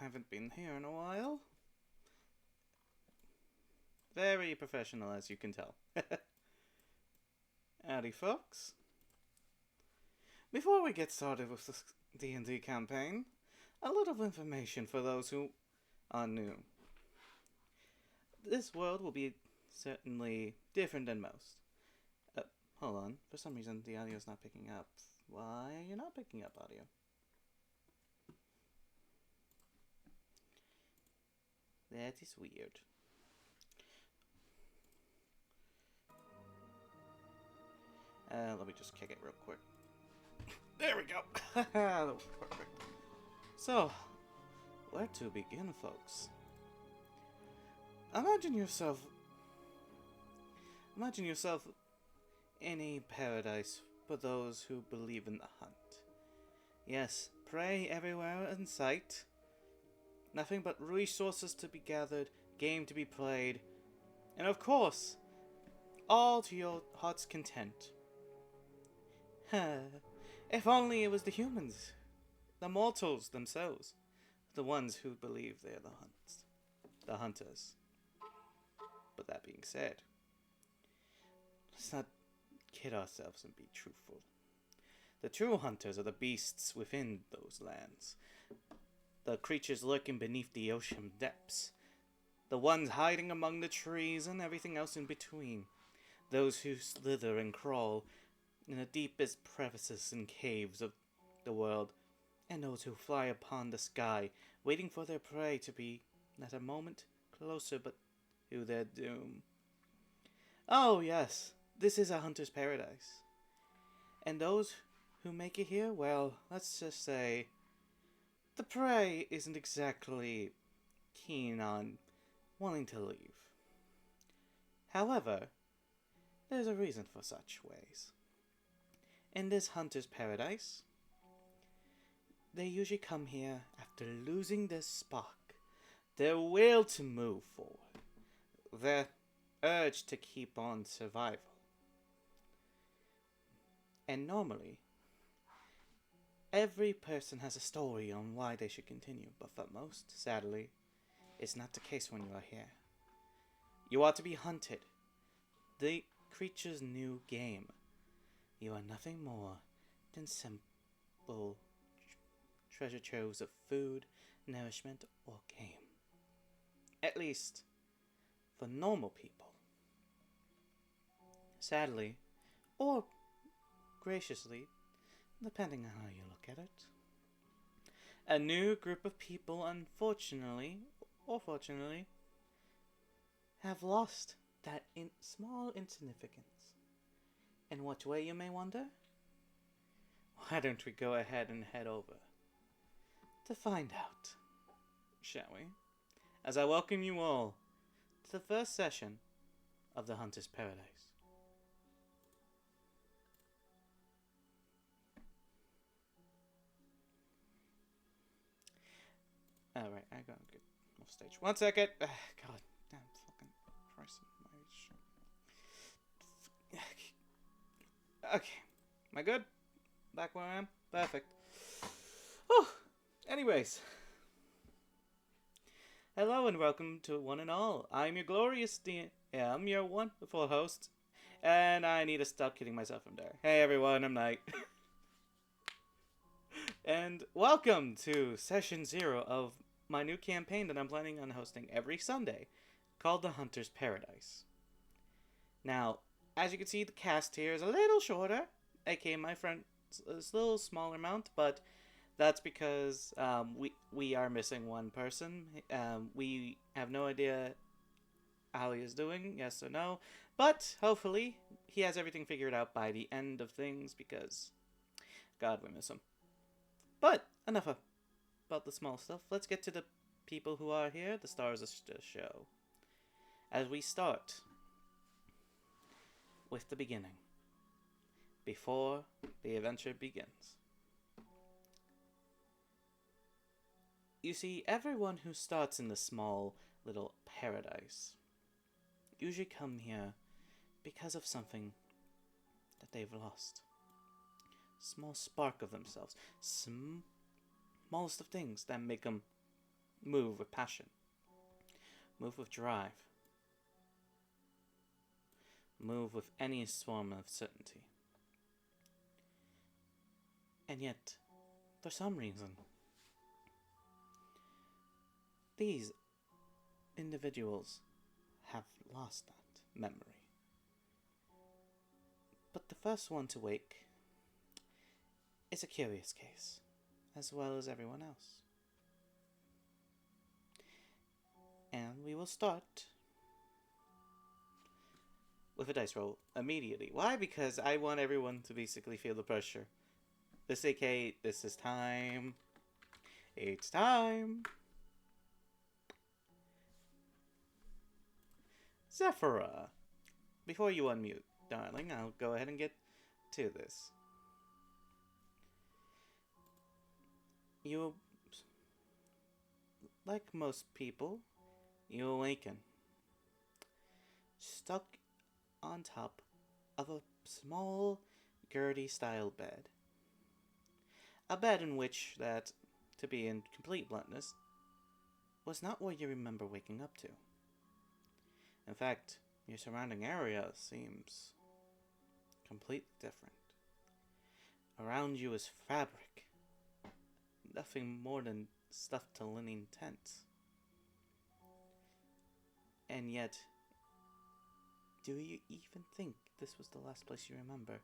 haven't been here in a while. Very professional, as you can tell. Howdy, folks. Before we get started with the D&D campaign, a little information for those who are new. This world will be certainly different than most. Hold on. For some reason, the audio's not picking up. Why are you not picking up audio? That is weird. Let me just kick it real quick. There we go. That was perfect. So, where to begin, folks? Imagine yourself in a paradise for those who believe in the hunt. Yes, prey everywhere in sight. Nothing but resources to be gathered, game to be played, and of course, all to your heart's content. If only it was the humans, the mortals themselves, the ones who believe they're the hunters. But that being said, let's not kid ourselves and be truthful. The true hunters are the beasts within those lands. The creatures lurking beneath the ocean depths. The ones hiding among the trees and everything else in between. Those who slither and crawl in the deepest crevices and caves of the world. And those who fly upon the sky, waiting for their prey to be not a moment closer but to their doom. Oh yes, this is a hunter's paradise. And those who make it here, well, let's just say the prey isn't exactly keen on wanting to leave. However, there's a reason for such ways. In this hunter's paradise, they usually come here after losing their spark, their will to move forward, their urge to keep on survival. And normally, every person has a story on why they should continue, but for most, sadly, it's not the case when you are here. You are to be hunted. The creature's new game. You are nothing more than simple treasure troves of food, nourishment, or game. At least, for normal people. Sadly, or graciously, depending on how you look at it, a new group of people, unfortunately, or fortunately, have lost that small insignificance. In what way, you may wonder? Why don't we go ahead and head over to find out, shall we? As I welcome you all to the first session of the Hunter's Paradise. Alright, I gotta get off stage. 1 second. God damn fucking Christ. Okay. Am I good? Back where I am? Perfect. Oh, anyways. Hello and welcome to one and all. I'm your glorious DM, your wonderful host, and I need to stop kidding myself from there. Hey everyone, I'm Knight. And welcome to session 0 of my new campaign that I'm planning on hosting every Sunday, called The Hunter's Paradise. Now, as you can see, the cast here is a little shorter, aka my friend's a little smaller amount, but that's because we are missing one person. We have no idea how he is doing, yes or no, but hopefully he has everything figured out by the end of things, because God, we miss him. But enough about the small stuff. Let's get to the people who are here, the stars of the show. As we start with the beginning, before the adventure begins. You see, everyone who starts in the small little paradise usually come here because of something that they've lost. Small spark of themselves. Smallest of things that make them Move with passion. Move with drive. Move with any form of certainty. And yet, for some reason, these individuals have lost that memory. But the first one to wake is a curious case, as well as everyone else. And we will start with a dice roll immediately. Why? Because I want everyone to basically feel the pressure. This AK, this is time. It's time. Zephyra. Before you unmute, darling, I'll go ahead and get to this. You, like most people, you awaken, stuck on top of a small, Gertie-style bed. A bed in which that, to be in complete bluntness, was not what you remember waking up to. In fact, your surrounding area seems completely different. Around you is fabric, nothing more than stuffed to linen tents. And yet, do you even think this was the last place you remember?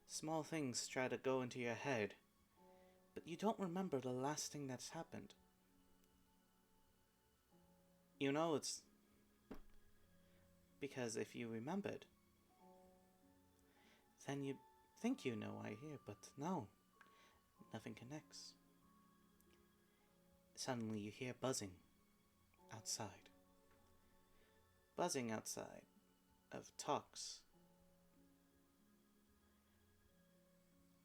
Small things try to go into your head, but you don't remember the last thing that's happened. You know it's because if you remembered, then you think you know why here, but no, nothing connects. Suddenly you hear buzzing outside. Buzzing outside of talks.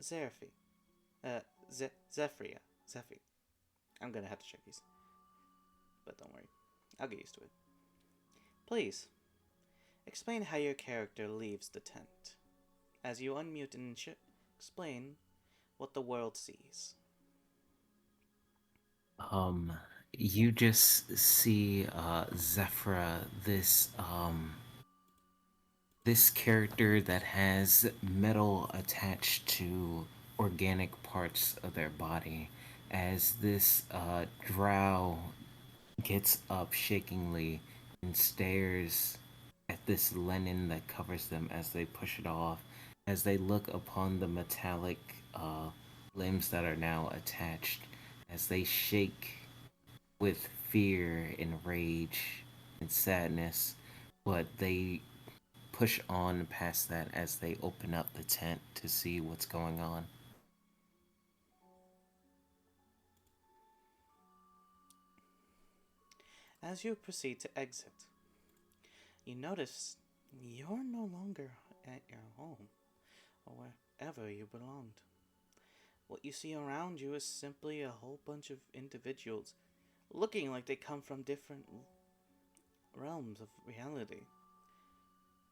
Zephyria. I'm gonna have to check these. But don't worry, I'll get used to it. Please, explain how your character leaves the tent. As you unmute and explain what the world sees. You just see Zephyra, this character that has metal attached to organic parts of their body. As this drow gets up shakingly and stares at this linen that covers them as they push it off, as they look upon the metallic limbs that are now attached, as they shake with fear and rage and sadness, but they push on past that as they open up the tent to see what's going on. As you proceed to exit, you notice you're no longer at your home or wherever you belonged. What you see around you is simply a whole bunch of individuals looking like they come from different realms of reality.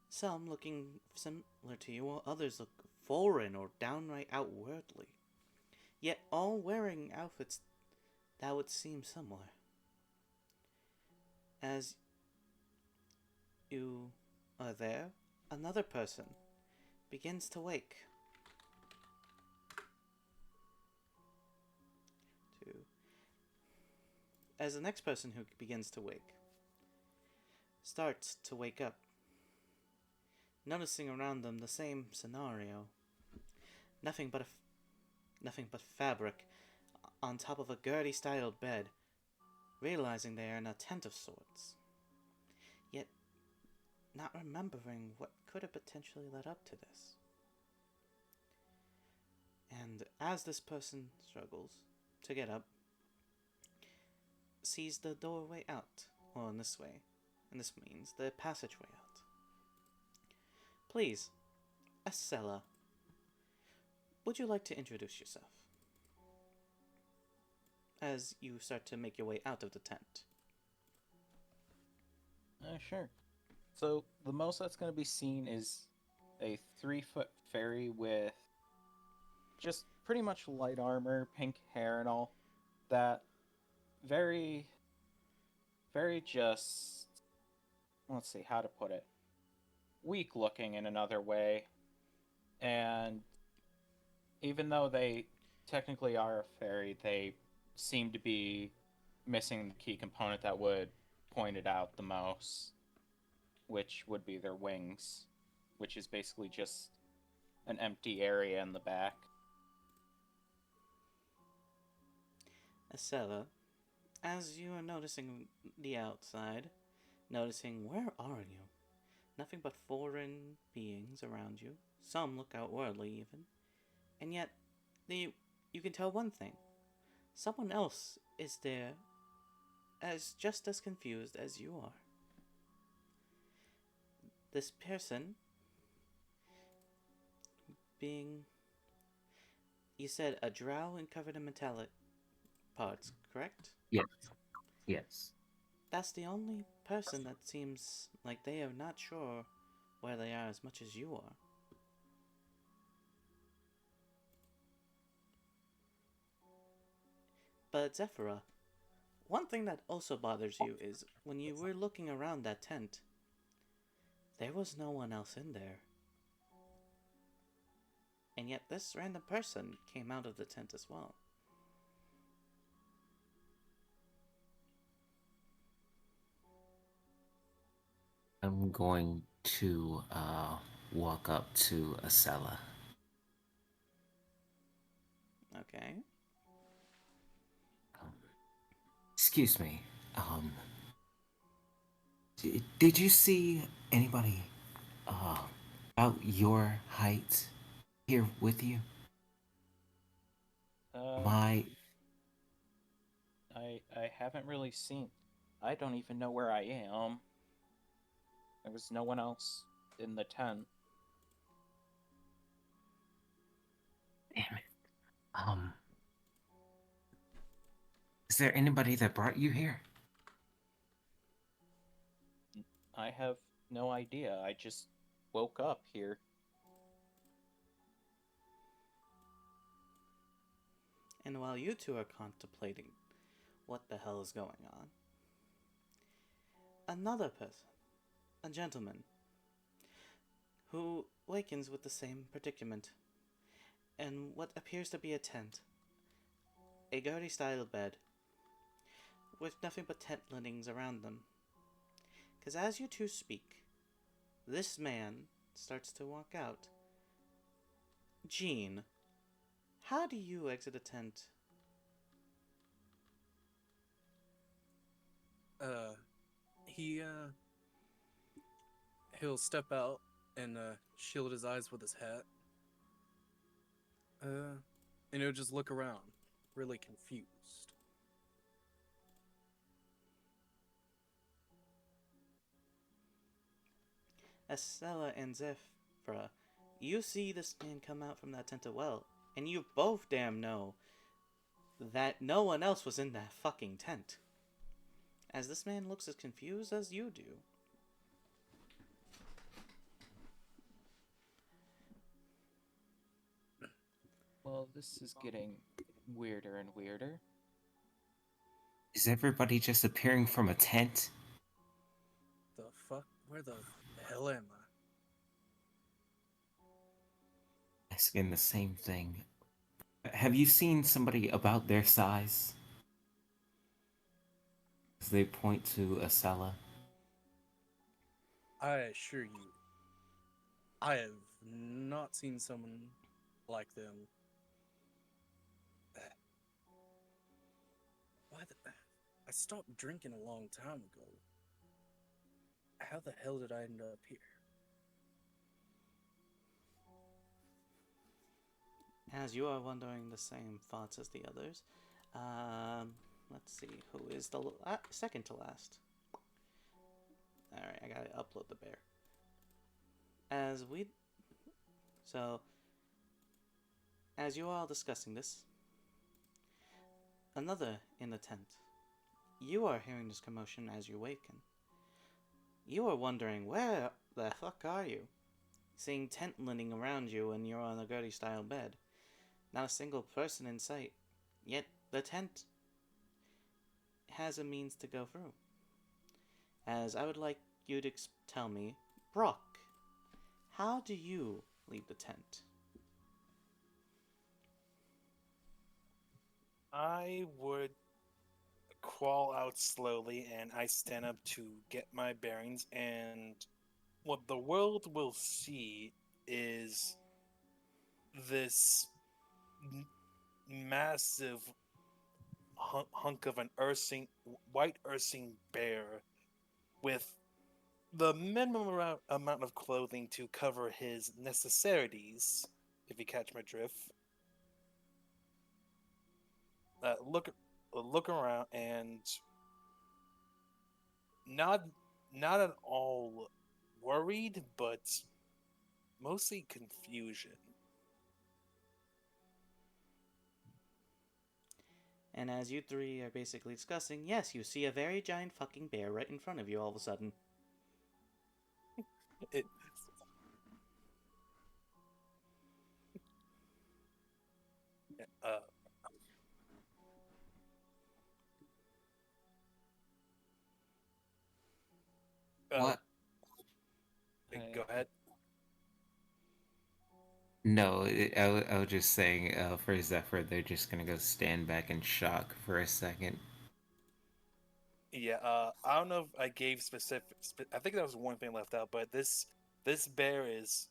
Some looking similar to you, while others look foreign or downright outwardly, yet all wearing outfits that would seem similar. As you are there, another person begins to wake. Two. As the next person who begins to wake starts to wake up, noticing around them the same scenario. Nothing but nothing but fabric on top of a Gertie-style bed, realizing they are in a tent of sorts, yet not remembering what could have potentially led up to this. And as this person struggles to get up, sees the doorway out, or in this way, and this means the passageway out. Please, Estella, would you like to introduce yourself? As you start to make your way out of the tent. Sure. So the most that's going to be seen is a 3-foot fairy with just pretty much light armor, pink hair, and all that. very, very just, let's see how to put it, weak looking in another way. And even though they technically are a fairy, they seem to be missing the key component that would point it out the most, which would be their wings, which is basically just an empty area in the back. Estella, as you are noticing the outside, noticing where are you? Nothing but foreign beings around you. Some look outwardly even. And yet, you can tell one thing. Someone else is there as just as confused as you are. This person being, you said, a drow and covered in metallic parts, correct? Yes. Yes. That's the only person that seems like they are not sure where they are as much as you are. But Zephyra, one thing that also bothers you is when you were looking around that tent, there was no one else in there. And yet this random person came out of the tent as well. I'm going to walk up to Acela. Okay. Excuse me. Did you see anybody about your height here with you? Uh, My I haven't really seen. I don't even know where I am. There was no one else in the tent. damn it. Um, is there anybody that brought you here? I have no idea. I just woke up here. And while you two are contemplating what the hell is going on, another person, a gentleman, who wakens with the same predicament, in what appears to be a tent, a Gertie-style bed, with nothing but tent linings around them. Because as you two speak, this man starts to walk out. Jean, how do you exit a tent? Uh, he, he'll step out and, shield his eyes with his hat. And he'll just look around, really confused. Estella and Zephyra, you see this man come out from that tent as well, and you both damn know that no one else was in that fucking tent. As this man looks as confused as you do. Well, this is getting weirder and weirder. Is everybody just appearing from a tent? The fuck? Where the hell am I? Asking the same thing. Have you seen somebody about their size? As they point to Acela. I assure you, I have not seen someone like them. Why the... I stopped drinking a long time ago. How the hell did I end up here? As you are wondering the same thoughts as the others, let's see, who is the second to last? Alright, I gotta upload the bear. As you are all discussing this, another in the tent. You are hearing this commotion as you waken. You are wondering, where the fuck are you? Seeing tent lining around you and you're on a Gertie-style bed. Not a single person in sight. Yet the tent has a means to go through. As I would like you to tell me, Brock, how do you leave the tent? I would crawl out slowly and I stand up to get my bearings, and what the world will see is this massive hunk of an white ursine bear with the minimum amount of clothing to cover his necessities, if you catch my drift. Look around, and not at all worried, but mostly confusion. And as you three are basically discussing, yes, you see a very giant fucking bear right in front of you all of a sudden. It, uh, What? Go ahead. No, I was just saying, for Zephyr, they're just gonna go stand back in shock for a second. Yeah, I don't know if I gave I think that was one thing left out, but this bear is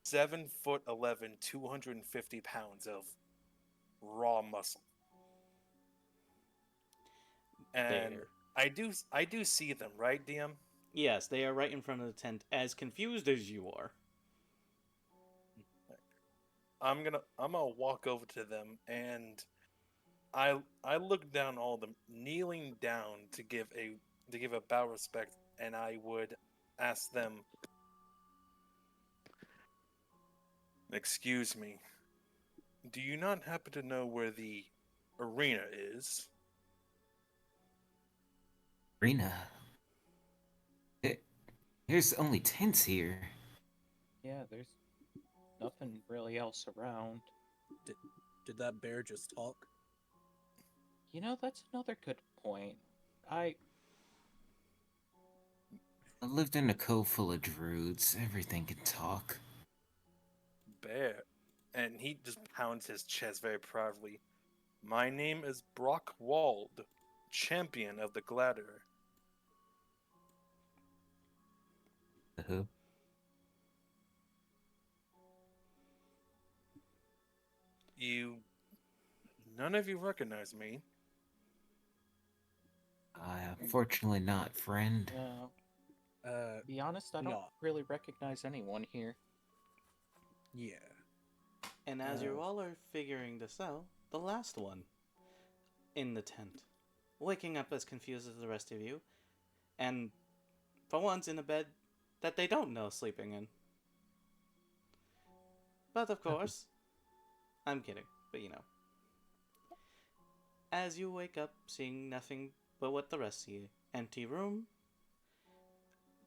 7'11", 250 pounds of raw muscle, and Bear. I do see them, right, DM? Yes, they are right in front of the tent, as confused as you are. I'm gonna walk over to them, and I look down all of them, kneeling down to give a bow of respect, and I would ask them, "Excuse me, do you not happen to know where the arena is?" Rena, there's only tents here. Yeah, there's nothing really else around. Did that bear just talk? You know, that's another good point. I I lived in a cove full of druids. Everything can talk. Bear, and he just pounds his chest very proudly. "My name is Brock Wald, champion of the Gladder." Uh-huh. None of you recognize me. Unfortunately not, friend. no. Uh, To be honest, I don't no. really recognize anyone here. Yeah. And as you all are figuring this out, the last one in the tent, waking up as confused as the rest of you, and for once in a bed that they don't know sleeping in. But of course, I'm kidding, but you know. As you wake up, seeing nothing but what the rest see, empty room,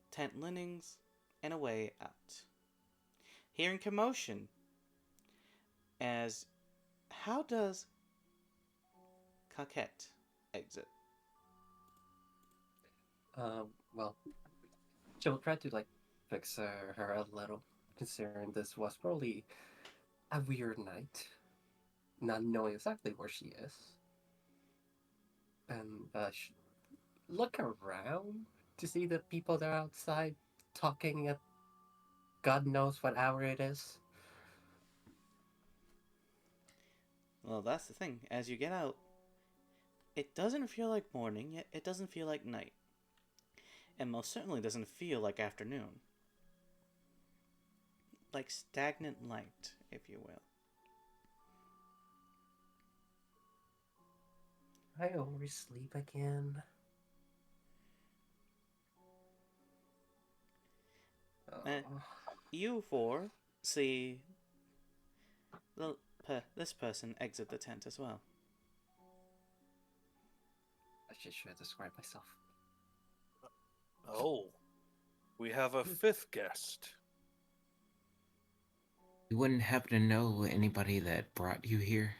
tent linings, and a way out. Hearing commotion, as how does Coquette exit? Well, she'll try to like fix her a little, considering this was probably a weird night, not knowing exactly where she is, and look around to see the people that are outside talking at God knows what hour it is. Well, that's the thing. As you get out, it doesn't feel like morning, yet it doesn't feel like night. And most certainly doesn't feel like afternoon. Like stagnant light, if you will. I oversleep again. Uh, Oh, you four see this person exit the tent as well. I should describe myself. Oh, we have a fifth guest. You wouldn't happen to know anybody that brought you here?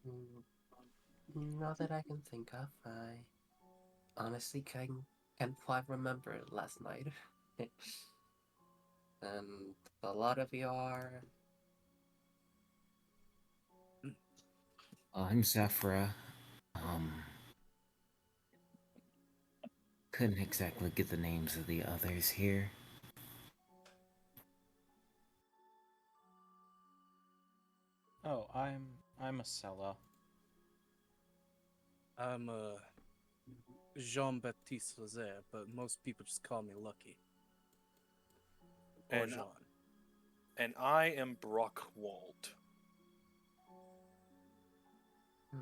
Mm, Not that I can think of. I honestly can't quite remember last night. And a lot of you are. I'm Zafra. Um, couldn't exactly get the names of the others here. Oh, I'm a Acela. I'm Jean-Baptiste Lazaire, but most people just call me Lucky. Or And Jean. and I am Brockwald. Hmm.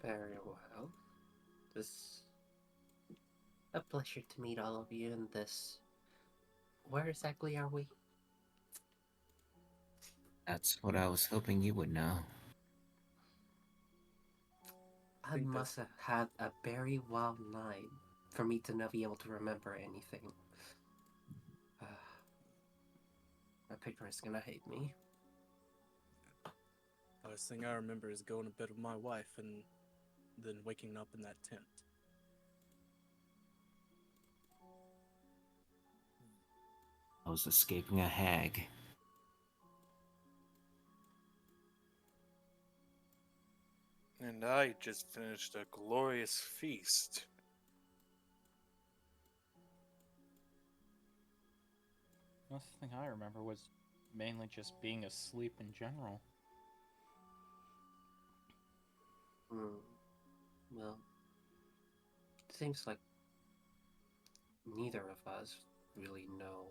Very well. This a pleasure to meet all of you in this. Where exactly are we? That's what I was hoping you would know. I think must have had a very wild night for me to not be able to remember anything. My picture is gonna hate me. Last thing I remember is going to bed with my wife and then waking up in that tent. I was escaping a hag. And I just finished a glorious feast. The last thing I remember was mainly just being asleep in general. Hmm. Well, seems like neither of us really know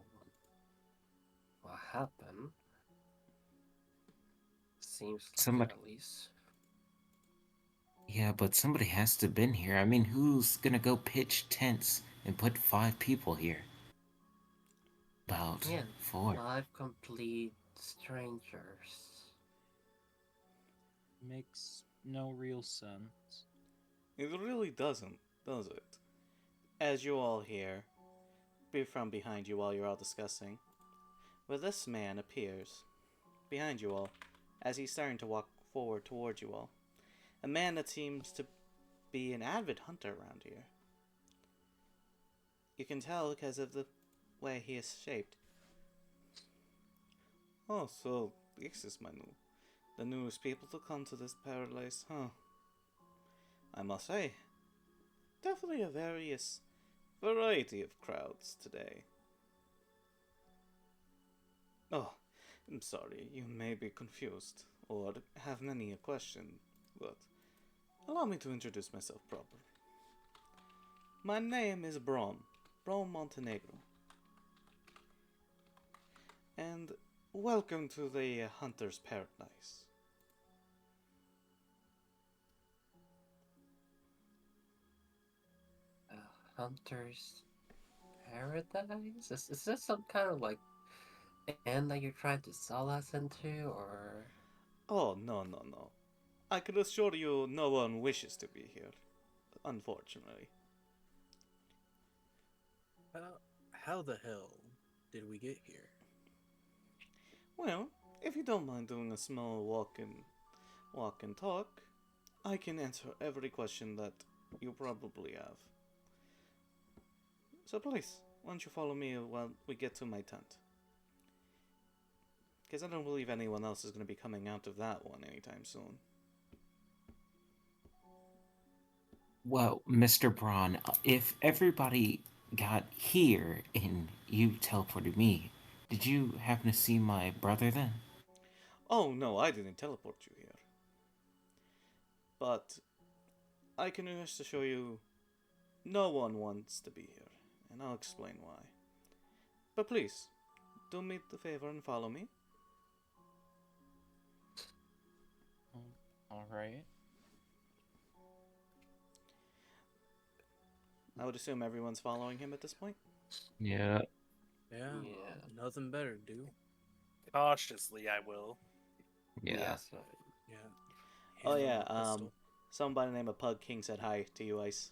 what happened. Seems like Somebody, it, at least. yeah, but somebody has to have been here. I mean, who's gonna go pitch tents and put 5 people here? About Yeah, 4. 5 complete strangers. Makes no real sense. It really doesn't, does it? As you all hear, from behind you while you're all discussing, where this man appears behind you all as he's starting to walk forward towards you all. A man that seems to be an avid hunter around here. You can tell because of the way he is shaped. Oh, so this is the newest people to come to this paradise, huh? I must say, definitely a various variety of crowds today. Oh, I'm sorry, you may be confused or have many a question, but allow me to introduce myself properly. My name is Brom Montenegro, and welcome to the Hunter's Paradise. Hunter's Paradise? Is this some kind of like end that you're trying to sell us into, or? Oh, no, no, no. I can assure you no one wishes to be here, unfortunately. How the hell did we get here? Well, if you don't mind doing a small walk and talk, I can answer every question that you probably have. So please, why don't you follow me while we get to my tent? Because I don't believe anyone else is going to be coming out of that one anytime soon. Well, Mr. Braun, if everybody got here and you teleported me, did you happen to see my brother then? Oh no, I didn't teleport you here. But I can just assure you, no one wants to be here, and I'll explain why. But please, do me the favor and follow me. Alright. I would assume everyone's following him at this point. Yeah. Yeah, Yeah. nothing better to do. Cautiously, I will. Yeah. Yes. Yeah. Oh Hand yeah, on the pistol. somebody named a Pug King said hi to you, Ice.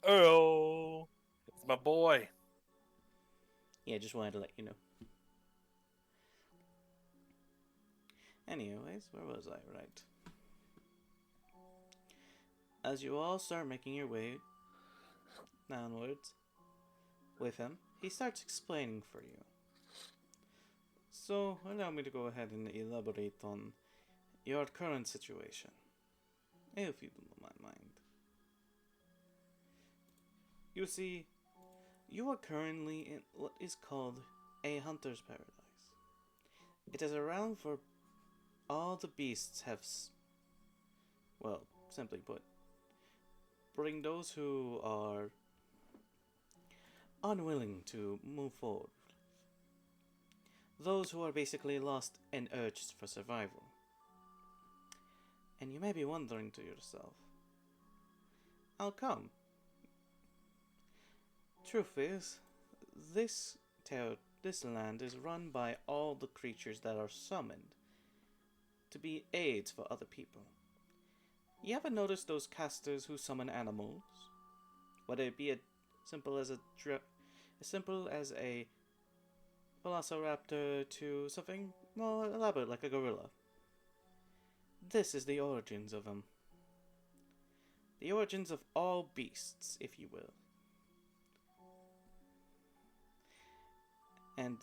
Oh, it's my boy. Yeah, just wanted to let you know. Anyways, where was I? Right. As you all start making your way downwards with him, he starts explaining for you. So, allow me to go ahead and elaborate on your current situation, if you do not mind. You see, you are currently in what is called a hunter's paradise. It is a realm for all the beasts have, well, simply put, bring those who are unwilling to move forward. Those who are basically lost and urged for survival. And you may be wondering to yourself, how come? Truth is, this land is run by all the creatures that are summoned to be aids for other people. You ever notice those casters who summon animals? Whether it be as simple as a velociraptor to something more elaborate like a gorilla. This is the origins of them. The origins of all beasts, if you will. And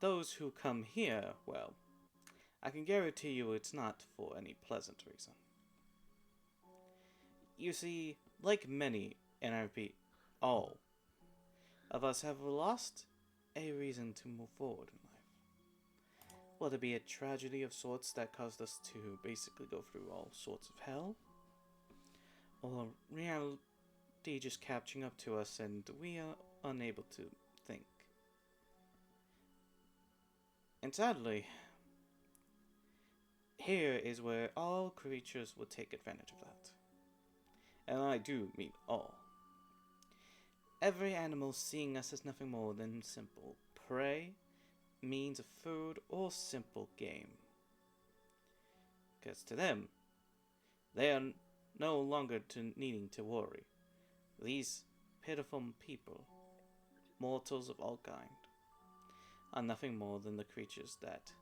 those who come here, well, I can guarantee you it's not for any pleasant reason. You see, like many, and I repeat, all of us have lost a reason to move forward in life. Whether it be a tragedy of sorts that caused us to basically go through all sorts of hell, or reality just catching up to us and we are unable to think. And sadly, here is where all creatures would take advantage of that. And I do mean all. Every animal seeing us as nothing more than simple prey, means of food, or simple game. Because to them, they are no longer needing to worry. These pitiful people, mortals of all kind, are nothing more than the creatures that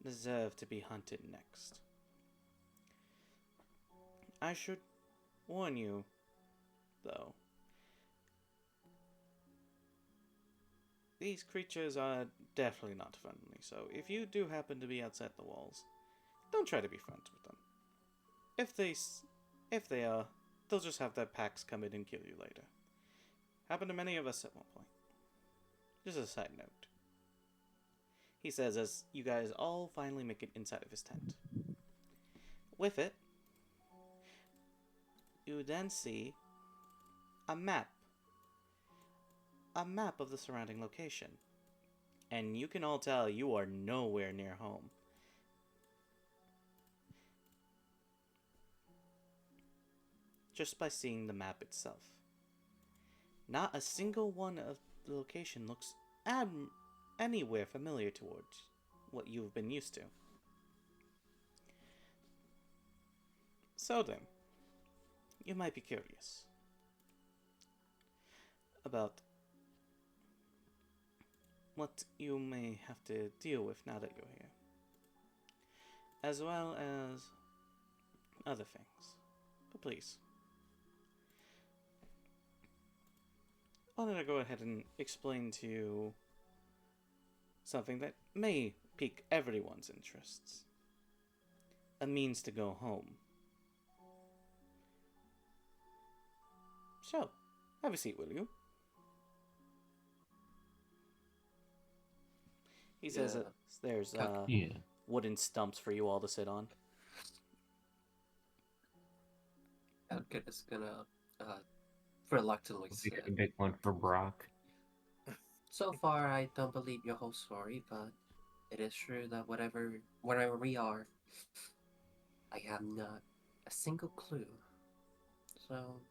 deserve to be hunted next. I should warn you, though, these creatures are definitely not friendly, so if you do happen to be outside the walls, don't try to be friends with them. If they are, they'll just have their packs come in and kill you later. Happened to many of us at one point. Just a side note. He says as you guys all finally make it inside of his tent. With it, you then see a map. A map of the surrounding location. And you can all tell you are nowhere near home. Just by seeing the map itself. Not a single one of the location looks anywhere familiar towards what you've been used to. So then, you might be curious about what you may have to deal with now that you're here, as well as other things. But please, why don't I go ahead and explain to you something that may pique everyone's interests. A means to go home. So, have a seat, will you? He says that there's wooden stumps for you all to sit on. Elkit is gonna reluctantly Make sit. a big one for Brock. So far, I don't believe your whole story, but it is true that wherever we are, I have not a single clue. So,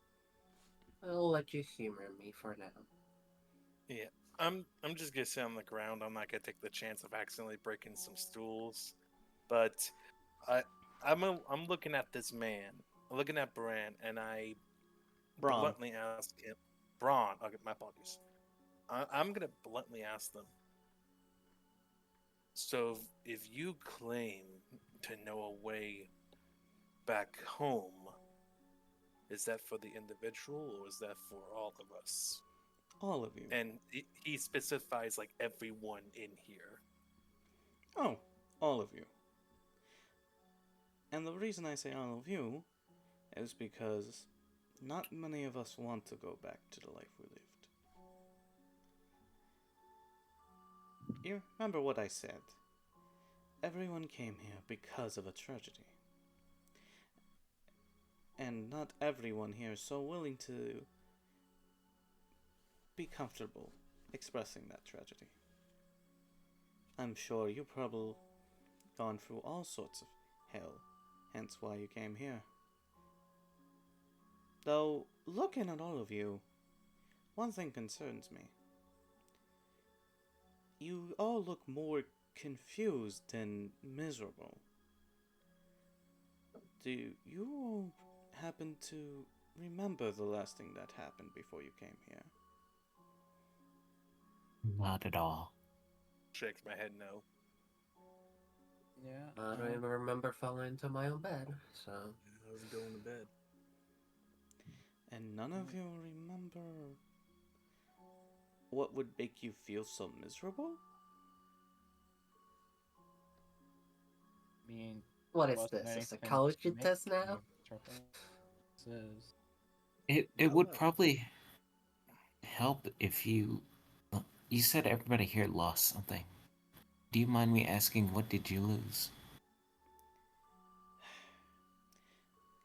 I'll let you humor me for now. Yeah, I'm just gonna sit on the ground. I'm not gonna take the chance of accidentally breaking some stools. But I'm looking at this man. I'm looking at Bran, and I Braun. bluntly ask him, Braun. Okay, my apologies. I'm gonna bluntly ask them. So if you claim to know a way back home, is that for the individual or is that for all of us? All of you. And he specifies like everyone in here. Oh, all of you. And the reason I say all of you is because not many of us want to go back to the life we lived. You remember what I said? Everyone came here because of a tragedy. And not everyone here is so willing to be comfortable expressing that tragedy. I'm sure you probably gone through all sorts of hell, hence why you came here. Though, looking at all of you, one thing concerns me. You all look more confused than miserable. Do you all happen to remember the last thing that happened before you came here? Not at all. Shakes my head no. Yeah. I don't even remember falling into my own bed, so. I was going to bed. And none of you remember what would make you feel so miserable? I mean, What is wasn't this? A anything psychology to test make now? me miserable. This It No, would no. probably help if you. You said everybody here lost something. Do you mind me asking what did you lose?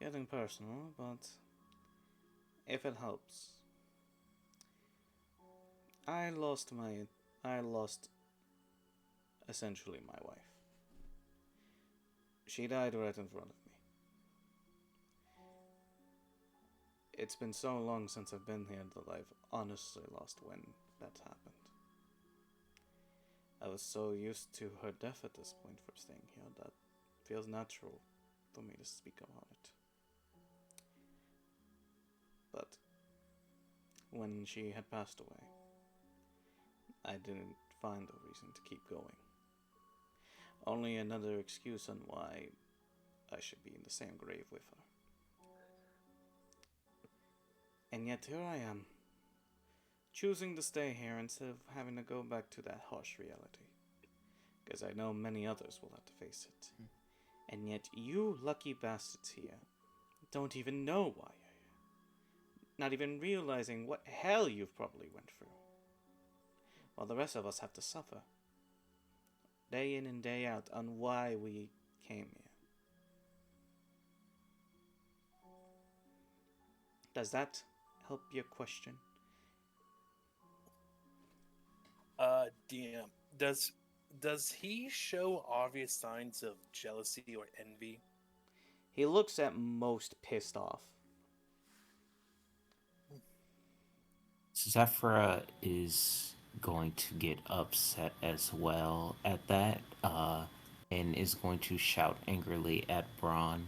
Getting personal, but if it helps. I lost essentially my wife. She died right in front of me. It's been so long since I've been here that I've honestly lost when that happened. I was so used to her death at this point for staying here that it feels natural for me to speak about it. But when she had passed away, I didn't find a reason to keep going. Only another excuse on why I should be in the same grave with her. And yet here I am, choosing to stay here instead of having to go back to that harsh reality. Because I know many others will have to face it. And yet you lucky bastards here don't even know why you're here. Not even realizing what hell you've probably went through. While the rest of us have to suffer. Day in and day out on why we came here. Does that help your question? DM, does he show obvious signs of jealousy or envy? He looks at most pissed off. Zephyra is going to get upset as well at that, and is going to shout angrily at Braun.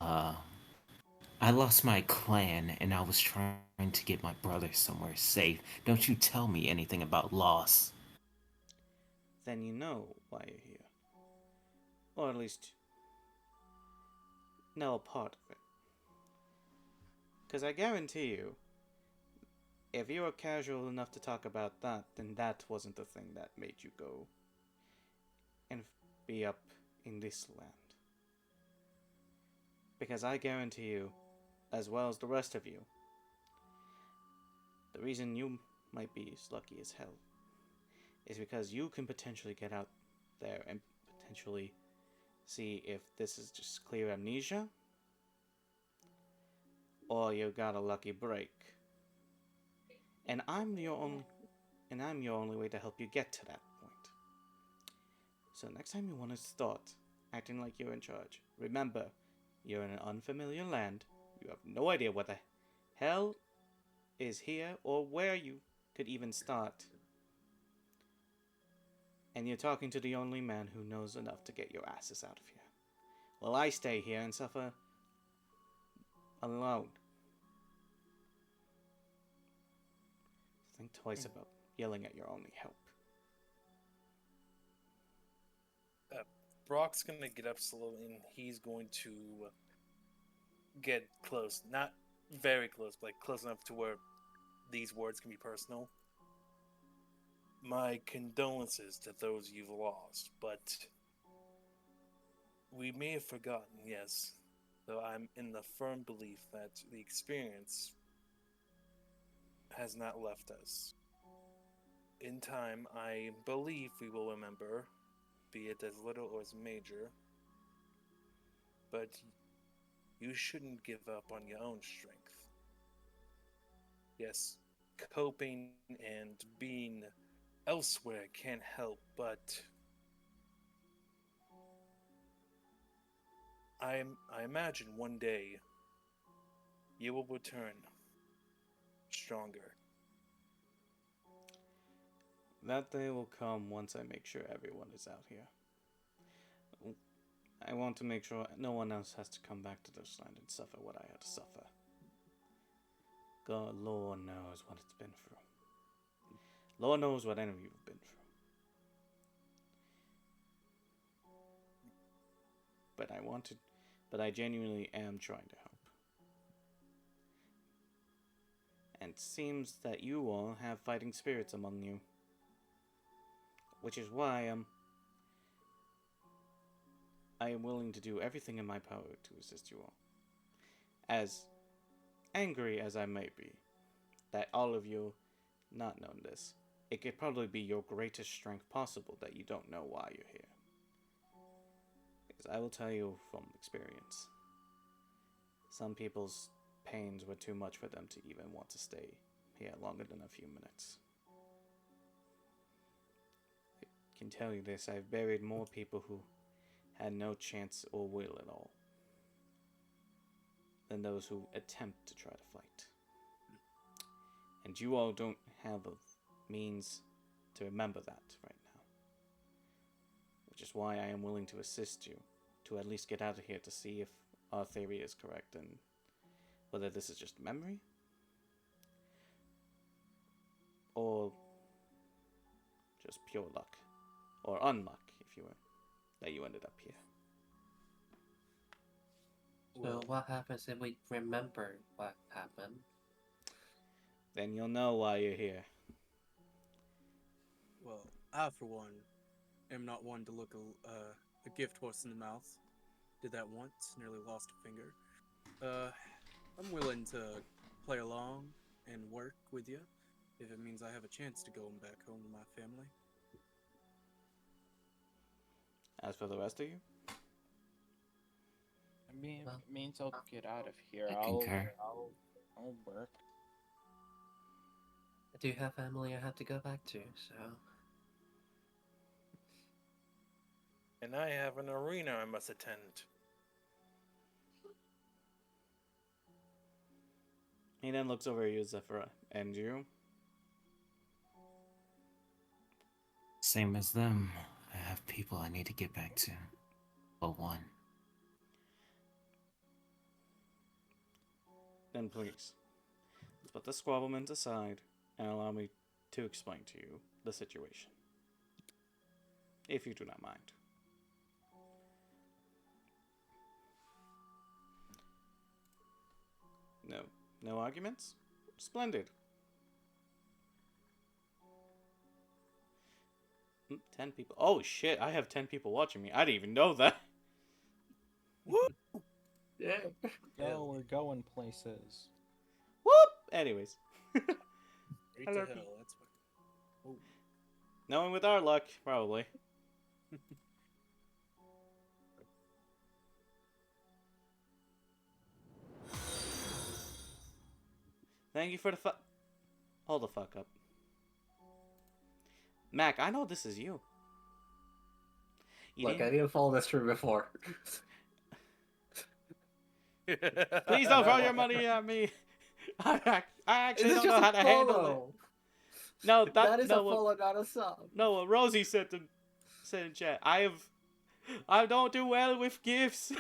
I lost my clan, and I was trying to get my brother somewhere safe. Don't you tell me anything about loss. Then you know why you're here. Or at least know a part of it. Because I guarantee you, if you were casual enough to talk about that, then that wasn't the thing that made you go and be up in this land. Because I guarantee you, as well as the rest of you, the reason you might be as lucky as hell is because you can potentially get out there and potentially see if this is just clear amnesia or you got a lucky break. And I'm your only way to help you get to that point. So next time you want to start acting like you're in charge, remember, you're in an unfamiliar land. You have no idea what the hell is here or where you could even start. And you're talking to the only man who knows enough to get your asses out of here. While I stay here and suffer alone. Think twice about yelling at your only help. Brock's gonna get up slowly and he's going to get close. Not very close, but like close enough to where these words can be personal. My condolences to those you've lost, but we may have forgotten, yes. Though I'm in the firm belief that the experience has not left us. In time, I believe we will remember, be it as little or as major, but you shouldn't give up on your own strength. Yes, coping and being elsewhere can help, but I imagine one day you will return stronger. That day will come once I make sure everyone is out here. I want to make sure no one else has to come back to this land and suffer what I had to suffer. God, Lord knows what it's been through. Lord knows what any of you have been through. But I genuinely am trying to help. And it seems that you all have fighting spirits among you. Which is why I am willing to do everything in my power to assist you all. As angry as I may be, that all of you not known this, it could probably be your greatest strength possible that you don't know why you're here. Because I will tell you from experience, some people's pains were too much for them to even want to stay here longer than a few minutes. I can tell you this, I've buried more people who had no chance or will at all than those who attempt to try to fight. And you all don't have a means to remember that right now. Which is why I am willing to assist you to at least get out of here to see if our theory is correct and whether this is just memory or just pure luck. Or unluck, if you were, that you ended up here. So what happens if we remember what happened? Then you'll know why you're here. Well, I, for one, am not one to look a gift horse in the mouth. Did that once, nearly lost a finger. I'm willing to play along and work with you if it means I have a chance to go back home to my family. As for the rest of you, I mean, Well, it means I'll get out of here. I I'll concur. work. I do have family I have to go back to, so And I have an arena I must attend. he then looks over at you, Zephyra, and you. Same as them. I have people I need to get back to. But one. Then please, let's put the squabblement aside and allow me to explain to you the situation. If you do not mind. No arguments? Splendid. 10 people. Oh shit, I have 10 people watching me. I didn't even know that. yeah. Oh, we're going places. Whoop! Anyways. Straight to Hello. hell, that's what... Oh. Knowing with our luck, probably. Thank you for the Hold the fuck up. Mac, I know this is you. Look, I didn't follow this through before. Please don't throw your money at me. I actually Is this don't know just how a to handle it. follow? No, That is a no, follow, not a sub. no. What Rosie said in chat. I don't do well with gifts.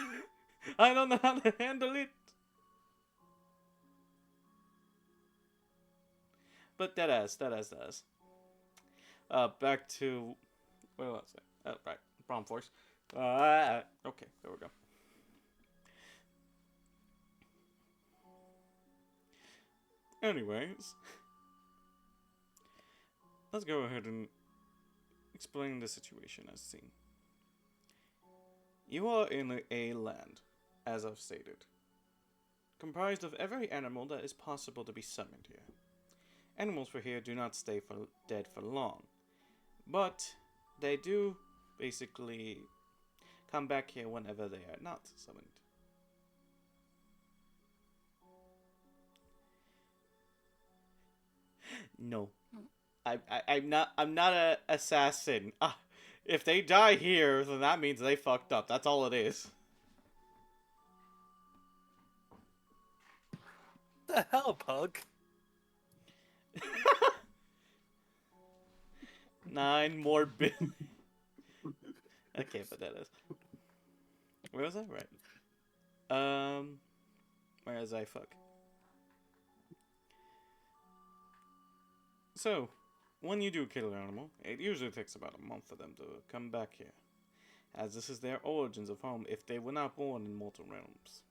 I don't know how to handle it. But that ass. Back to where was it? Oh, right, Prom Force. Okay, there we go. Anyways, let's go ahead and explain the situation as seen. You are in a land, as I've stated, comprised of every animal that is possible to be summoned here. Animals for here do not stay dead for long, but they do basically come back here whenever they are not summoned. No, I'm not a assassin. If they die here, then that means they fucked up. That's all it is. The hell, Pug? 9 more billion. Okay, but that is. Where was I? Right. Where is I fuck? So, when you do kill an animal, it usually takes about a month for them to come back here, as this is their origins of home if they were not born in mortal realms.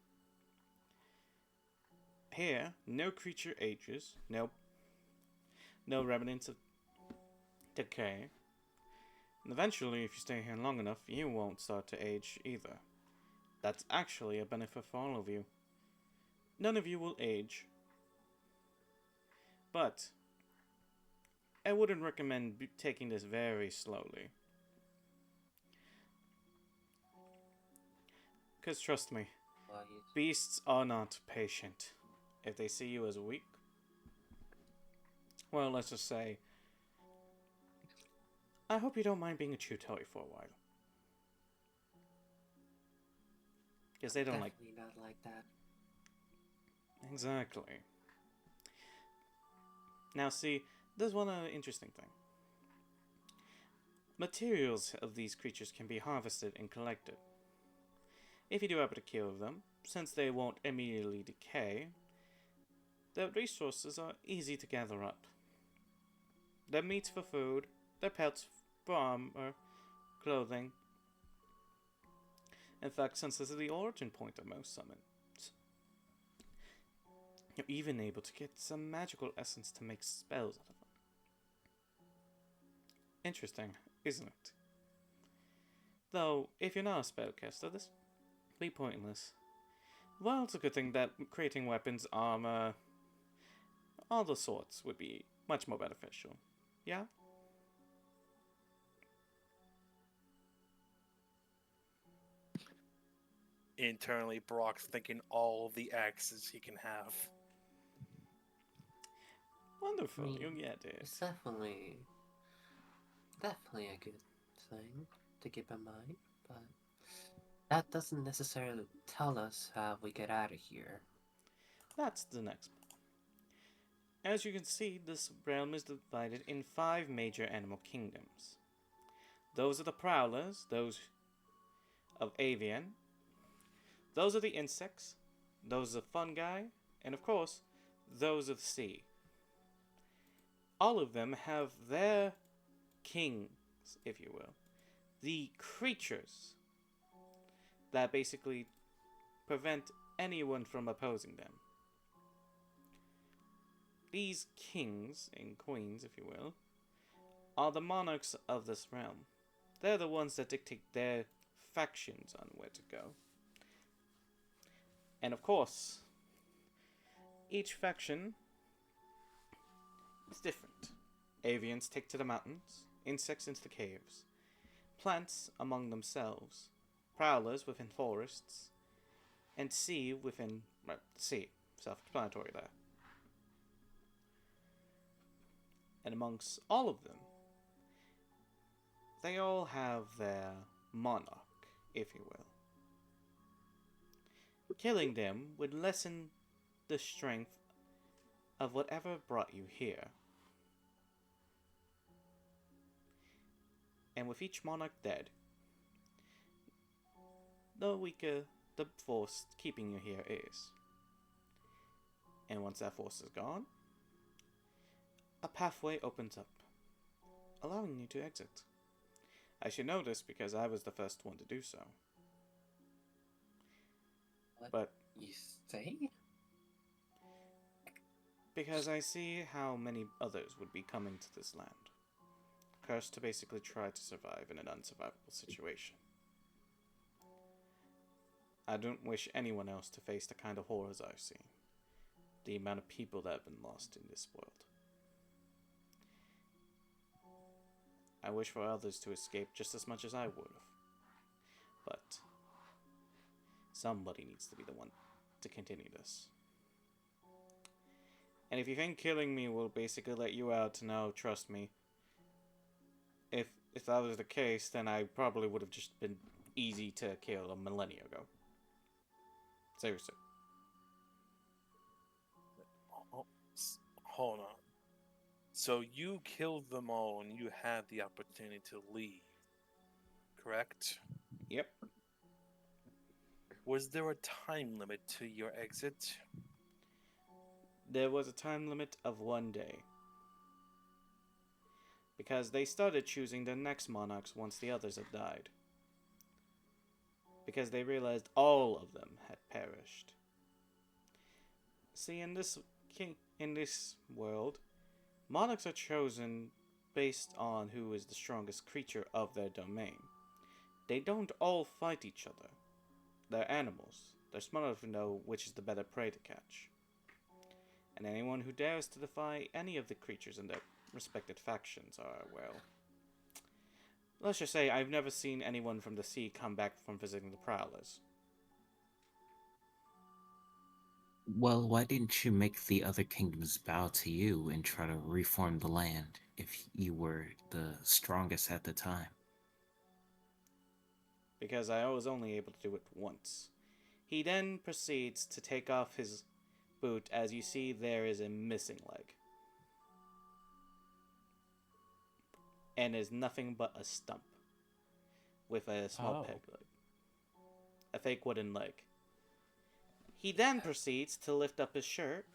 Here, no creature ages, no remnants of decay, and eventually, if you stay here long enough, you won't start to age either. That's actually a benefit for all of you. None of you will age, but I wouldn't recommend taking this very slowly. Because trust me, beasts are not patient. If they see you as weak, well, let's just say, I hope you don't mind being a chew toy for a while. Because they don't Definitely not like that. Exactly. Now see, there's one interesting thing. Materials of these creatures can be harvested and collected. If you do happen to kill them, since they won't immediately decay, their resources are easy to gather up. Their meats for food, their pelts for armor, clothing. In fact, since this is the origin point of most summons, you're even able to get some magical essence to make spells out of them. Interesting, isn't it? Though, if you're not a spellcaster, this would be pointless. Well, it's a good thing that creating weapons, armor, all the sorts would be much more beneficial. Yeah? Internally, Brock's thinking all of the axes he can have. Wonderful, I mean, you'll get it. It's definitely a good thing to keep in mind, but that doesn't necessarily tell us how we get out of here. That's the next point. As you can see, this realm is divided in 5 major animal kingdoms. Those are the prowlers, those of avian, those are the insects, those are fungi, and of course, those of the sea. All of them have their kings, if you will, the creatures that basically prevent anyone from opposing them. These kings and queens, if you will, are the monarchs of this realm. They're the ones that dictate their factions on where to go. And of course, each faction is different. Avians take to the mountains, insects into the caves, plants among themselves, prowlers within forests, and sea within the sea. Self-explanatory there. And amongst all of them, they all have their monarch, if you will. Killing them would lessen the strength of whatever brought you here. And with each monarch dead, the weaker the force keeping you here is. And once that force is gone, a pathway opens up, allowing you to exit. I should know this because I was the first one to do so. What But you say? because I see how many others would be coming to this land, cursed to basically try to survive in an unsurvivable situation. I don't wish anyone else to face the kind of horrors I've seen, the amount of people that have been lost in this world. I wish for others to escape just as much as I would have. But somebody needs to be the one to continue this. And if you think killing me will basically let you out, no, trust me. If that was the case, then I probably would have just been easy to kill a millennia ago. Seriously. Hold on. So you killed them all and you had the opportunity to leave, correct? Yep. Was there a time limit to your exit? There was a time limit of 1 day. Because they started choosing their next monarchs once the others had died. Because they realized all of them had perished. See, in this world, monarchs are chosen based on who is the strongest creature of their domain. They don't all fight each other. They're animals. They're smart enough to know which is the better prey to catch. And anyone who dares to defy any of the creatures in their respected factions are, well... let's just say I've never seen anyone from the sea come back from visiting the Prowlers. Well, why didn't you make the other kingdoms bow to you and try to reform the land if you were the strongest at the time? Because I was only able to do it once. He then proceeds to take off his boot. As you see, there is a missing leg. And is nothing but a stump. With a small peg leg. A fake wooden leg. He then proceeds to lift up his shirt.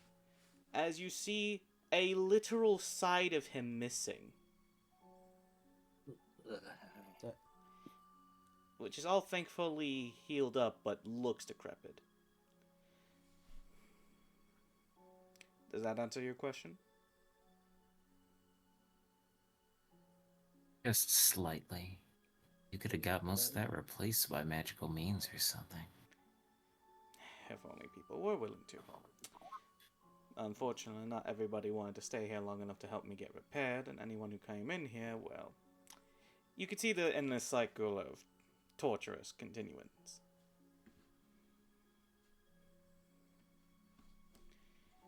As you see, a literal side of him missing. Which is all thankfully healed up, but looks decrepit. Does that answer your question? Just slightly. You could have got most of that replaced by magical means or something. If only people were willing to. Unfortunately, not everybody wanted to stay here long enough to help me get repaired, and anyone who came in here, well... you could see the endless cycle of torturous continuance.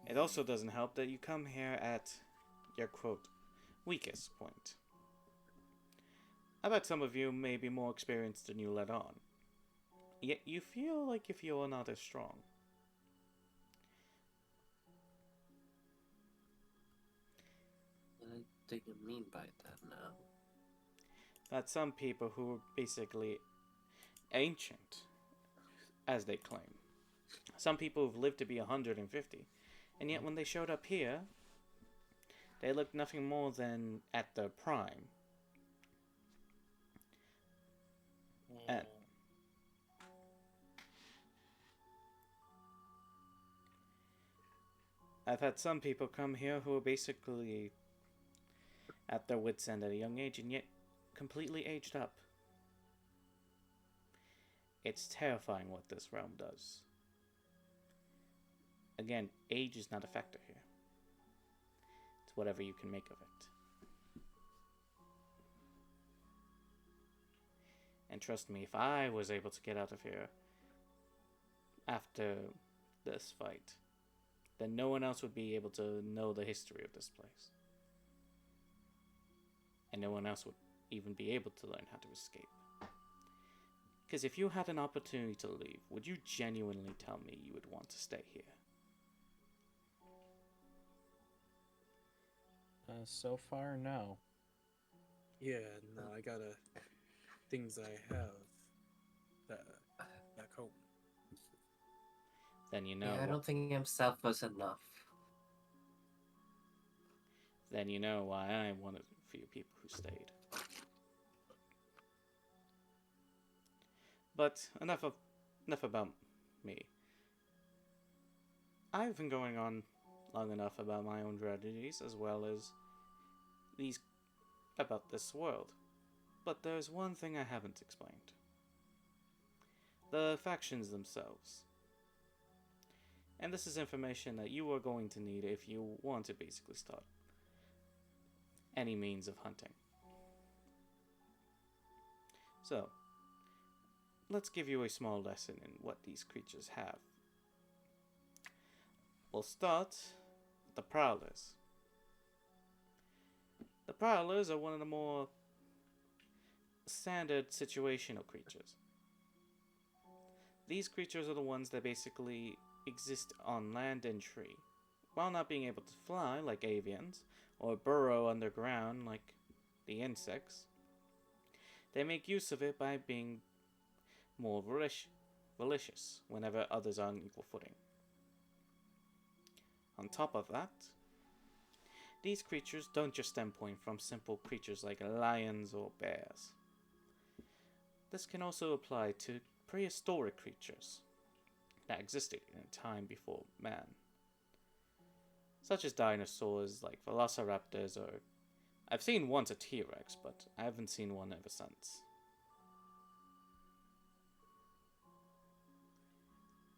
It also doesn't help that you come here at your, quote, weakest point. I bet some of you may be more experienced than you let on. Yet you feel like if you are not as strong. What do you mean by that now? That some people who are basically ancient, as they claim. Some people who've lived to be 150, and yet when they showed up here, they looked nothing more than at their prime. And I've had some people come here who are basically at their wits' end at a young age and yet completely aged up. It's terrifying what this realm does. Again, age is not a factor here. It's whatever you can make of it. And trust me, if I was able to get out of here after this fight, then no one else would be able to know the history of this place. And no one else would even be able to learn how to escape. Because if you had an opportunity to leave, would you genuinely tell me you would want to stay here? So far, no. Yeah, no, I gotta things I have that back home. Then you know. Yeah, I don't think himself was enough. Then you know why I'm one of the few people who stayed. But enough about me. I've been going on long enough about my own tragedies as well as these about this world. But there's one thing I haven't explained. The factions themselves. And this is information that you are going to need if you want to basically start any means of hunting. So, let's give you a small lesson in what these creatures have. We'll start with the Prowlers. The Prowlers are one of the more standard situational creatures. These creatures are the ones that basically exist on land and tree, while not being able to fly like avians, or burrow underground like the insects. They make use of it by being more malicious whenever others are on equal footing. On top of that, these creatures don't just stem point from simple creatures like lions or bears. This can also apply to prehistoric creatures that existed in a time before man, such as dinosaurs like velociraptors, or I've seen once a T-Rex, but I haven't seen one ever since.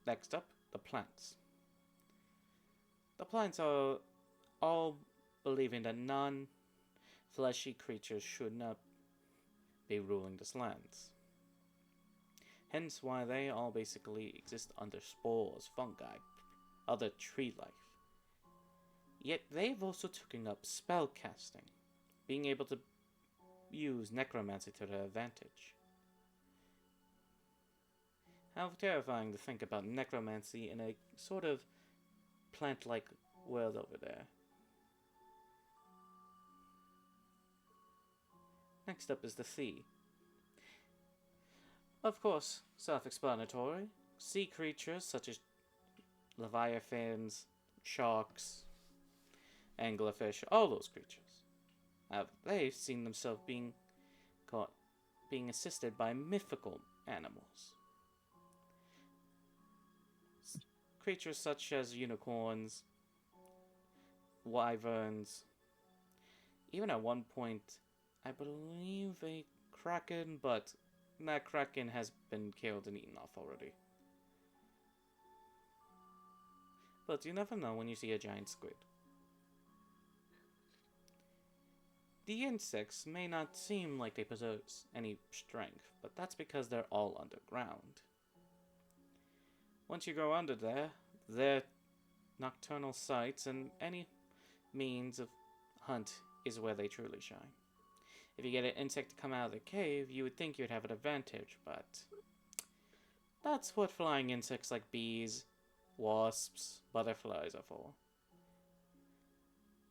Next up, the plants. The plants are all believing that non-fleshy creatures should not be ruling this lands. Hence why they all basically exist under spores, fungi, other tree life. Yet they've also taken up spell casting, being able to use necromancy to their advantage. How terrifying to think about necromancy in a sort of plant-like world over there. Next up is the sea. Of course, self-explanatory. Sea creatures such as leviathans, sharks, anglerfish, all those creatures. They've seen themselves being assisted by mythical animals. Creatures such as unicorns, wyverns, even at one point, I believe a kraken, but that kraken has been killed and eaten off already. But you never know when you see a giant squid. The insects may not seem like they possess any strength, but that's because they're all underground. Once you go under there, their nocturnal sights and any means of hunt is where they truly shine. If you get an insect to come out of the cave, you would think you'd have an advantage, but that's what flying insects like bees, wasps, butterflies are for.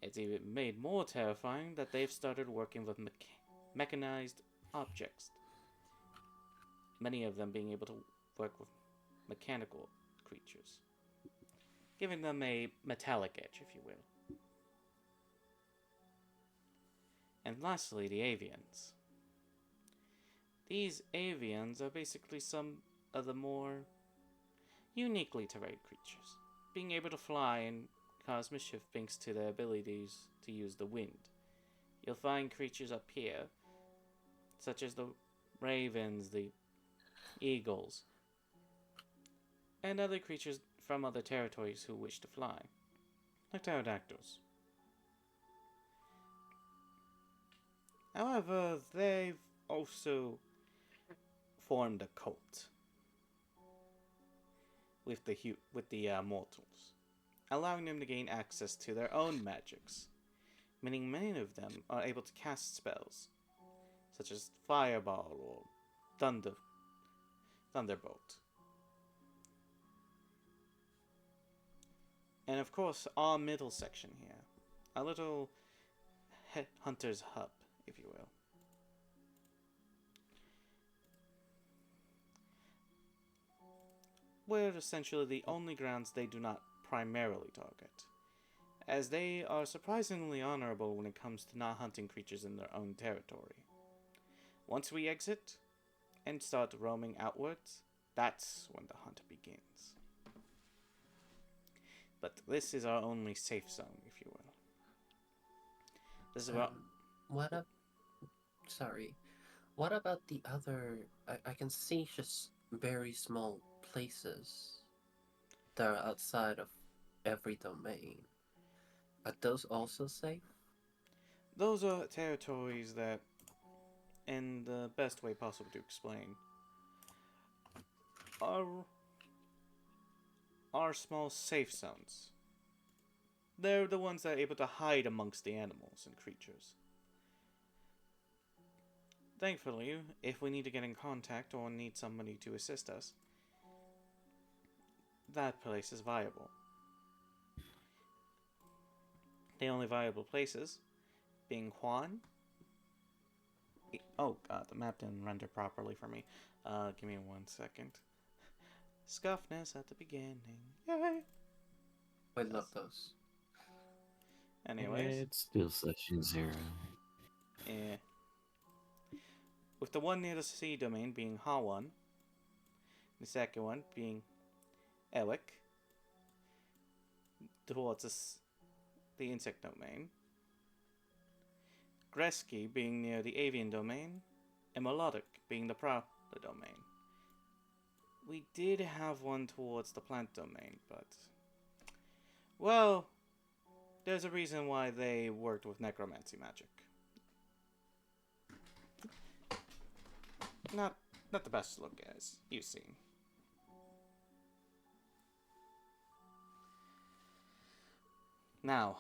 It's even made more terrifying that they've started working with mechanized objects, many of them being able to work with mechanical creatures, giving them a metallic edge, if you will. And lastly, the avians. These avians are basically some of the more uniquely terrain creatures, being able to fly and cause mischief thanks to their abilities to use the wind. You'll find creatures up here, such as the ravens, the eagles, and other creatures from other territories who wish to fly, like pterodactyls. However, they've also formed a cult with the mortals, allowing them to gain access to their own magics, meaning many of them are able to cast spells, such as Fireball or Thunderbolt. And of course, our middle section here, a little hunter's hub, if you will. We're essentially the only grounds they do not primarily target, as they are surprisingly honorable when it comes to not hunting creatures in their own territory. Once we exit, and start roaming outwards, that's when the hunt begins. But this is our only safe zone, if you will. This is about. What up? Sorry. What about the other? I can see just very small places that are outside of every domain. Are those also safe? Those are territories that, in the best way possible to explain, are small safe zones. They're the ones that are able to hide amongst the animals and creatures. Thankfully, if we need to get in contact or need somebody to assist us, that place is viable. The only viable places being Juan. Oh god, the map didn't render properly for me. Give me 1 second. Scuffness at the beginning. Yay! I love those. Anyways, It's still session 0. eh. With the one near the sea domain being Ha1, the second one being Elik, towards the insect domain, Greski being near the avian domain, and Melodic being the prowler domain. We did have one towards the plant domain, but... well, there's a reason why they worked with necromancy magic. Not the best to look, as you've seen. Now,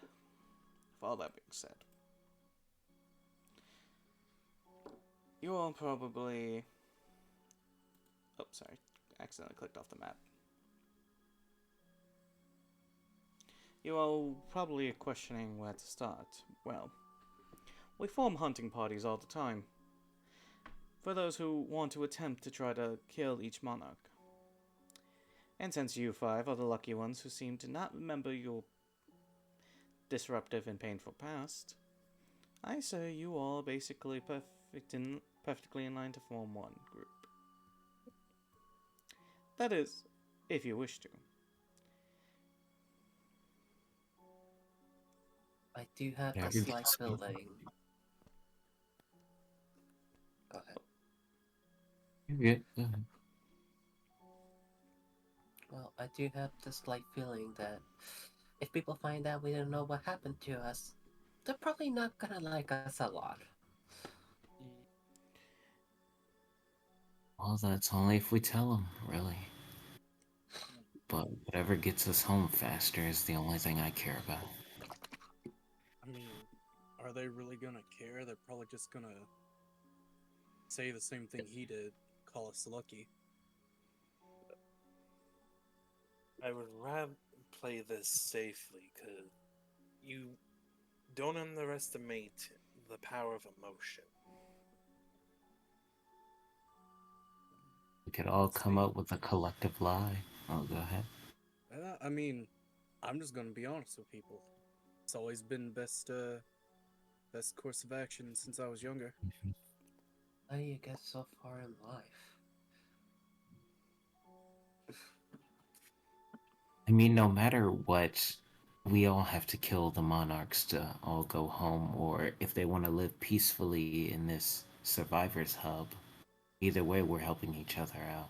with all that being said, you all probably... oh, sorry. Accidentally clicked off the map. You all probably are questioning where to start. Well, we form hunting parties all the time, for those who want to attempt to try to kill each monarch. And since you 5 are the lucky ones who seem to not remember your disruptive and painful past, I say you all are basically perfectly in line to form one group. That is, if you wish to. I do have Yeah, a you're slight just- feeling. Go ahead. You're good. Go ahead. Well, I do have the slight feeling that if people find out we don't know what happened to us, they're probably not gonna like us a lot. Well, that's only if we tell them, really. But whatever gets us home faster is the only thing I care about. I mean, are they really gonna care? They're probably just gonna say the same thing he did, call us lucky. I would rather play this safely because you don't underestimate the power of emotion. We could all come up with a collective lie. Oh, go ahead. I mean, I'm just gonna be honest with people. It's always been best course of action since I was younger. How do you get so far in life? I mean, no matter what, we all have to kill the monarchs to all go home, or if they want to live peacefully in this survivors hub. Either way, we're helping each other out.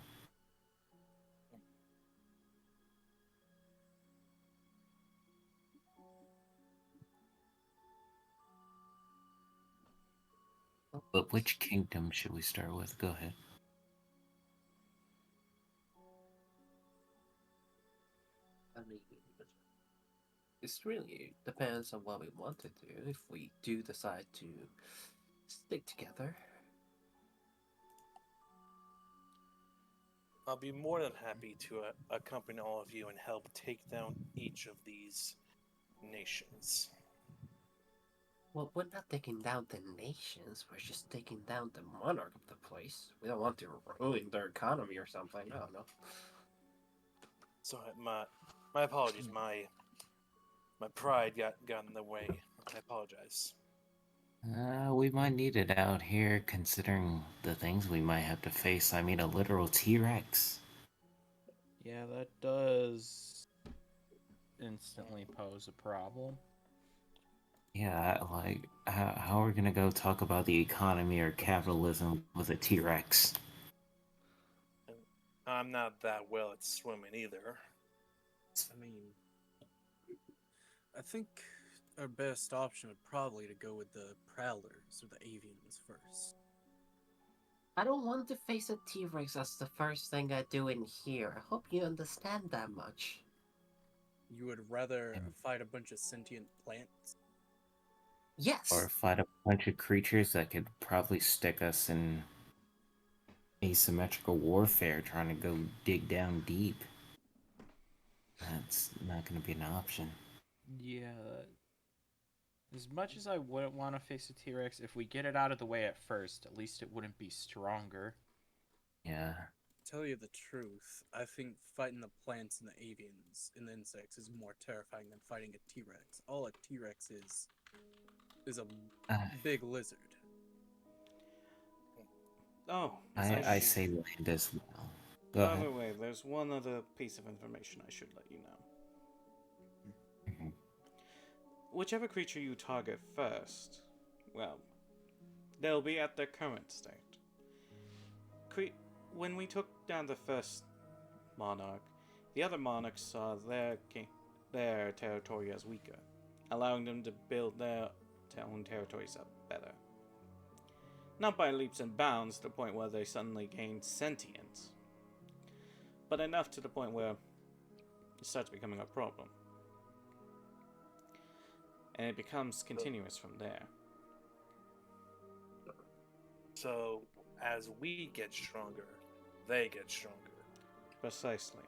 But which kingdom should we start with? Go ahead. I mean, it's really depends on what we want to do. If we do decide to stick together, I'll be more than happy to accompany all of you and help take down each of these nations. well, we're not taking down the nations. We're just taking down the monarch of the place. We don't want to ruin their economy or something. No, no. So my apologies. My pride got in the way. I apologize. We might need it out here, considering the things we might have to face. I mean, a literal T-Rex. Yeah, that does instantly pose a problem. Yeah, like, how are we gonna go talk about the economy or capitalism with a T-Rex? And I'm not that well at swimming either. I mean, I think our best option would probably to go with the Prowlers or the Avians first. I don't want to face a T-Rex as the first thing I do in here. I hope you understand that much. You would rather And- fight a bunch of sentient plants? Yes! Or fight a bunch of creatures that could probably stick us in asymmetrical warfare trying to go dig down deep. That's not gonna be an option. Yeah. As much as I wouldn't want to face a T-Rex, if we get it out of the way at first, at least it wouldn't be stronger. Yeah. Tell you the truth, I think fighting the plants and the avians and the insects is more terrifying than fighting a T-Rex. All a T-Rex is a Uh, big lizard. Oh, I say land as well. Go by ahead. the way, there's one other piece of information I should let you know. Mhm. Whichever creature you target first, well, they'll be at their current state. When we took down the first monarch, the other monarchs saw their territory as weaker, allowing them to build their own territories up better. Not by leaps and bounds to the point where they suddenly gained sentience, but enough to the point where it starts becoming a problem. And it becomes continuous from there. So as we get stronger, they get stronger. Precisely.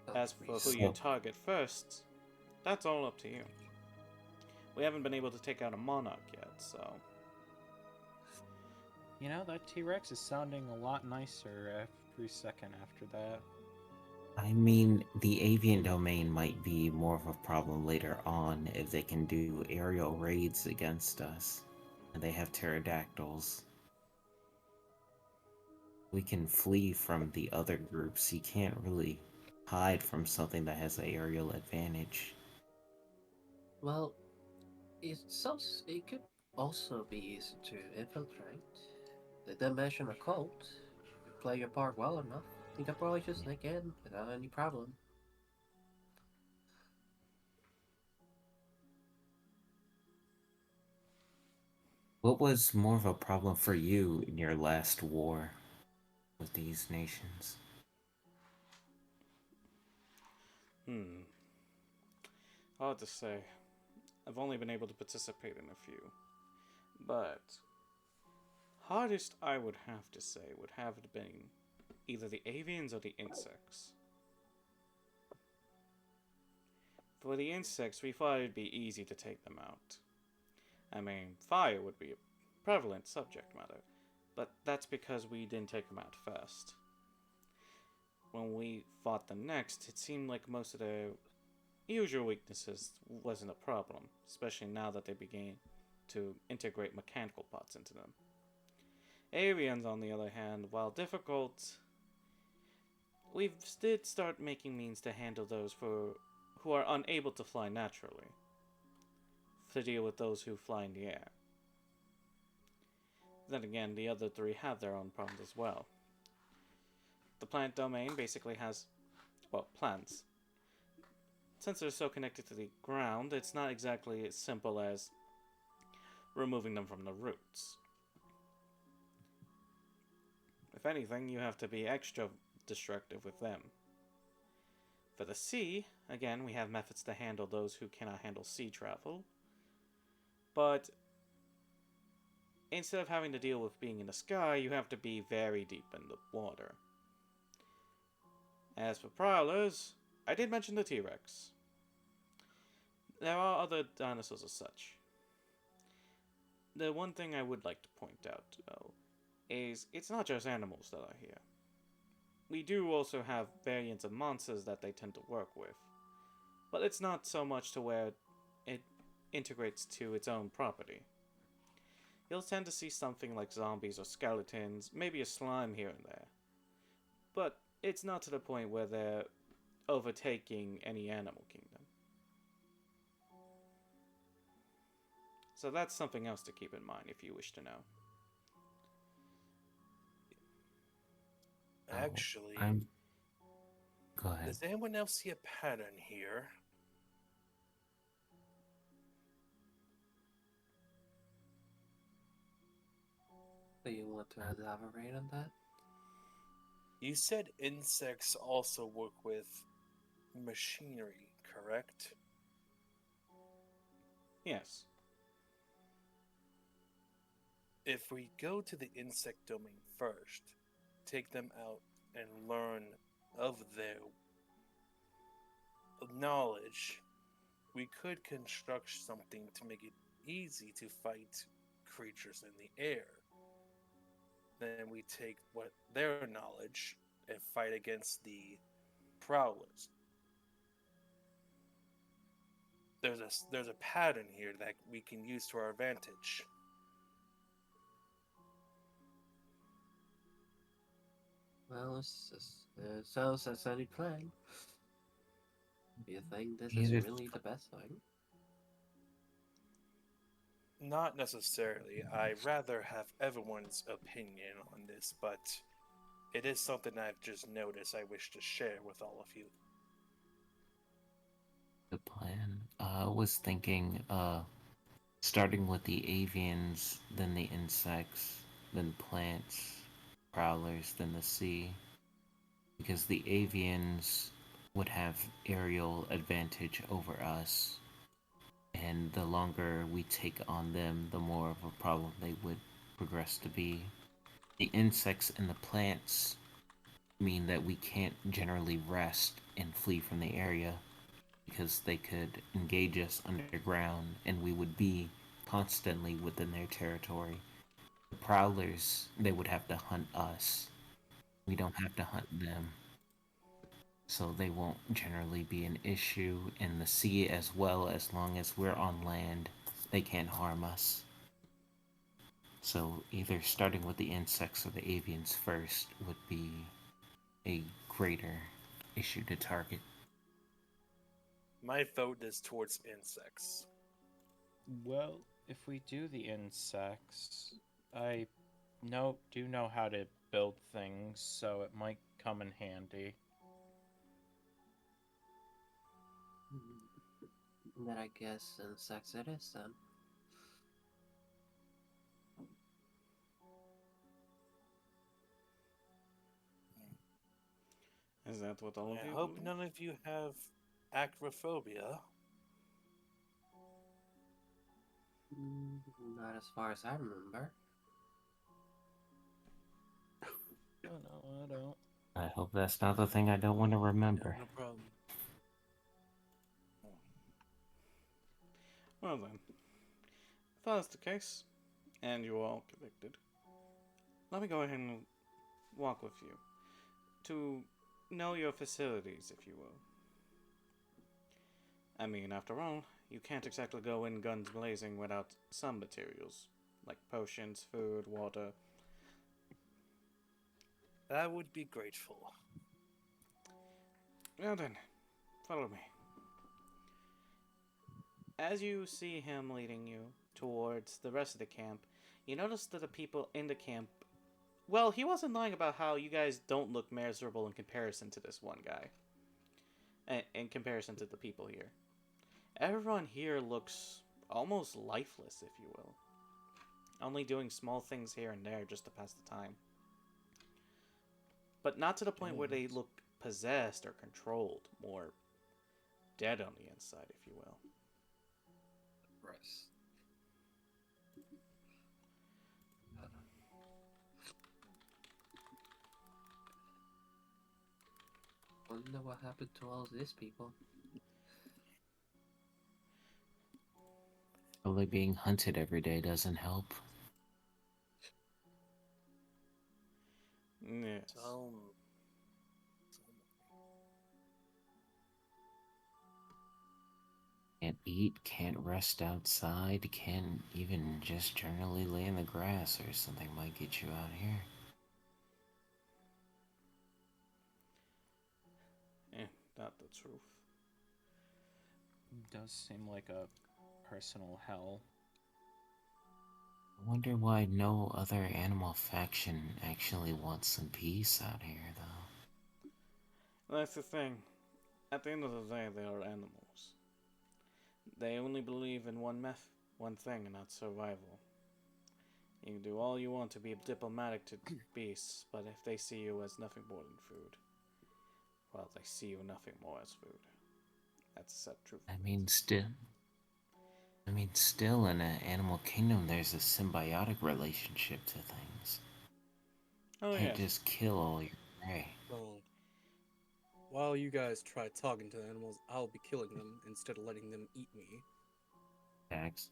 Oh, As for who you So- target first, that's all up to you. We haven't been able to take out a monarch yet, so You know, that T-Rex is sounding a lot nicer every second after that. I mean, the avian domain might be more of a problem later on if they can do aerial raids against us. And they have pterodactyls. We can flee from the other groups. You can't really hide from something that has an aerial advantage. Well, it could also be easy to infiltrate. They didn't mention a cult. You play your part well enough, you can probably just sneak in without any problem. What was more of a problem for you in your last war with these nations? hard to say. I've only been able to participate in a few. But hardest I would have to say would have been either the avians or the insects. For the insects, we thought it'd be easy to take them out. I mean, fire would be a prevalent subject matter, but that's because we didn't take them out first. When we fought them next, it seemed like most of their usual weaknesses wasn't a problem, especially now that they began to integrate mechanical parts into them. Avians, on the other hand, while difficult, we did start making means to handle those who are unable to fly naturally, to deal with those who fly in the air. Then again, the other three have their own problems as well. The plant domain basically has, well, plants. Since they're so connected to the ground, it's not exactly as simple as removing them from the roots. If anything, you have to be extra destructive with them. For the sea, again, we have methods to handle those who cannot handle sea travel. But instead of having to deal with being in the sky, you have to be very deep in the water. As for prowlers, I did mention the T-Rex. There are other dinosaurs as such. The one thing I would like to point out, though, is it's not just animals that are here. We do also have variants of monsters that they tend to work with. But it's not so much to where it integrates to its own property. You'll tend to see something like zombies or skeletons, maybe a slime here and there. But it's not to the point where they're overtaking any animal kingdom. So that's something else to keep in mind if you wish to know. Oh, Actually, I'm. Go ahead. does anyone else see a pattern here? Do you want to elaborate on that? You said insects also work with machinery, correct? Yes. If we go to the insect domain first, take them out and learn of their knowledge, we could construct something to make it easy to fight creatures in the air. Then we take what their knowledge and fight against the prowlers. There's a pattern here that we can use to our advantage. Well, it sounds as any plan. Do you think this is Either really the best thing? Not necessarily. I rather have everyone's opinion on this, but it is something I've just noticed I wish to share with all of you. the plan. I was thinking, starting with the avians, then the insects, then plants, prowlers, then the sea. Because the avians would have aerial advantage over us, and the longer we take on them, the more of a problem they would progress to be. The insects and the plants mean that we can't generally rest and flee from the area because they could engage us underground and we would be constantly within their territory. The prowlers, they would have to hunt us. We don't have to hunt them. So they won't generally be an issue in the sea as well. As long as we're on land, they can't harm us. So either starting with the insects or the avians first would be a greater issue to target. My vote is towards insects. Well, if we do the insects, I do know how to build things, so it might come in handy. Then I guess insects it is then. Is that what all of I you hope believe? none of you have acrophobia. Not as far as I remember. Oh no, I don't. I hope that's not the thing I don't want to Yeah, remember. no problem. Well then, if that's the case, and you are all convicted, let me go ahead and walk with you to know your facilities, if you will. I mean, after all, you can't exactly go in guns blazing without some materials, like potions, food, water. That would be grateful. Well then, follow me. As you see him leading you towards the rest of the camp, you notice that the people in the camp. Well, he wasn't lying about how you guys don't look miserable in comparison to this one guy. In comparison to the people here. Everyone here looks almost lifeless, if you will. Only doing small things here and there just to pass the time. But not to the point where they look possessed or controlled, more dead on the inside, if you will. Rest. Wonder what happened to all these people. Probably being hunted every day doesn't help. Yes. Can't eat, can't rest outside, can't even just generally lay in the grass or something might get you out here. Not the truth. Does seem like a personal hell. I wonder why no other animal faction actually wants some peace out here, though. That's the thing. At the end of the day, they are animals. They only believe in one thing, and that's survival. You can do all you want to be diplomatic to beasts, but if they see you as nothing more than food, well, they see you nothing more as food. That's the sad truth. I mean, still in an animal kingdom, there's a symbiotic relationship to things. Oh, You can't yeah. just kill all your prey. Well, while you guys try talking to the animals, I'll be killing them instead of letting them eat me. Jax.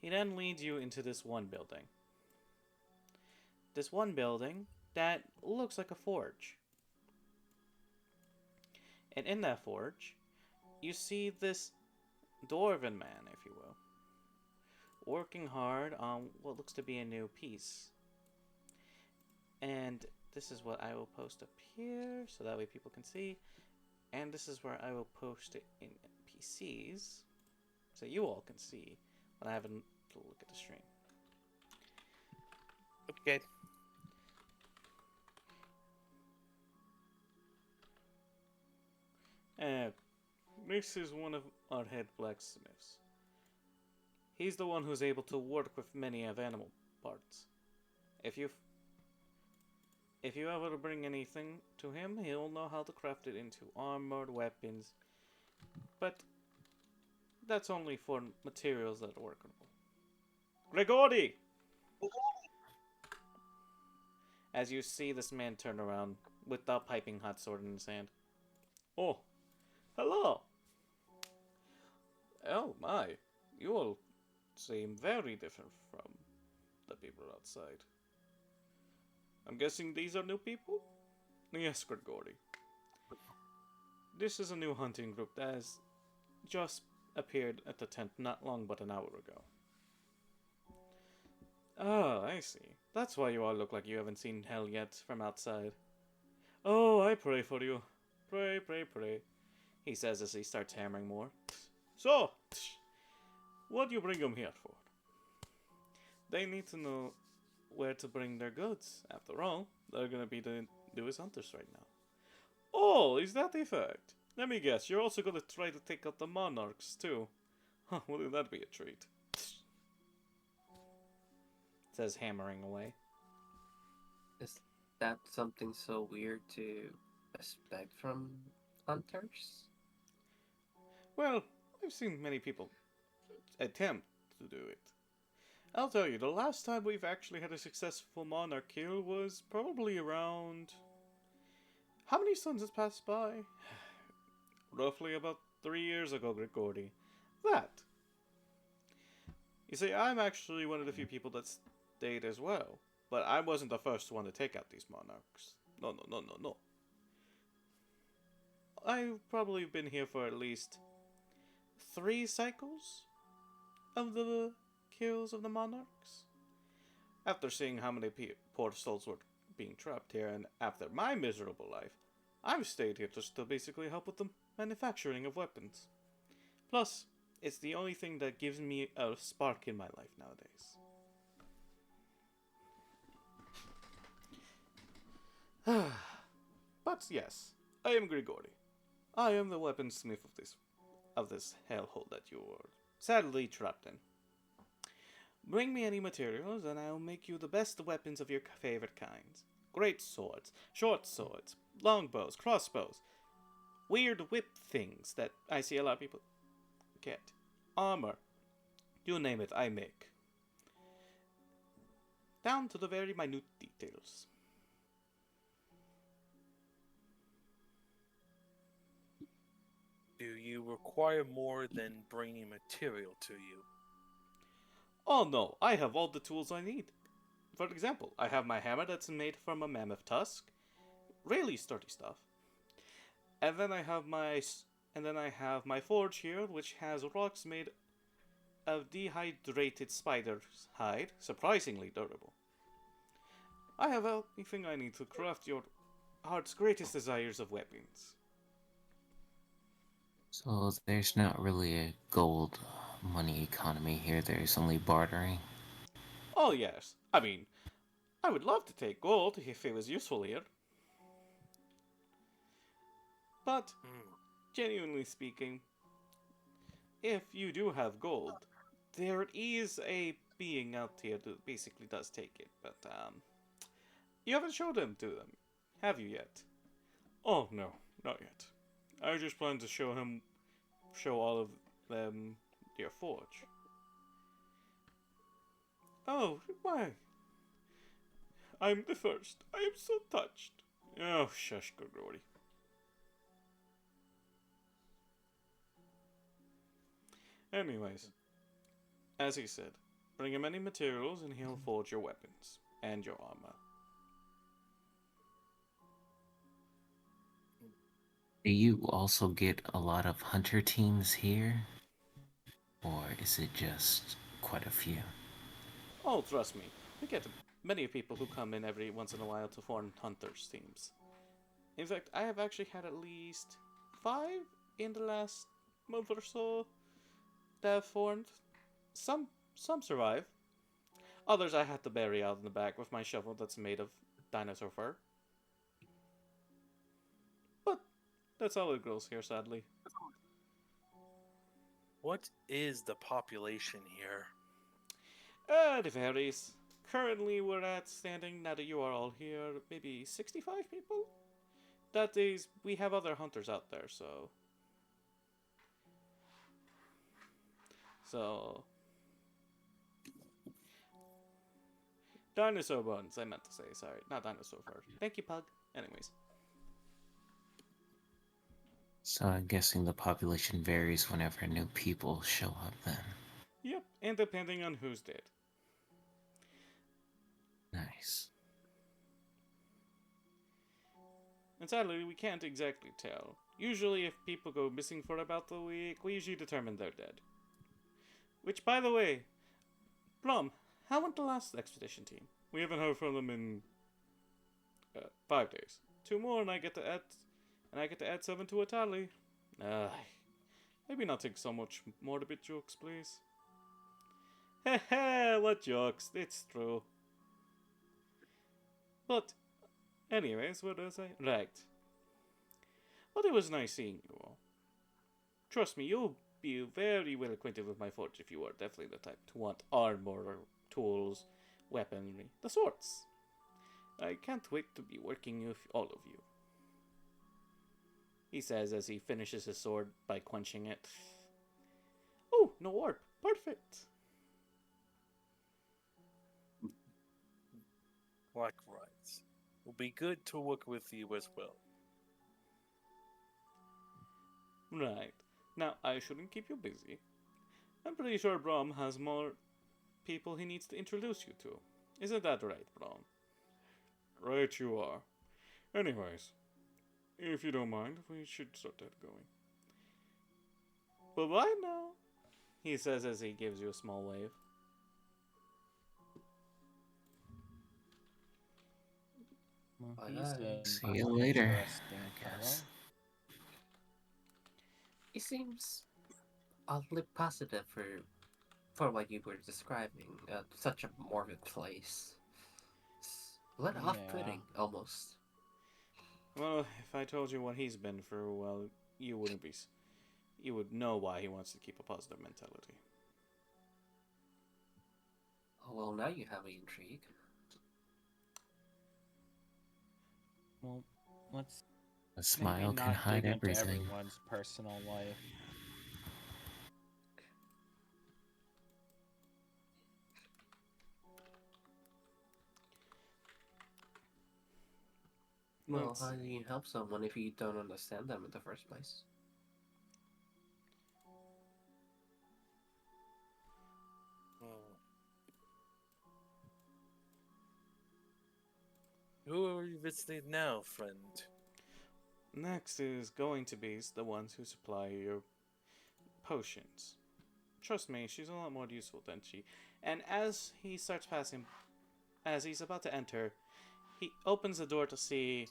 He then leads you into this one building. This one building that looks like a forge. And in that forge, you see this dwarven man, if you will, working hard on what looks to be a new piece. And this is what I will post up here, so that way people can see. And this is where I will post it in PCs, so you all can see when I have a look at the stream. Okay. This is one of our head blacksmiths. He's the one who's able to work with many of animal parts. If you ever bring anything to him, he'll know how to craft it into armored weapons. But that's only for materials that are workable. Grigori! As you see this man turn around with the piping hot sword in his hand. Oh, hello! Oh my, you all seem very different from the people outside. I'm guessing these are new people? Yes, Grigori. This is a new hunting group that has just appeared at the tent not long but an hour ago. Oh, I see. That's why you all look like you haven't seen hell yet from outside. Oh, I pray for you. Pray, pray, pray, he says as he starts hammering more. So, what do you bring them here for? They need to know where to bring their goods. After all, they're gonna be the newest hunters right now. Oh, is that the fact? Let me guess, you're also gonna try to take out the monarchs, too. Huh, wouldn't that be a treat? Says hammering away. Is that something so weird to expect from hunters? Well, I've seen many people attempt to do it. I'll tell you, the last time we've actually had a successful monarch kill was probably around... How many suns has passed by? Roughly about 3 years ago, Grigori. That. You see, I'm actually one of the few people that stayed as well. But I wasn't the first one to take out these monarchs. No. I've probably been here for at least 3 cycles of the kills of the monarchs. After seeing how many poor souls were being trapped here, and after my miserable life, I've stayed here just to basically help with the manufacturing of weapons. Plus, it's the only thing that gives me a spark in my life nowadays. But yes, I am Grigori. I am the weaponsmith of this hellhole that you were sadly trapped in. Bring me any materials, and I'll make you the best weapons of your favorite kinds. Great swords, short swords, longbows, crossbows, weird whip things that I see a lot of people get, armor, you name it, I make. Down to the very minute details. Do you require more than bringing material to you? Oh no, I have all the tools I need. For example, I have my hammer that's made from a mammoth tusk. Really sturdy stuff. And then I have my forge here, which has rocks made of dehydrated spider's hide, surprisingly durable. I have everything I need to craft your heart's greatest desires of weapons. So there's not really a gold money economy here, there's only bartering. Oh yes, I mean, I would love to take gold if it was useful here. But, Hmm. genuinely speaking, if you do have gold, there is a being out here that basically does take it, but you haven't showed him to them, have you yet? Oh no, not yet. I just plan to show all of them your forge. Oh, why? I'm the first. I am so touched. Oh, shush, Grigori. Anyways, as he said, bring him any materials and he'll forge your weapons and your armor. Do you also get a lot of hunter teams here? Or is it just quite a few? Oh, trust me, we get many people who come in every once in a while to form hunters teams. In fact, I have actually had at least 5 in the last month or so that have formed. Some survive. Others I had to bury out in the back with my shovel that's made of dinosaur fur. But that's how it grows here, sadly. What is the population here? It varies. Currently, we're at standing, now that you are all here, maybe 65 people? That is, we have other hunters out there, so. So. Dinosaur bones, I meant to say, sorry. Not dinosaur fur. Thank you, Pug. Anyways. So I'm guessing the population varies whenever new people show up then. Yep, and depending on who's dead. Nice. And sadly, we can't exactly tell. Usually, if people go missing for about a week, we usually determine they're dead. Which, by the way, Blum, how went the last expedition team? We haven't heard from them in 5 days. 2 more, and I get to add 7 to a tally. Maybe not take so much more to bit jokes, please. Heh, what jokes? It's true. But, anyways, what was I? Right. But it was nice seeing you all. Trust me, you'll be very well acquainted with my forge if you are definitely the type to want armor, tools, weaponry, the sorts. I can't wait to be working with all of you. He says as he finishes his sword by quenching it. Oh, no warp. Perfect. Likewise. Will be good to work with you as well. Right. Now, I shouldn't keep you busy. I'm pretty sure Brom has more people he needs to introduce you to. Isn't that right, Brom? Right you are. Anyways, if you don't mind, we should start that going. Bye-bye now, he says as he gives you a small wave. Well, Bye. he's an See you later, interesting I fellow. guess. He seems oddly positive for what you were describing. Such a morbid place. It's a little Yeah. off-putting, almost. Well, if I told you what he's been through, well, you wouldn't be. You would know why he wants to keep a positive mentality. Oh, well, now you have me intrigued. Well, let's A maybe smile can not hide dig into everything. everyone's personal life. Well, Let's how do see. you help someone if you don't understand them in the first place? Hmm. Who are you visiting now, friend? Next is going to be the ones who supply your potions. Trust me, she's a lot more useful than she. And as he starts passing, as he's about to enter, he opens the door to see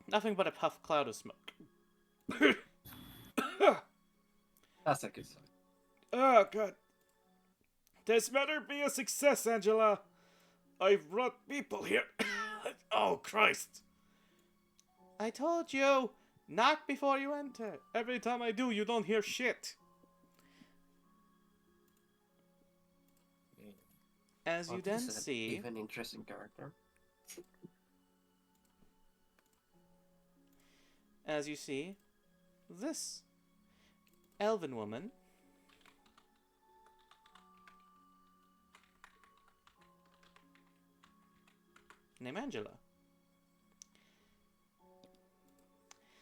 nothing but a puff cloud of smoke. That's a good sign. Oh, God. This better be a success, Angela. I've brought people here. Oh, Christ. I told you, knock before you enter. Every time I do, you don't hear shit. As you then This is see, even interesting character. as you see, this elven woman named Angela.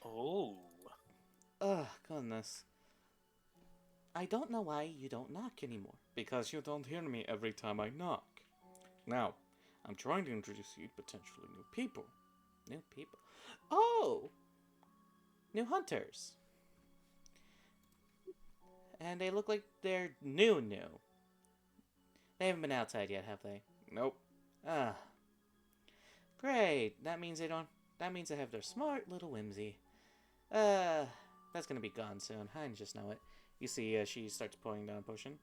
Oh. Ugh, goodness. I don't know why you don't knock anymore. Because you don't hear me every time I knock. Now, I'm trying to introduce you to potentially new people. New people? Oh! New hunters. And they look like they're new. They haven't been outside yet, have they? Nope. Ah. Great. That means they don't... That means they have their smart little whimsy. That's gonna be gone soon. I just know it. You see, she starts pouring down a potion.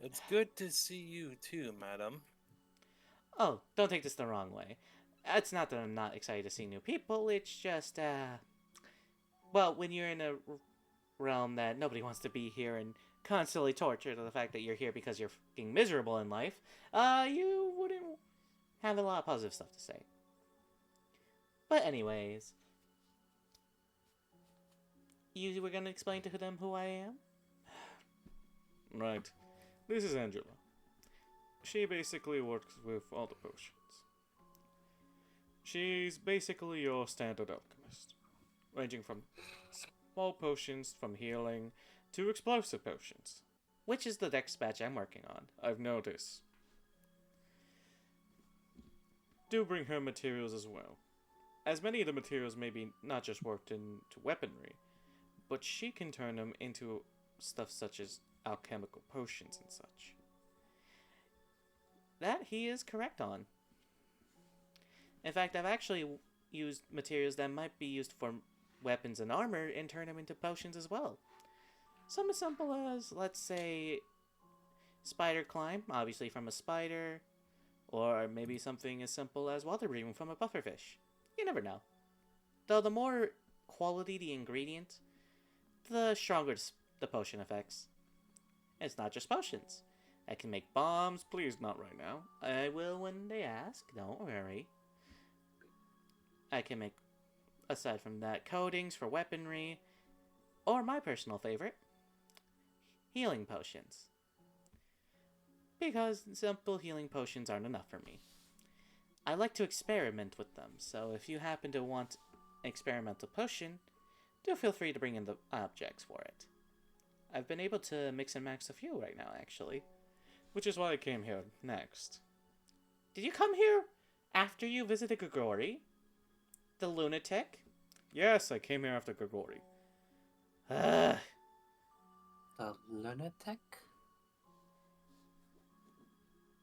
It's good to see you too, madam. Oh, don't take this the wrong way. It's not that I'm not excited to see new people, it's just, well, when you're in a realm that nobody wants to be here and constantly tortured to the fact that you're here because you're fucking miserable in life, you wouldn't have a lot of positive stuff to say. But anyways, you were gonna explain to them who I am? Right. This is Angela. She basically works with all the potions. She's basically your standard alchemist, ranging from small potions from healing to explosive potions, which is the next batch I'm working on, I've noticed. Do bring her materials as well, as many of the materials may be not just worked into weaponry, but she can turn them into stuff such as alchemical potions and such. That he is correct on. In fact, I've actually used materials that might be used for weapons and armor and turn them into potions as well. Some as simple as, let's say, spider climb, obviously from a spider, or maybe something as simple as water breathing from a pufferfish. You never know. Though the more quality the ingredient, the stronger the potion effects. It's not just potions. I can make bombs, please not right now. I will when they ask, don't worry. I can make, aside from that, coatings for weaponry, or my personal favorite, healing potions. Because simple healing potions aren't enough for me. I like to experiment with them, so if you happen to want an experimental potion, do feel free to bring in the objects for it. I've been able to mix and match a few right now, actually. Which is why I came here next. Did you come here after you visited Grigori? The lunatic? Yes, I came here after Grigori. The lunatic?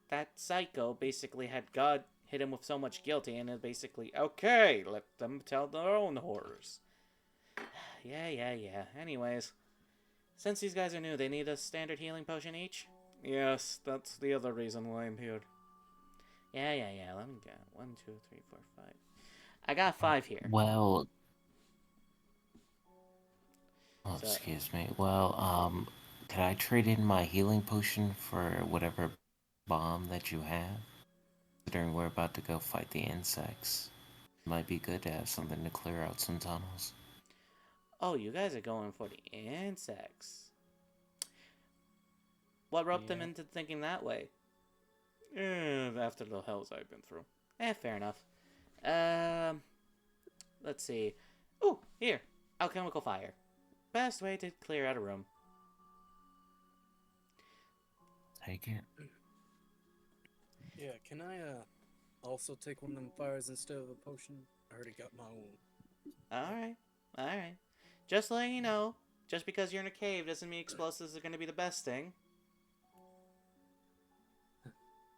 That psycho basically had God hit him with so much guilty and it basically, okay, let them tell their own horrors. Yeah. Anyways, since these guys are new, they need a standard healing potion each? Yes, that's the other reason why I'm here. Yeah. Let me get 1, 2, 3, 4, 5. I got 5 here. Well, So- excuse me. Well, could I trade in my healing potion for whatever bomb that you have? Considering we're about to go fight the insects, might be good to have something to clear out some tunnels. Oh, you guys are going for the insects. What roped them Yeah. into thinking that way? After the hells I've been through. Fair enough. Let's see. Oh, here. Alchemical fire. Best way to clear out a room. Take it. Yeah, can I also take one of them fires instead of a potion? I already got my own. Alright, alright. Just letting you know, just because you're in a cave doesn't mean explosives are going to be the best thing.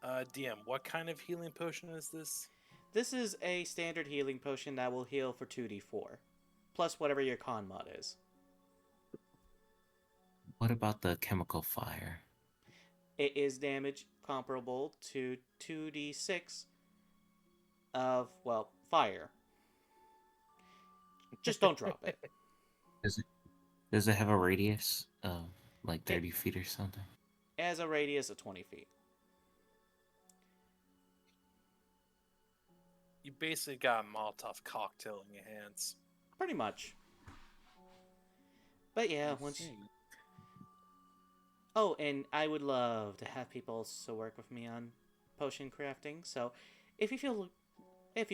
DM, what kind of healing potion is this? This is a standard healing potion that will heal for 2d4, plus whatever your con mod is. What about the chemical fire? It is damage comparable to 2d6 of, well, fire. Just don't drop it. Does it have a radius of like 30 feet or something? It has a radius of 20 feet. You basically got a Molotov cocktail in your hands. Pretty much. But yeah, I once... see. Oh, and I would love to have people also work with me on potion crafting, so if you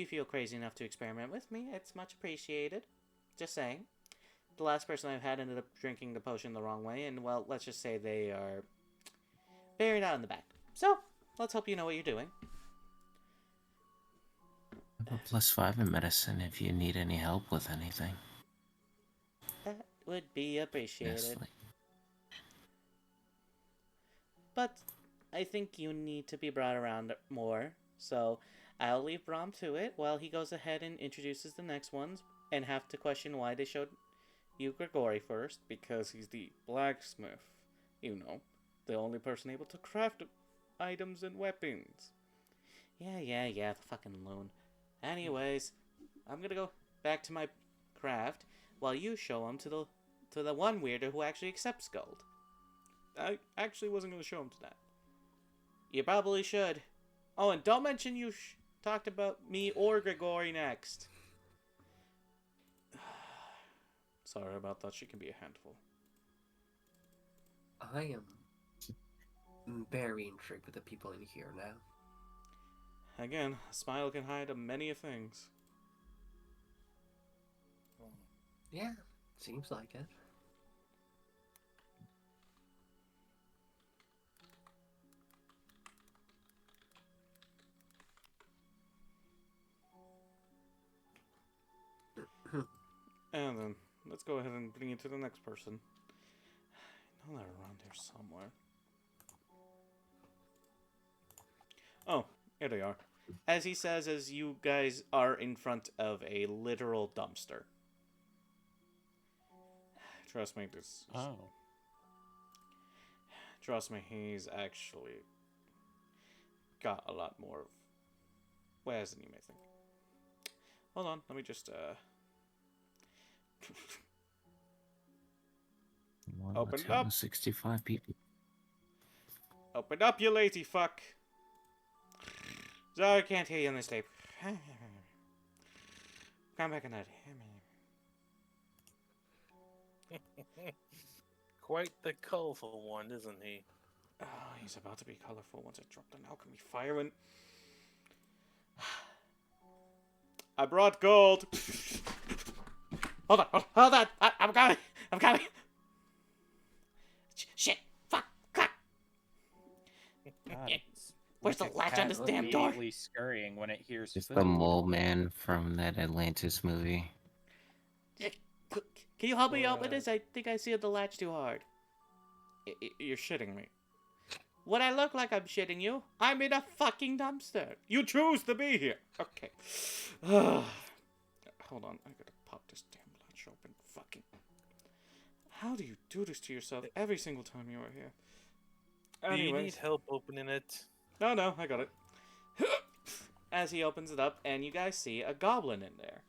feel crazy enough to experiment with me, it's much appreciated. Just saying. The last person I've had ended up drinking the potion the wrong way, and well, let's just say they are buried out in the back. So, let's hope you know what you're doing. I have a +5 in medicine if you need any help with anything. That would be appreciated. Yes, like, But I think you need to be brought around more, so I'll leave Brom to it while he goes ahead and introduces the next ones and have to question why they showed you Grigori first, because he's the blacksmith. You know, the only person able to craft items and weapons. Yeah, the fucking loon. Anyways, I'm gonna go back to my craft while you show him to the one weirdo who actually accepts gold. I actually wasn't going to show him to that. You probably should. Oh, and don't mention you talked about me or Grigori next. Sorry about that. She can be a handful. I am very intrigued with the people in here now. Again, a smile can hide many of things. Yeah, seems like it. And then, let's go ahead and bring it to the next person. I know they're around here somewhere. Oh, here they are. As he says, as you guys are in front of a literal dumpster. Trust me, Oh. Trust me, he's actually got a lot more of wares than you may think. Hold on, let me just, well, Open let's it have up. 65 people. Open up, you lazy fuck! Sorry, I can't hear you in this tape. Come back in that. Quite the colorful one, isn't he? Oh, he's about to be colorful once I drop an alchemy fire in. I brought gold. Hold on. I'm coming. Shit, fuck. God, Where's the Wicked latch on Cat this damn door? immediately scurrying when it hears It's food. the mole man from that Atlantis movie. Can you help me open this? I think I sealed the latch too hard. You're shitting me. Would I look like I'm shitting you? I'm in a fucking dumpster. You choose to be here. Okay. Hold on. I gotta pop this damn latch open. Fucking. How do you do this to yourself every single time you are here? Do you need Anyways. help opening it? No, I got it. As he opens it up, and you guys see a goblin in there.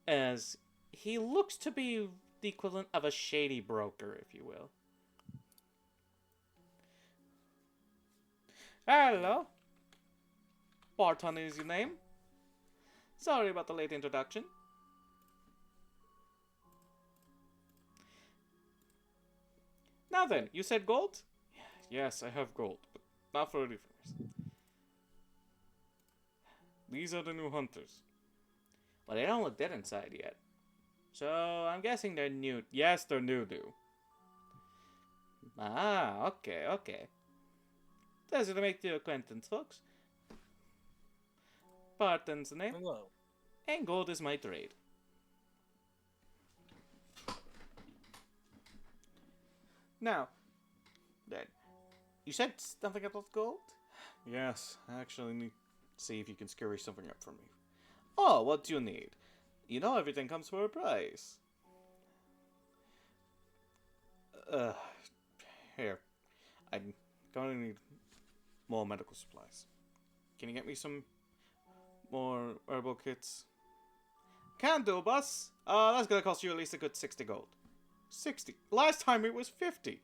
As he looks to be the equivalent of a shady broker, if you will. Hello. Barton is your name. Sorry about the late introduction. Now then, you said gold? Yes, I have gold, but not for refers. These are the new hunters. Well, they don't look dead inside yet. So, I'm guessing they're new. Yes, they're new. Ah, okay. Pleasure to make your acquaintance, folks. Barton's the name, Hello. and gold is my trade. Now, then, you said something about gold? Yes, I actually need to see if you can scurry something up for me. Oh, what do you need? You know everything comes for a price. Uh, Here. I'm gonna need more medical supplies. Can you get me some more herbal kits? Can do, boss. That's gonna cost you at least a good 60 gold. 60? Last time it was 50.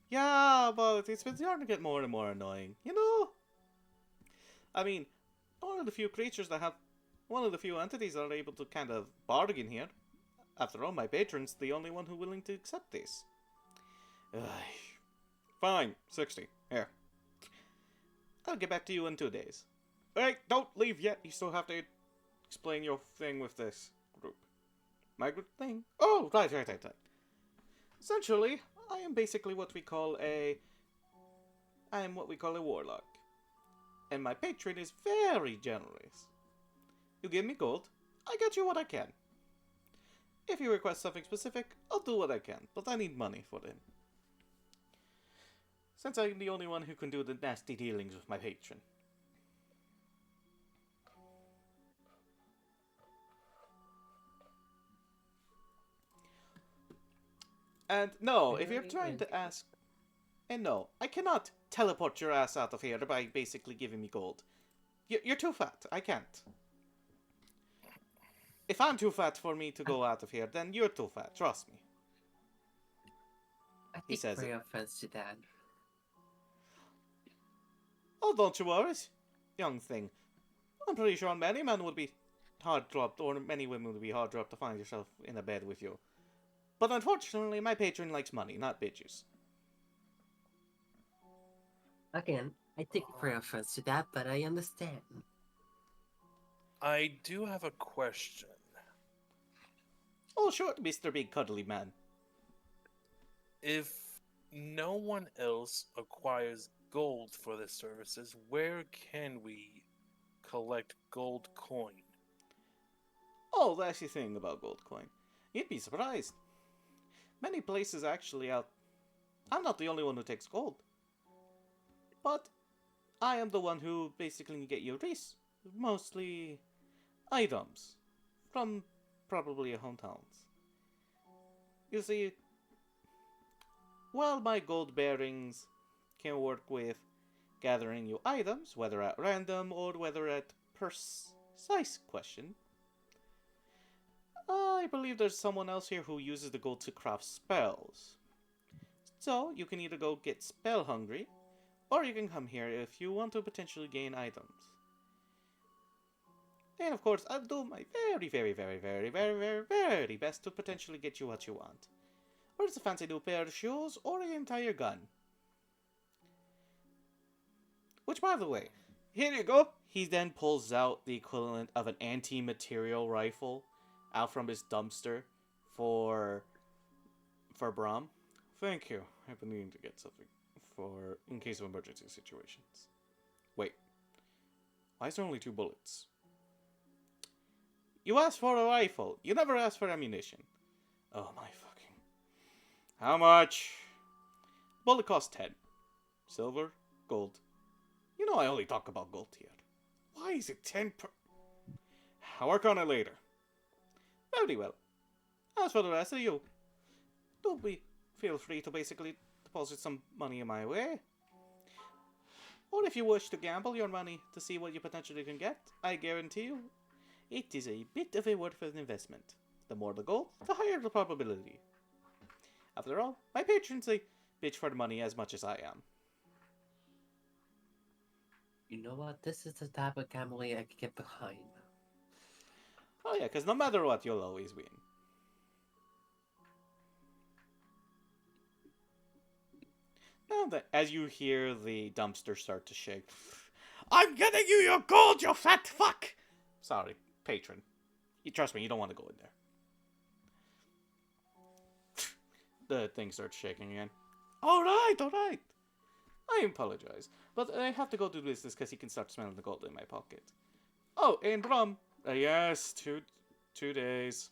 Yeah, but it's been starting to get more and more annoying, you know? I mean, one of the few entities that are able to kind of bargain here. After all, my patron's the only one who's willing to accept this. Ugh. Fine, 60. Here. I'll get back to you in 2 days. Wait, don't leave yet. You still have to explain your thing with this group. My group thing? Oh, right. Essentially, I am basically what we call a warlock. And my patron is very generous. You give me gold, I get you what I can. If you request something specific, I'll do what I can, but I need money for them. Since I'm the only one who can do the nasty dealings with my patron. And no, if you're trying to ask... And no, I cannot teleport your ass out of here by basically giving me gold. You're too fat. I can't. If I'm too fat for me to go out of here, then you're too fat. Trust me. I He take says very it. offense to that. Oh, don't you worry, young thing. I'm pretty sure many men would be hard-dropped, or many women would be hard-dropped to find yourself in a bed with you. But unfortunately, my patron likes money, not bitches. Again, I take very offense to that, but I understand. I do have a question. Oh, sure, Mr. Big Cuddly Man. If no one else acquires gold for the services, where can we collect gold coin? Oh, that's the thing about gold coin. You'd be surprised. Many places actually out... I'm not the only one who takes gold. But I am the one who basically get you mostly items from probably your hometowns. You see, while my gold bearings can work with gathering you items, whether at random or whether at precise question, I believe there's someone else here who uses the gold to craft spells. So, you can either go get spell hungry, or you can come here if you want to potentially gain items. And of course, I'll do my very best to potentially get you what you want. Or it's a fancy new pair of shoes, or an entire gun. Which, by the way, here you go. He then pulls out the equivalent of an anti-material rifle out from his dumpster for Brahm. Thank you. I've been needing to get something for in case of emergency situations. Wait. Why is there only 2 bullets? You asked for a rifle. You never asked for ammunition. Oh my fucking... How much? Bullet costs 10. Silver, gold. You know I only talk about gold here. Why is it 10 per... I'll work on it later. Very well. As for the rest of you, feel free to basically deposit some money in my way. Or if you wish to gamble your money to see what you potentially can get, I guarantee you, it is a bit of a worth an investment. The more the gold, the higher the probability. After all, my patron's a bitch for the money as much as I am. You know what? This is the type of gambling I can get behind. Oh yeah, because no matter what, you'll always win. Now that, as you hear the dumpster start to shake, I'm getting you your gold, you fat fuck! Sorry, patron. Trust me, you don't want to go in there. The thing starts shaking again. Alright. I apologize, but I have to go do this because he can start smelling the gold in my pocket. Oh, and rum. Yes, 2 days.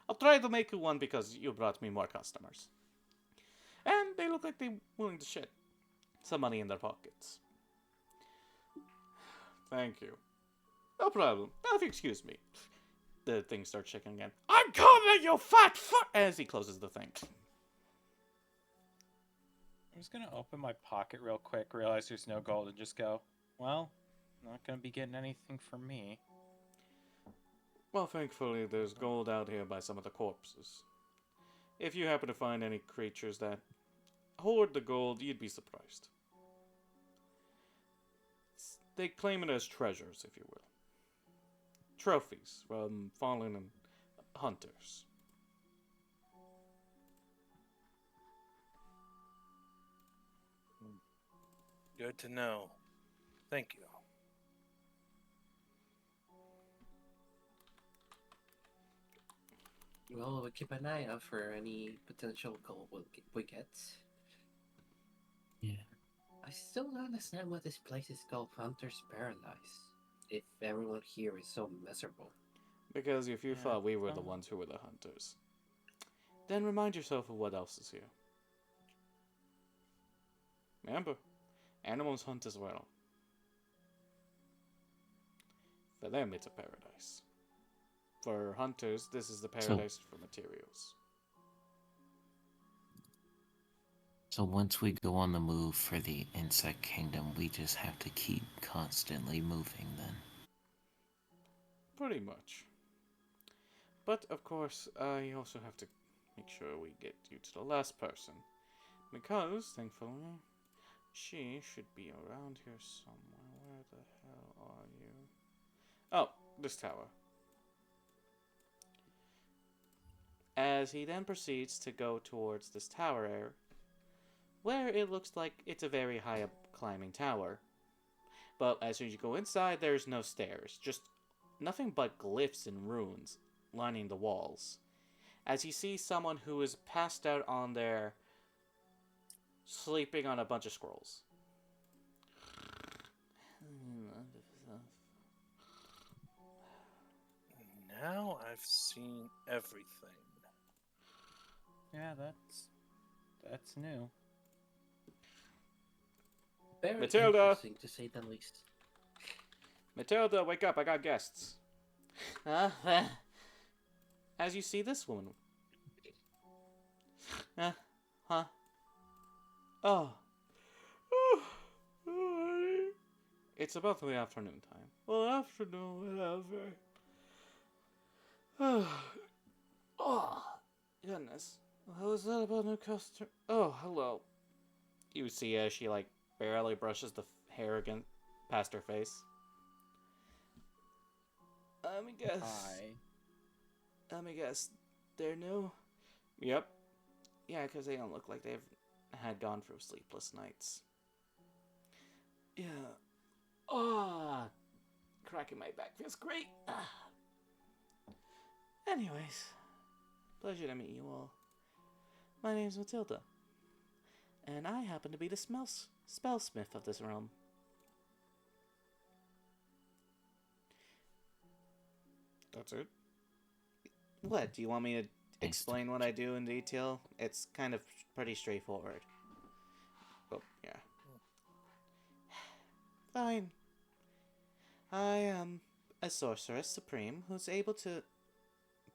I'll try to make you one because you brought me more customers. And they look like they're willing to shit some money in their pockets. Thank you. No problem. Now if you excuse me. The thing starts shaking again. I'm coming, you fat fuck! As he closes the thing. I'm just gonna open my pocket real quick, realize there's no gold, and just go, well, not gonna be getting anything from me. Well, thankfully, there's gold out here by some of the corpses. If you happen to find any creatures that hoard the gold, you'd be surprised. They claim it as treasures, if you will. Trophies from fallen hunters. Good to know. Thank you. Well, we'll keep an eye out for any potential gold we get. Yeah. I still don't understand what this place is called Hunter's Paradise. If everyone here is so miserable. Because if you Yeah, thought we were the oh. ones who were the hunters, then remind yourself of what else is here. Remember, animals hunt as well. For them, it's a paradise. For hunters, this is the paradise for materials. So once we go on the move for the insect kingdom, we just have to keep constantly moving then. Pretty much. But, of course, I also have to make sure we get you to the last person. Because, thankfully, she should be around here somewhere. Where the hell are you? Oh, this tower. As he then proceeds to go towards this tower area, where it looks like it's a very high up climbing tower. But as soon as you go inside, there's no stairs, just nothing but glyphs and runes lining the walls. As you see someone who is passed out on there, sleeping on a bunch of scrolls. Now I've seen everything. Yeah, that's new. Very Matilda! interesting, to say the least. Matilda, wake up, I got guests. As you see this woman. Huh? Oh. It's about the afternoon time. Well, afternoon, whatever. Oh, goodness. What was that about new customer? Oh, hello. You see as she, like, barely brushes the hair again past her face. Let me guess. Hi. Let me guess. They're new? Yep. Yeah, because they don't look like they've had gone through sleepless nights. Yeah. Ah, cracking my back feels great. Anyways, pleasure to meet you all. My name's Matilda, and I happen to be the spellsmith of this realm. That's it? What, do you want me to explain what I do in detail? It's kind of pretty straightforward. Oh, yeah. Fine. I am a sorceress supreme who's able to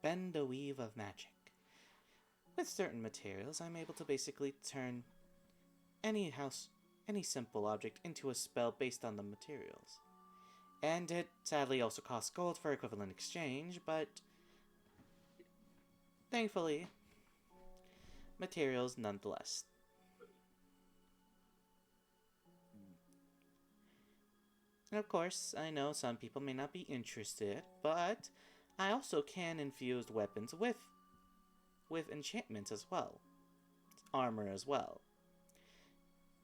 bend a weave of magic. With certain materials, I'm able to basically turn any simple object into a spell based on the materials. And it sadly also costs gold for equivalent exchange, but thankfully, materials nonetheless. Of course, I know some people may not be interested, but I also can infuse weapons with enchantments as well. Armor as well.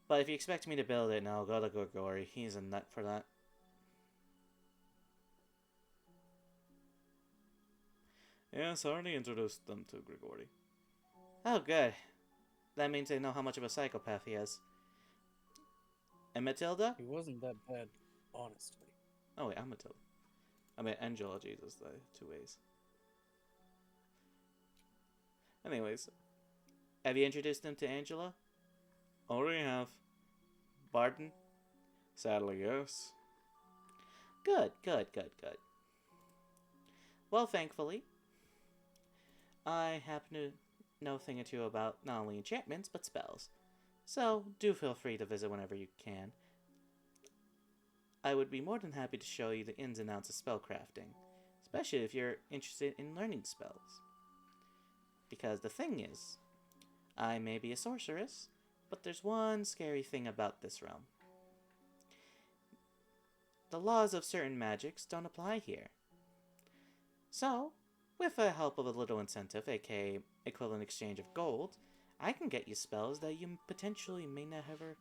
But if you expect me to build it, no, go to Grigori. He's a nut for that. Yes, I already introduced them to Grigori. Oh, good. That means they know how much of a psychopath he is. And Matilda? He wasn't that bad, honestly. Oh wait, I'm Matilda. I mean, Angela Jesus, the two ways. Anyways, have you introduced him to Angela? Already have. Barton? Sadly, yes. Good, good, good, good. Well, thankfully, I happen to know a thing or two about not only enchantments, but spells. So, do feel free to visit whenever you can. I would be more than happy to show you the ins and outs of spellcrafting, especially if you're interested in learning spells. Because the thing is, I may be a sorceress, but there's one scary thing about this realm. The laws of certain magics don't apply here. So, with the help of a little incentive, aka equivalent exchange of gold, I can get you spells that you potentially may not have ever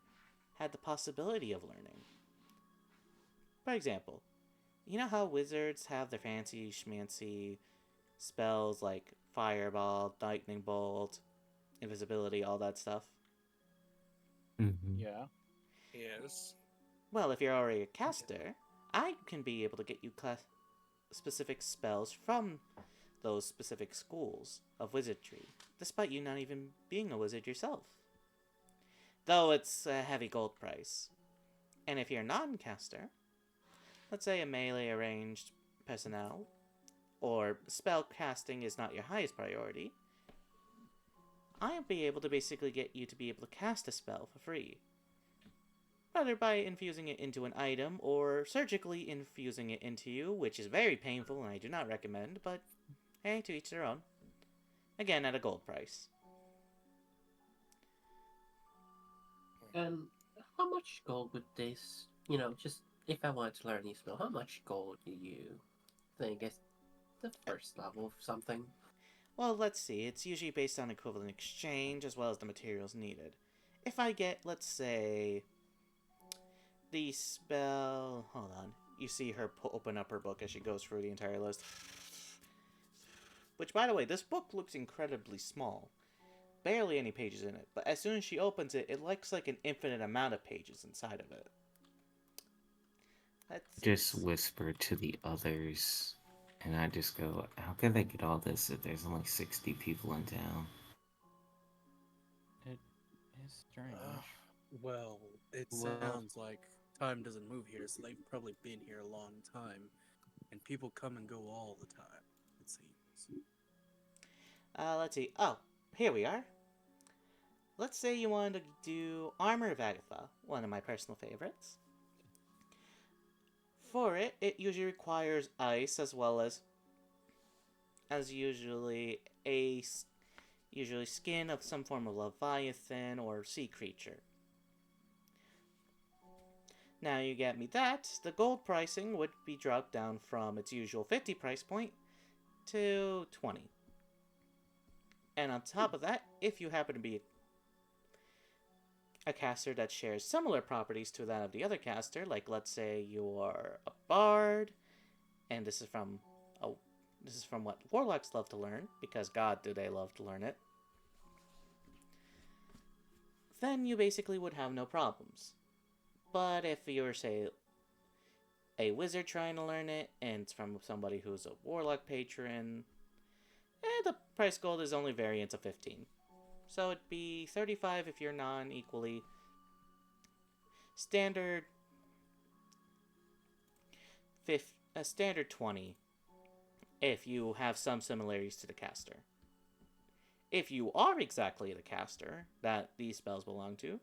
had the possibility of learning. For example, you know how wizards have their fancy schmancy spells like Fireball, Lightning Bolt, Invisibility, all that stuff? Mm-hmm. Yeah. Yes. Well, if you're already a caster, I can be able to get you specific spells from those specific schools of wizardry, despite you not even being a wizard yourself. Though it's a heavy gold price. And if you're a non-caster, let's say a melee ranged personnel, or spell casting is not your highest priority, I'll be able to basically get you to be able to cast a spell for free. Whether by infusing it into an item or surgically infusing it into you, which is very painful and I do not recommend, but hey, to each their own. Again, at a gold price. And how much gold would this, just if I wanted to learn these spell, how much gold do you think is the first level of something? Well, let's see. It's usually based on equivalent exchange as well as the materials needed. If I get, let's say, the spell... Hold on. You see her open up her book as she goes through the entire list. Which, by the way, this book looks incredibly small. Barely any pages in it, but as soon as she opens it, it looks like an infinite amount of pages inside of it. Just whisper to the others, and I just go, how can they get all this if there's only 60 people in town? It is strange. Well, it Well- sounds like time doesn't move here, so they've probably been here a long time. And people come and go all the time, it seems. Let's see. Oh, here we are. Let's say you wanted to do Armor of Agatha, one of my personal favorites. For it, it usually requires ice as well as usually usually skin of some form of leviathan or sea creature. Now you get me that, the gold pricing would be dropped down from its usual 50 price point to 20. And on top of that, if you happen to be a caster that shares similar properties to that of the other caster, like let's say you're a bard, and this is from what warlocks love to learn, because god do they love to learn it, then you basically would have no problems. But if you're, say, a wizard trying to learn it, and it's from somebody who's a warlock patron, the price gold is only variance of 15. So it'd be 35 if you're non-equally standard. Standard 20 if you have some similarities to the caster. If you are exactly the caster that these spells belong to,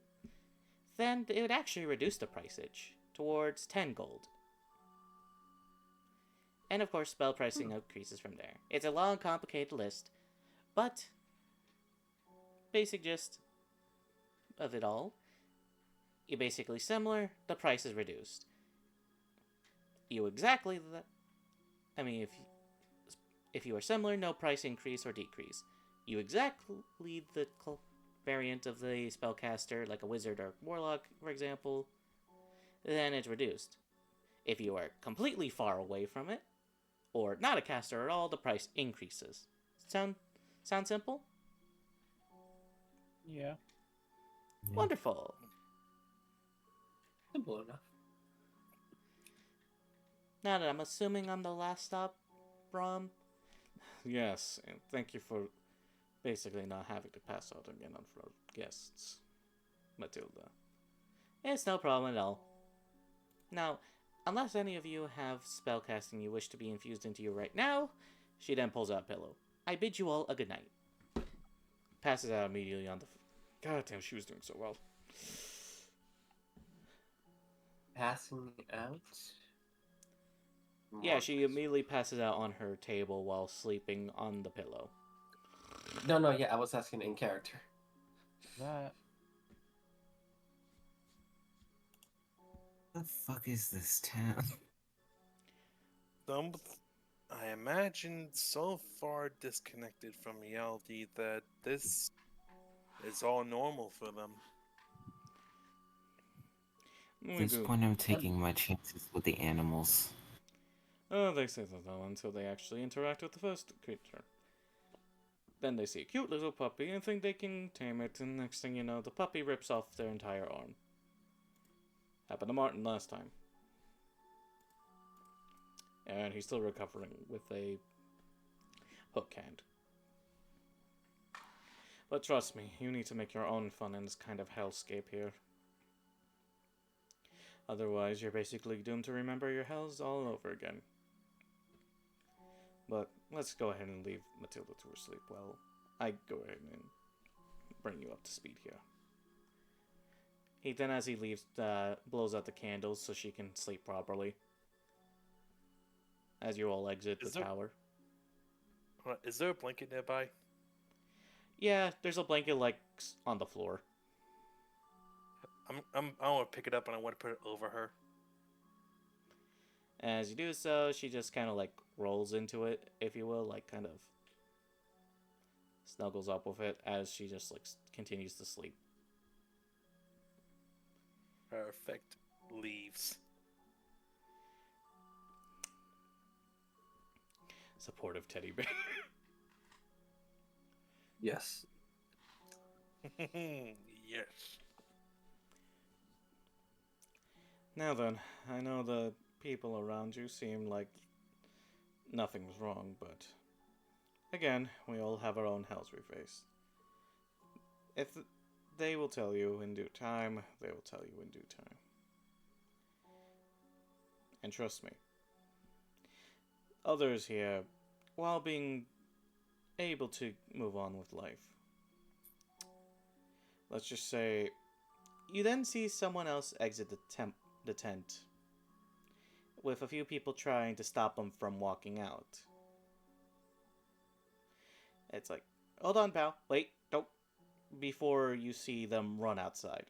then it would actually reduce the priceage towards 10 gold. And of course, spell pricing increases from there. It's a long, complicated list, but basic gist of it all, you're basically similar, the price is reduced. You exactly that. I mean, if you are similar, no price increase or decrease. You exactly the variant of the spellcaster, like a wizard or warlock, for example, then it's reduced. If you are completely far away from it, or not a caster at all, the price increases. Sound simple? Yeah. Yeah. Wonderful. Simple enough. Now that I'm assuming I'm the last stop, Brom. Yes, and thank you for basically not having to pass out again on front of guests, Matilda. It's no problem at all. Now, unless any of you have spellcasting you wish to be infused into you right now, she then pulls out a pillow. I bid you all a good night. Passes out immediately on the... God damn, she was doing so well. Passing out? Yeah, she Marvelous. immediately passes out on her table while sleeping on the pillow. No, yeah, I was asking in character. That The fuck is this town? Some, I imagine so far disconnected from reality that this is all normal for them. At this point, I'm taking my chances with the animals. Oh, they say that though until they actually interact with the first creature. Then they see a cute little puppy and think they can tame it, and next thing you know, the puppy rips off their entire arm. Happened to Martin last time. And he's still recovering with a hook hand. But trust me, you need to make your own fun in this kind of hellscape here. Otherwise, you're basically doomed to remember your hells all over again. But let's go ahead and leave Matilda to her sleep while I go ahead and bring you up to speed here. He then, as he leaves, blows out the candles so she can sleep properly. As you all exit the tower. Is there a blanket nearby? Yeah, there's a blanket like on the floor. I want to pick it up and I want to put it over her. As you do so, she just kind of like rolls into it, if you will, like kind of snuggles up with it as she just like continues to sleep. Perfect. Leaves. Supportive teddy bear. Yes. Yes. Now then, I know the people around you seem like nothing's wrong, but again, we all have our own hells we face. If they will tell you in due time, they will tell you in due time. And trust me, others here, while being able to move on with life, let's just say, you then see someone else exit the tent, with a few people trying to stop them from walking out. It's like, hold on, pal, wait, don't, before you see them run outside.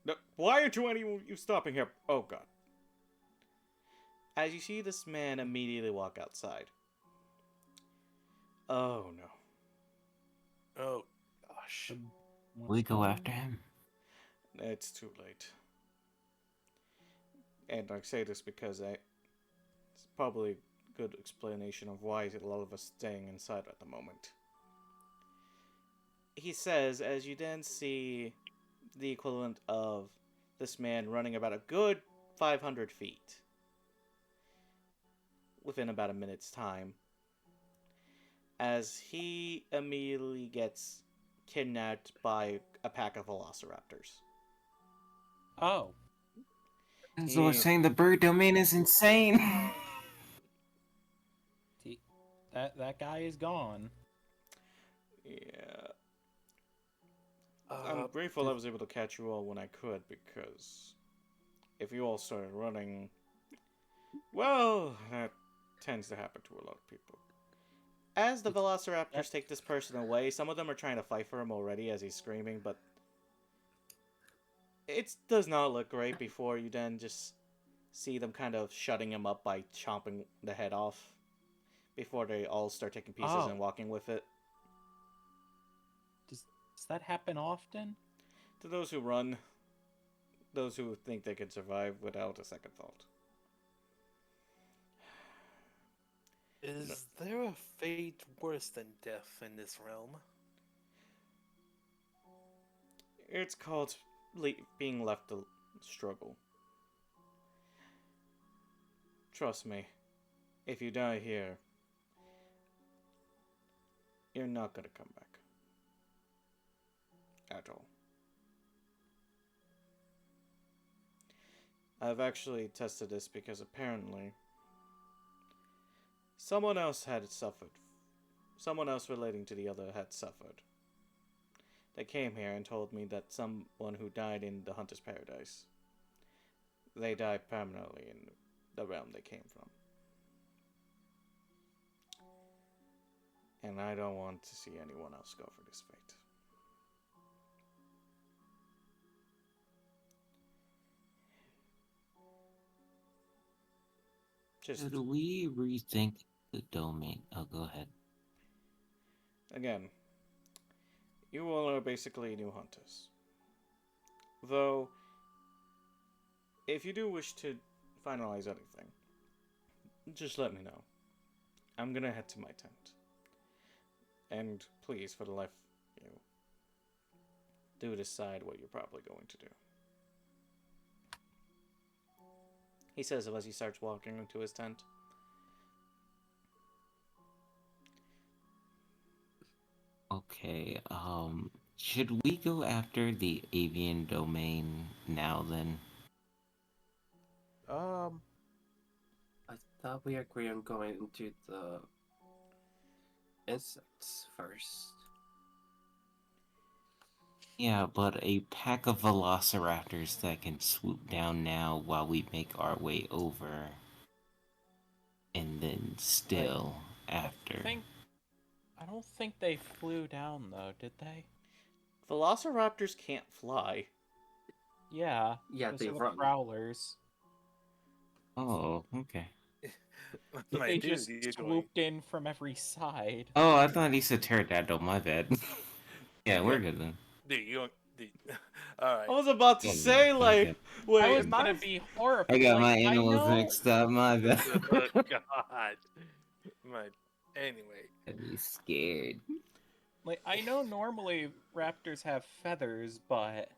No, why aren't you stopping here? Oh god. As you see this man immediately walk outside. Oh no. Oh, gosh. We go after him. It's too late. And I say this because it's probably a good explanation of why a lot of us staying inside at the moment. He says, as you then see the equivalent of this man running about a good 500 feet within about a minute's time, as he immediately gets kidnapped by a pack of velociraptors. Oh, So we're saying the bird domain is insane. that guy is gone. Yeah. I'm grateful I was able to catch you all when I could, because if you all started running, well, that tends to happen to a lot of people. As the velociraptors take this person away, some of them are trying to fight for him already as he's screaming, but it does not look great before you then just see them kind of shutting him up by chomping the head off before they all start taking pieces and walking with it. Does that happen often? To those who run, those who think they could survive without a second thought. Is there a fate worse than death in this realm? It's called being left to struggle. Trust me, if you die here, you're not gonna come back. At all. I've actually tested this because apparently someone else had suffered. Someone else relating to the other had suffered. They came here and told me that someone who died in the Hunter's Paradise, they died permanently in the realm they came from. And I don't want to see anyone else go for this fate. Just Should we rethink the domain? Oh, go ahead. again, you all are basically new hunters. Though, if you do wish to finalize anything, just let me know. I'm gonna head to my tent. And please, for the life of you, do decide what you're probably going to do. He says as he starts walking into his tent. Okay, should we go after the avian domain now then? I thought we agreed on going into the insects first. Yeah, but a pack of velociraptors that can swoop down now while we make our way over. And then still after. I don't think they flew down though, did they? Velociraptors can't fly. Yeah. Yeah, those they are the run. prowlers. Oh, okay. My They dude, just you're going. swooped in from every side. Oh, I thought he said pterodactyl, my bad. Yeah, we're Yeah. good then. Dude, you don't. Dude. All right. I was about to Yeah, say, yeah, like, okay. wait, I was am gonna I- be horrified. I got like, my animals I know, mixed up, my bad. Oh, God. My. Anyway. I'd be scared. like I know normally raptors have feathers, but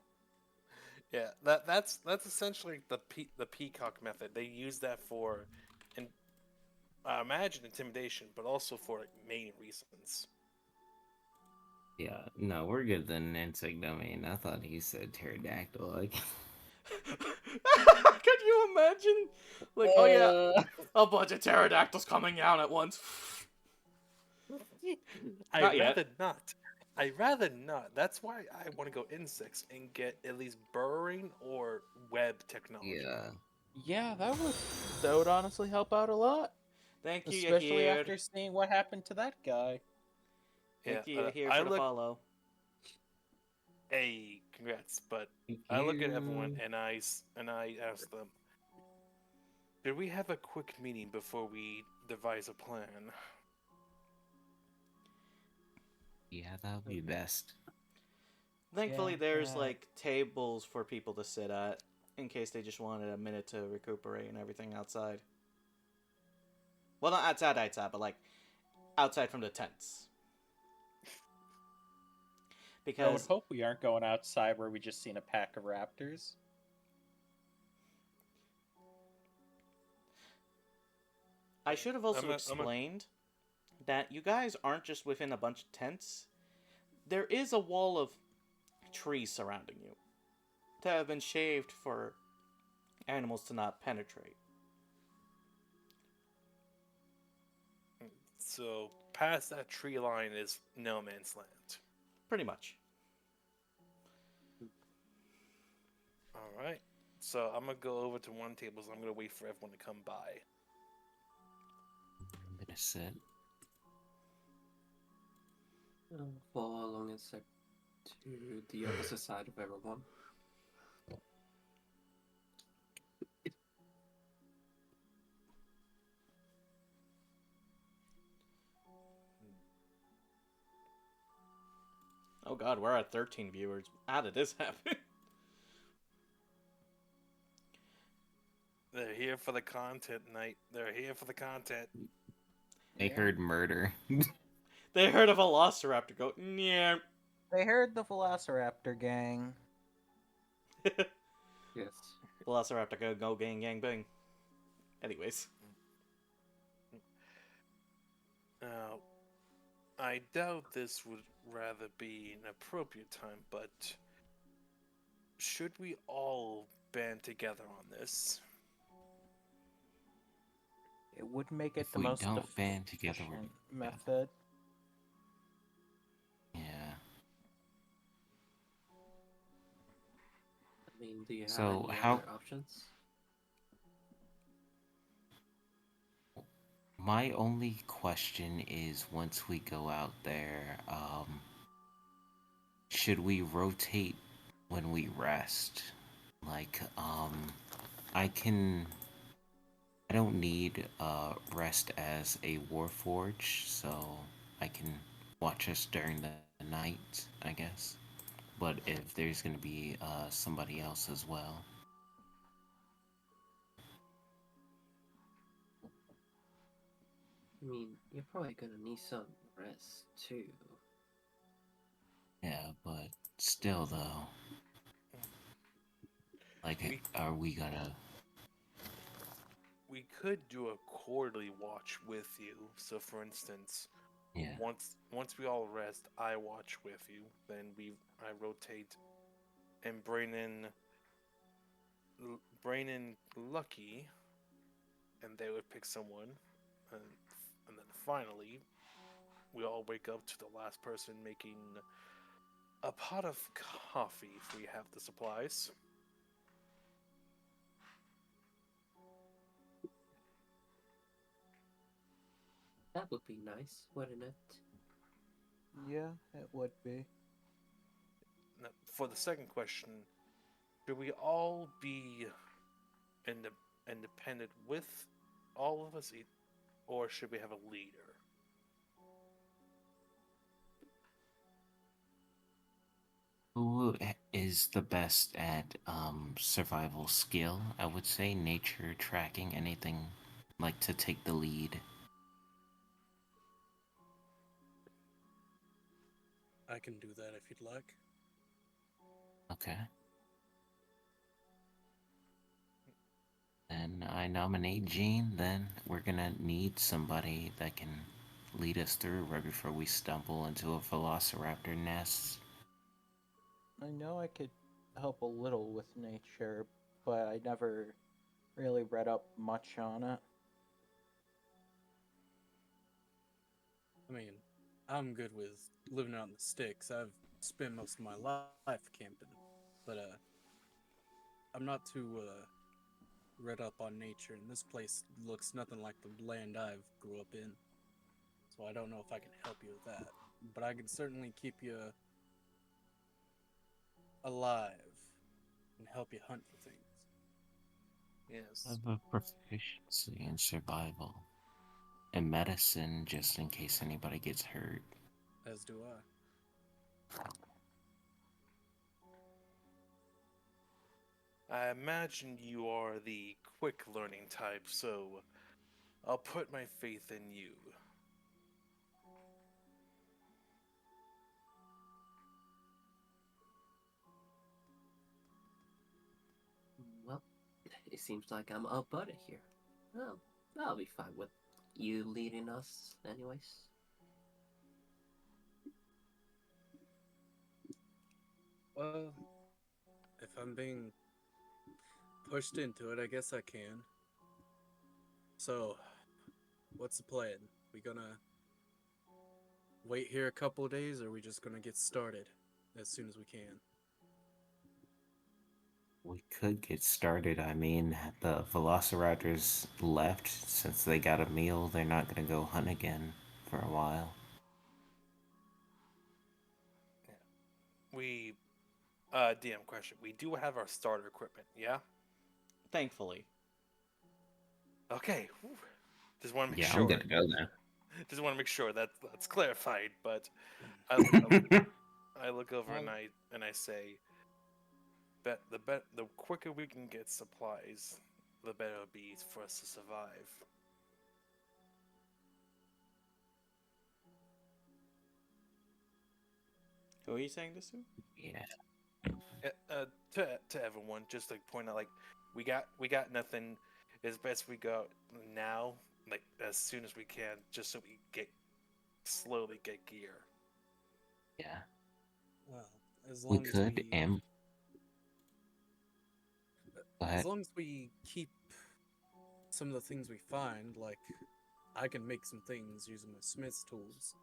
Yeah, that's essentially the peacock method. They use that for, and I imagine intimidation, but also for like, mating reasons. Yeah, no, we're good then, insect domain. I thought he said pterodactyl. Like, Could you imagine? Like, oh yeah, a bunch of pterodactyls coming down at once. Not I'd yet. rather not. I'd rather not. That's why I want to go insects and get at least burrowing or web technology. yeah. that would honestly help out a lot, Thank you, especially Yahir. after seeing what happened to that guy. Thank you, Yeah, Yahir, I for the look. follow. Hey, congrats! But Thank I look at you. everyone and I ask them, "Did we have a quick meeting before we devise a plan?" Yeah, that would be best. Thankfully, Yeah, there's yeah. like tables for people to sit at in case they just wanted a minute to recuperate and everything outside. Well, not outside, but like outside from the tents. I would Because hope we aren't going outside where we just seen a pack of raptors. I should have also I'm a- explained that you guys aren't just within a bunch of tents. There is a wall of trees surrounding you that have been shaved for animals to not penetrate. So past that tree line is no man's land. Pretty much. All right. So I'm gonna go over to one table. So I'm gonna wait for everyone to come by. I'm gonna sit. Follow along and step to the opposite side of everyone. Oh god, we're at 13 viewers. How did this happen? They're here for the content, Knight. They're here for the content. They heard murder. They heard a velociraptor go, yeah. They heard the Velociraptor gang. Yes. Velociraptor go, gang, gang, bang. Anyways. Now, I doubt this would rather be an appropriate time, but should we all band together on this? It would make it If the we most don't band together, we're efficient bad. method. Yeah. I mean, do you have So any how other options? my only question is once we go out there, should we rotate when we rest? Like, I don't need rest as a warforge, so I can watch us during the night, I guess. But if there's gonna be somebody else as well. I mean, you're probably gonna need some rest too. Yeah, but still though, like, We are we gonna? we could do a quarterly watch with you. So, for instance, Yeah. once we all rest, I watch with you. Then I rotate, and Brain and Lucky, and they would pick someone, and then finally, we all wake up to the last person making a pot of coffee if we have the supplies. That would be nice, wouldn't it? Yeah, it would be. Now, for the second question, should we all be independent with all of us, or should we have a leader? Who is the best at survival skill? I would say nature tracking, anything like to take the lead. I can do that if you'd like. Okay. Then I nominate Gene. Then we're gonna need somebody that can lead us through right before we stumble into a velociraptor nest. I know I could help a little with nature, but I never really read up much on it. I mean, I'm good with living out in the sticks. I've spent most of my life camping, but I'm not too read up on nature, and this place looks nothing like the land I've grew up in. So I don't know if I can help you with that, but I can certainly keep you alive and help you hunt for things. I Yes. have a proficiency in survival and medicine just in case anybody gets hurt. As do I. I imagine you are the quick learning type, so I'll put my faith in you. Well, it seems like I'm outbutted here. Well, I'll be fine with you leading us, anyways. Well, if I'm being pushed into it, I guess I can. So, what's the plan? We gonna wait here a couple of days, or are we just gonna get started as soon as we can? We could get started. I mean, the velociraptors left since they got a meal. They're not gonna go hunt again for a while. We, DM question. We do have our starter equipment, yeah? Thankfully. Okay. Whew. Just want to make Yeah, sure. I'm gonna go now. Just want to make sure that's clarified. But I look over and I say, the quicker we can get supplies, the better it'll be for us to survive. Who are you saying this to? Yeah. To everyone, just to point out, like we got nothing. It's best we go now, like as soon as we can, just so we get slowly get gear. Yeah, Well, as we long as could. we, And go as ahead. long as we keep some of the things we find, like I can make some things using my smith's tools.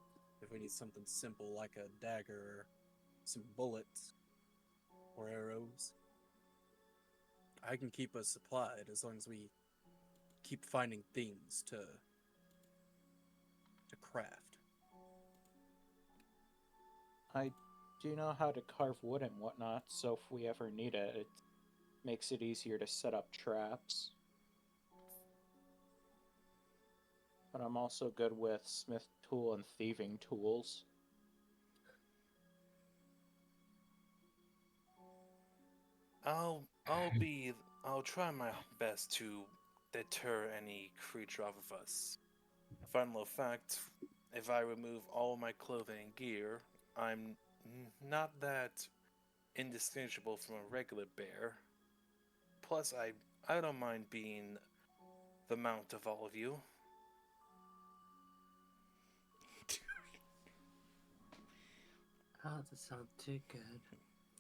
If we need something simple like a dagger or some bullets or arrows, I can keep us supplied as long as we keep finding things to craft. I do know how to carve wood and whatnot, so if we ever need it, it makes it easier to set up traps. But I'm also good with smith tool and thieving tools. I'll try my best to deter any creature off of us. Final fact, if I remove all my clothing and gear, I'm not that indistinguishable from a regular bear. Plus, I don't mind being the mount of all of you. Oh, that sounds too good.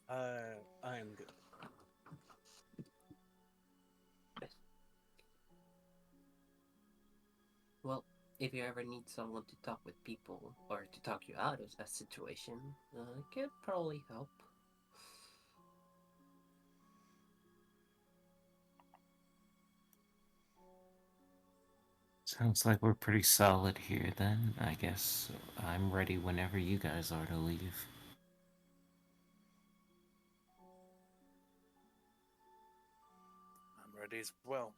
I am good. Well, if you ever need someone to talk with people or to talk you out of a situation, I could probably help. Sounds like we're pretty solid here then. I guess I'm ready whenever you guys are to leave. I'm ready as well.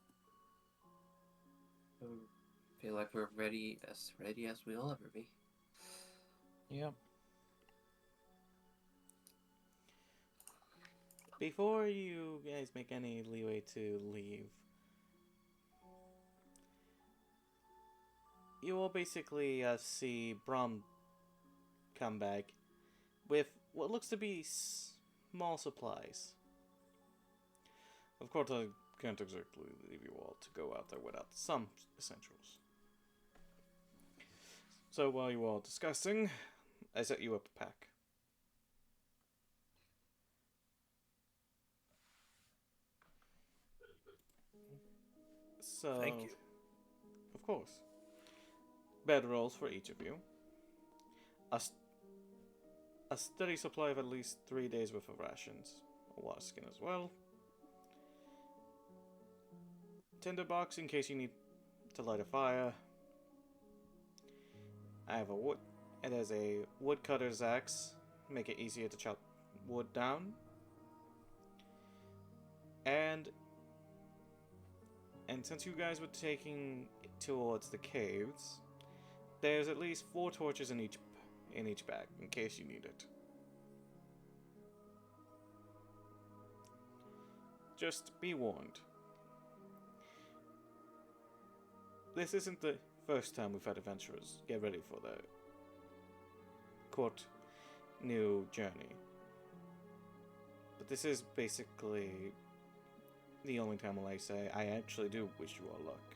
Feel like we're ready as we'll ever be. Yep. Before you guys make any leeway to leave, you will basically see Brom come back with what looks to be small supplies. Of course, I can't exactly leave you all to go out there without some essentials. So while you are all discussing, I set you up a pack. So, Thank you. of course, bedrolls for each of you. A steady supply of at least 3 days worth of rations. A water skin as well. Tinderbox in case you need to light a fire. I have a wood. It has a woodcutter's axe. Make it easier to chop wood down. And since you guys were taking towards the caves, there's at least 4 torches in each bag in case you need it. Just be warned. This isn't the first time we've had adventurers get ready for their quote new journey. But this is basically the only time will I say I actually do wish you all luck.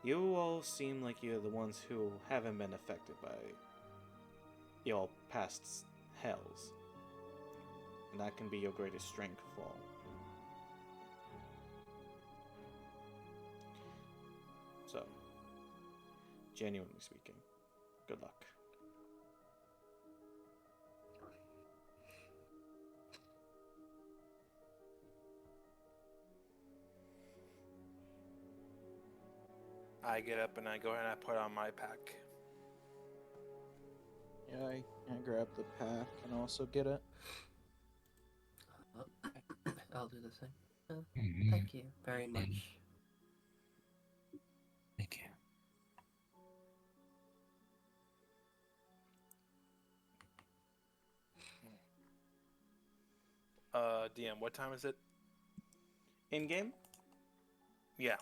You all seem like you're the ones who haven't been affected by your past hells. And that can be your greatest strength of all. So, genuinely speaking, good luck. I get up and I go and I put on my pack. Yeah, I grab the pack and also get it. I'll do the same. Mhm. Thank you very much. Thank you. DM, what time is it? In game? Yeah.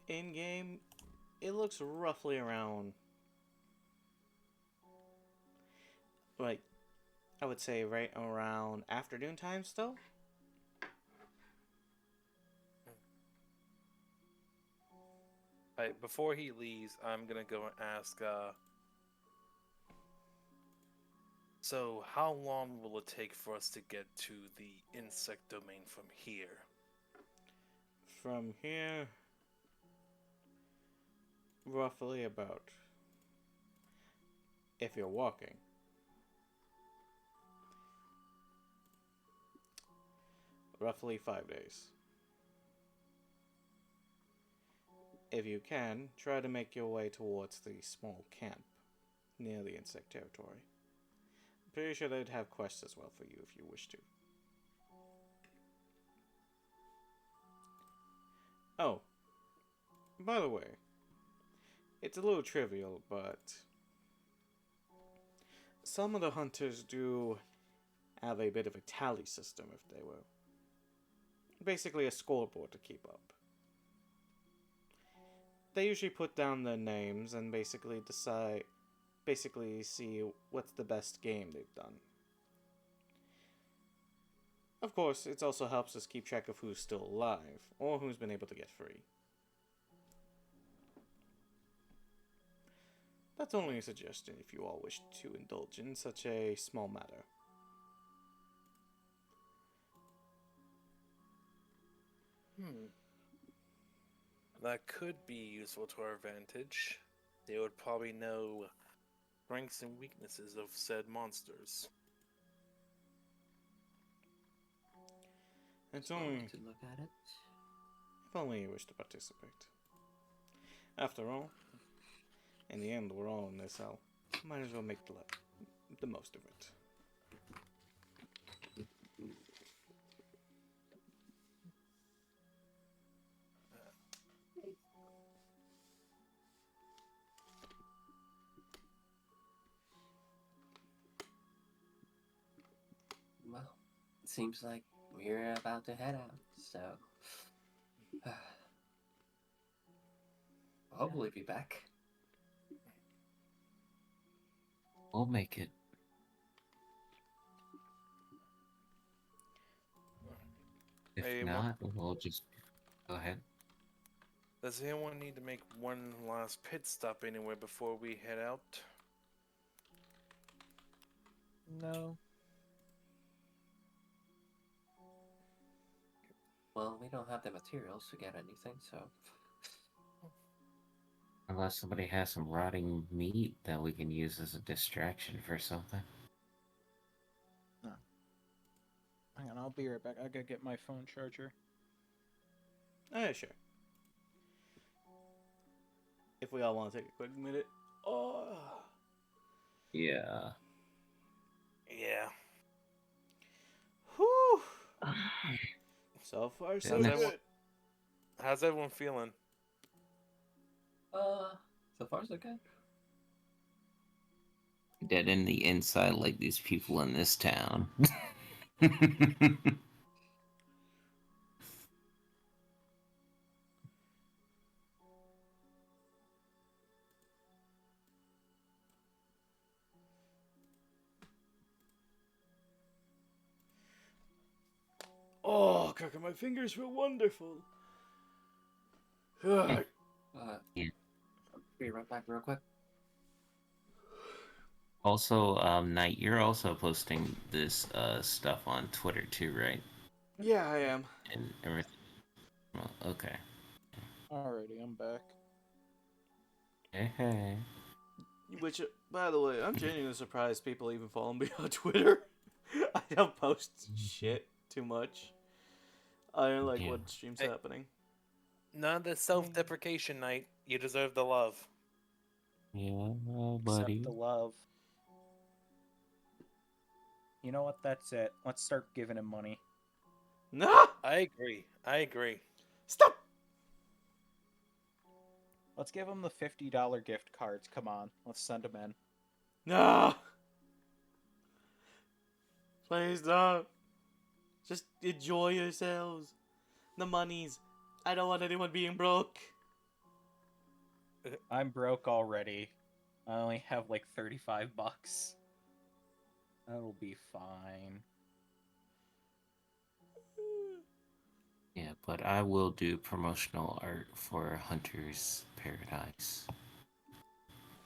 In game, it looks roughly around, like, I would say right around afternoon time still. Alright, before he leaves, I'm gonna go and ask, so how long will it take for us to get to the insect domain from here? From here, roughly about, if you're walking, roughly 5 days. If you can, try to make your way towards the small camp near the insect territory. I'm pretty sure they'd have quests as well for you if you wish to. Oh, by the way, it's a little trivial, but some of the hunters do have a bit of a tally system, if they will. Basically a scoreboard to keep up. They usually put down their names and basically see what's the best game they've done. Of course, it also helps us keep track of who's still alive, or who's been able to get free. That's only a suggestion if you all wish to indulge in such a small matter. That could be useful to our advantage. They would probably know strengths and weaknesses of said monsters. It's One only way to look at it. if only you wish to participate. After all, in the end, we're all in this hell. Might as well make the most of it. Well, it seems like we're about to head out, so hopefully be back. We'll make it. If Hey, not, we'll just go ahead. Does anyone need to make one last pit stop anywhere before we head out? No. Well, we don't have the materials to get anything, so Unless somebody has some rotting meat that we can use as a distraction for something. Hang on, I'll be right back. I gotta get my phone charger. Sure. If we all want to take a quick minute. Oh. Yeah. Yeah. Whew. So far, so Yeah, good. How's everyone feeling? so far so good. Dead in the inside like these people in this town. Oh, cracking my fingers feel wonderful. Ugh. Yeah. Be right back real quick. Also, Knight, you're also posting this stuff on Twitter too, right? Yeah, I am. And everything. Well, okay. Alrighty, I'm back. Hey. Which, by the way, I'm genuinely surprised people even follow me on Twitter. I don't post shit too much. I don't like Yeah. what stream's Hey. happening. None of the self-deprecation, Knight. You deserve the love. Yeah, buddy. Accept the love. You know what? That's it. Let's start giving him money. Nah! I agree. Stop! Let's give him the $50 gift cards. Come on, let's send him in. Nah! Please don't. Just enjoy yourselves. The monies. I don't want anyone being broke. I'm broke already. I only have like $35. That'll be fine. Yeah, but I will do promotional art for Hunter's Paradise.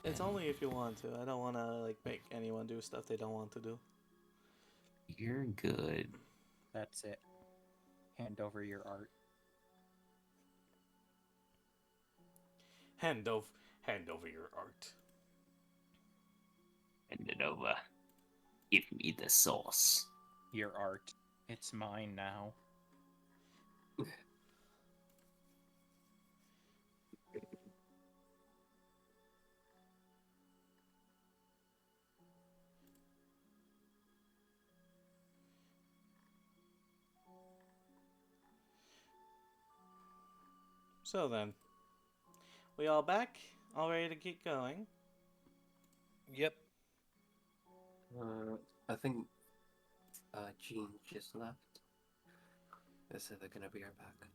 It's And only if you want to. I don't want to like make anyone do stuff they don't want to do. you're good. That's it. Hand over your art. Hand over your art. Hand it over. Give me the sauce. Your art. It's mine now. So then, we all back? All ready to keep going? Yep. I think Jean just left. They said they're gonna be right back.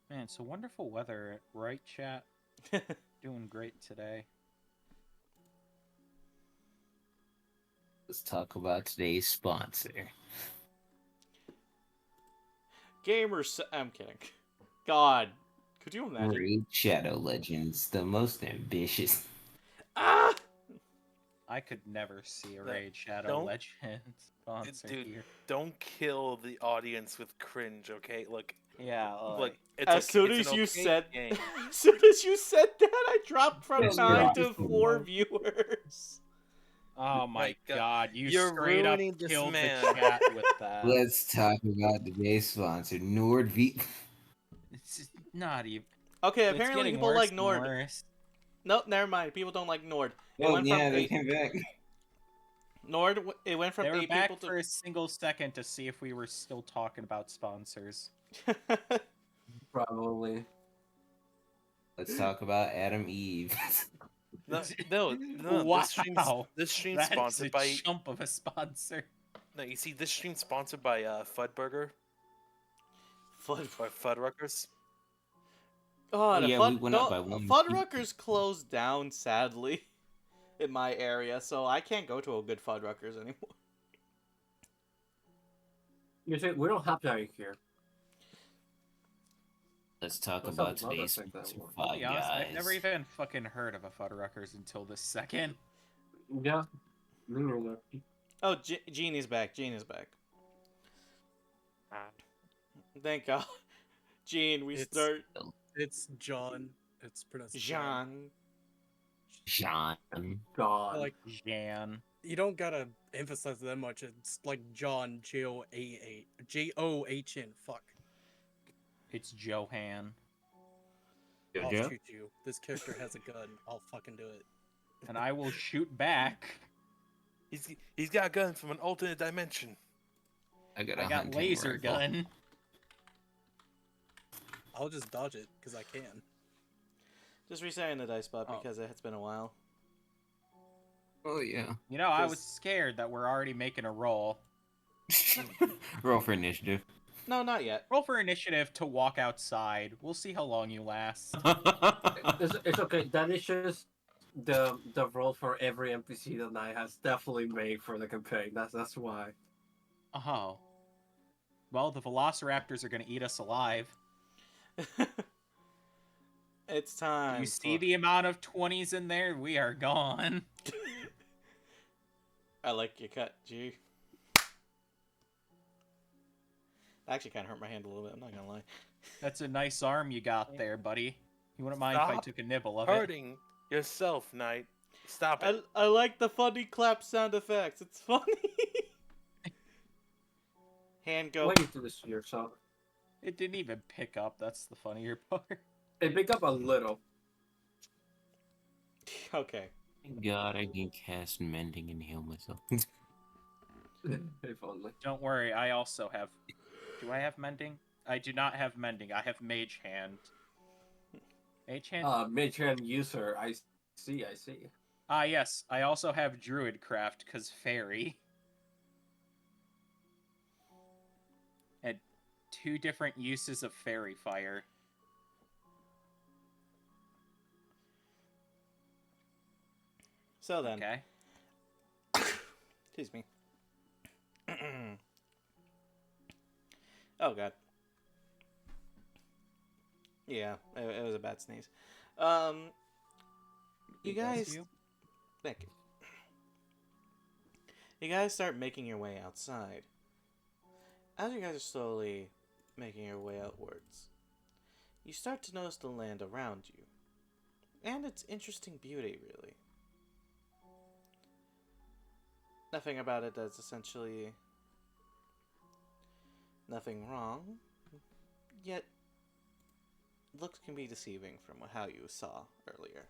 Man, it's a wonderful weather, right, chat? Doing great today. Let's talk about today's sponsor. Gamers. I'm kidding. God, could you imagine? Raid Shadow Legends, the most ambitious. Ah! I could never see a No, Raid Shadow don't- Legends sponsor Dude, here. don't kill the audience with cringe, okay? Look, Yeah, look. It's As soon it's as an you okay said, game. as soon as you said that, I dropped from Yes, 9 you're to 4 viewers. oh my My God, god, you you're straight up ruining this killed man. the chat with that. Let's talk about today's sponsor, NordVPN. It's not even. Okay, It's apparently getting people worse like and Nord. worse. Nope, never mind. People don't like Nord. It Oh went yeah, from they 8. came back. Nord. It went from They were 8 back people for to. a single second to see if we were still talking about sponsors. Probably. Let's talk about Adam Eve. No. Wow, This stream's that's sponsored a by. chump of a sponsor. No, you see, this stream's sponsored by Fudburger Fud. or Fuddruckers. Oh, Oh, the yeah, Fud. we went up by one. Fuddruckers closed down sadly, in my area, so I can't go to a good Fuddruckers anymore. You see, we don't have that here. Let's talk What's about up, Mother? today's Think that sponsor, one. I'll Five be honest, Guys. I've never even fucking heard of a Fuddruckers until this second. Yeah. Me neither. Oh, Genie's back. Genie's back. Thank God. Gene, we It's- start. It's John. It's pronounced John. Jean. John. God. Like, Jan. you don't gotta emphasize that much. It's like John, John. Fuck. It's Johan. I'll Jojo? shoot you. This character has a gun. I'll fucking do it. And I will shoot back. He's got a gun from an alternate dimension. I got I got laser gun. I'll just dodge it because I can. Just resetting the dice spot Oh. because it's been a while. Oh yeah. You know, I was Just- scared that we're already making a roll. Roll for initiative. No, not yet. Roll for initiative to walk outside. We'll see how long you last. It's okay. That is just the role for every NPC that I has definitely made for the campaign. That's why. Oh. Well, the velociraptors are going to eat us alive. It's time. You see for- the amount of 20s in there? We are gone. I like your cut, G. Actually, kind of hurt my hand a little bit. I'm not gonna lie. That's a nice arm you got there, buddy. You wouldn't mind if I Stop took a nibble of it? Hurting yourself, Knight. Stop it. I like the funny clap sound effects. It's funny. Hand go. Why you do this to yourself? It didn't even pick up. That's the funnier part. It pick up a little. Okay. God, I can cast mending and heal myself. If only. Don't worry, I also have Do I have mending? I do not have mending. I have mage hand. Mage hand. Mage-hand user. I see. I see. Ah, yes. I also have druidcraft because fairy. And 2 different uses of fairy fire. So then, Okay. excuse me. Oh god. Yeah, it was a bad sneeze. You Bless guys, you. thank you. You guys start making your way outside. As you guys are slowly making your way outwards, you start to notice the land around you, and its interesting beauty, really. Nothing about it that's essentially nothing wrong, yet looks can be deceiving from how you saw earlier.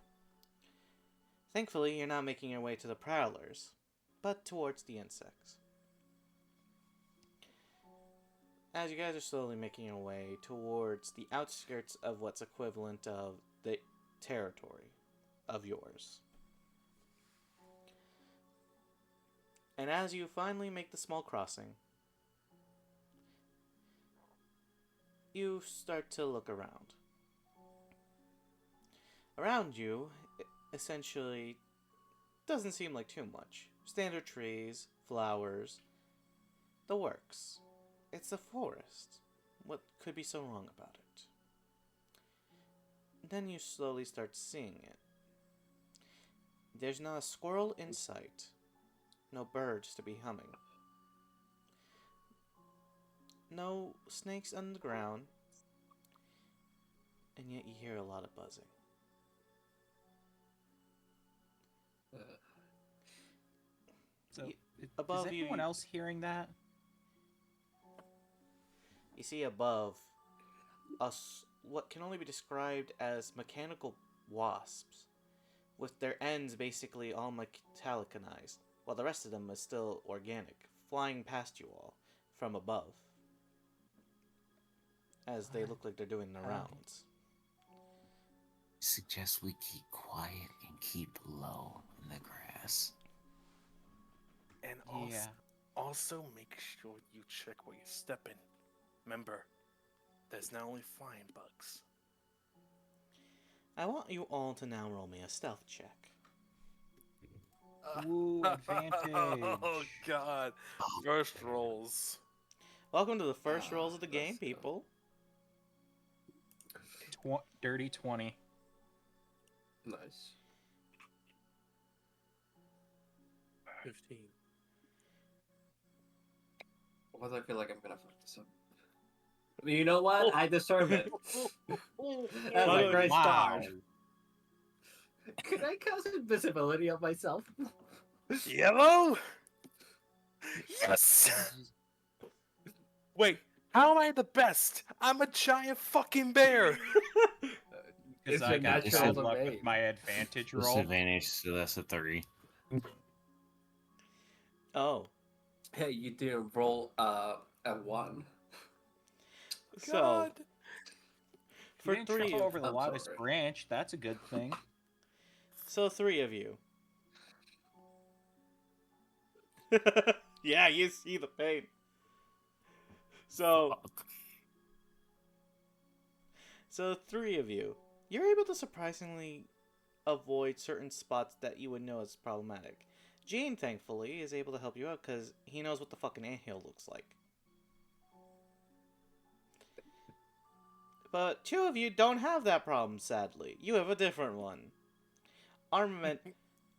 Thankfully, you're not making your way to the prowlers, but towards the insects. As you guys are slowly making your way towards the outskirts of what's equivalent of the territory of yours. And as you finally make the small crossing, you start to look around. Around you, essentially, doesn't seem like too much. Standard trees, flowers, the works. It's a forest. What could be so wrong about it? Then you slowly start seeing it. There's not a squirrel in sight. No birds to be humming. No snakes on the ground. And yet you hear a lot of buzzing. So, above is you, anyone else hearing that? You see above us what can only be described as mechanical wasps, with their ends basically all metallicanized, while the rest of them is still organic, flying past you all from above, as they look like they're doing the rounds. Suggest we keep quiet and keep low in the grass. And Yeah. also make sure you check where you step in. Remember, there's not only flying bugs. I want you all to now roll me a stealth check. Ooh, advantage. Oh god. First rolls. Welcome to the first rolls of the game, let's go. people. Dirty 20. Nice. 15. Why do I feel like I'm gonna fuck this up? You know what? I deserve it. That's a great Wow. start. Could I cast invisibility on myself? Yellow? Yes! Wait, how am I the best? I'm a giant fucking bear! Because It's I a got natural bad luck domain. with my advantage roll. Disadvantage, so that's a 3. Oh, Hey, you didn't roll a 1. so God. You for didn't three, trip over the I'm loudest sorry. branch. That's a good thing. so 3 of you. Yeah, you see the pain. So 3 of you, you're able to surprisingly avoid certain spots that you would know as problematic. Gene, thankfully, is able to help you out because he knows what the fucking anthill looks like. But 2 of you don't have that problem, sadly. You have a different one. Armament,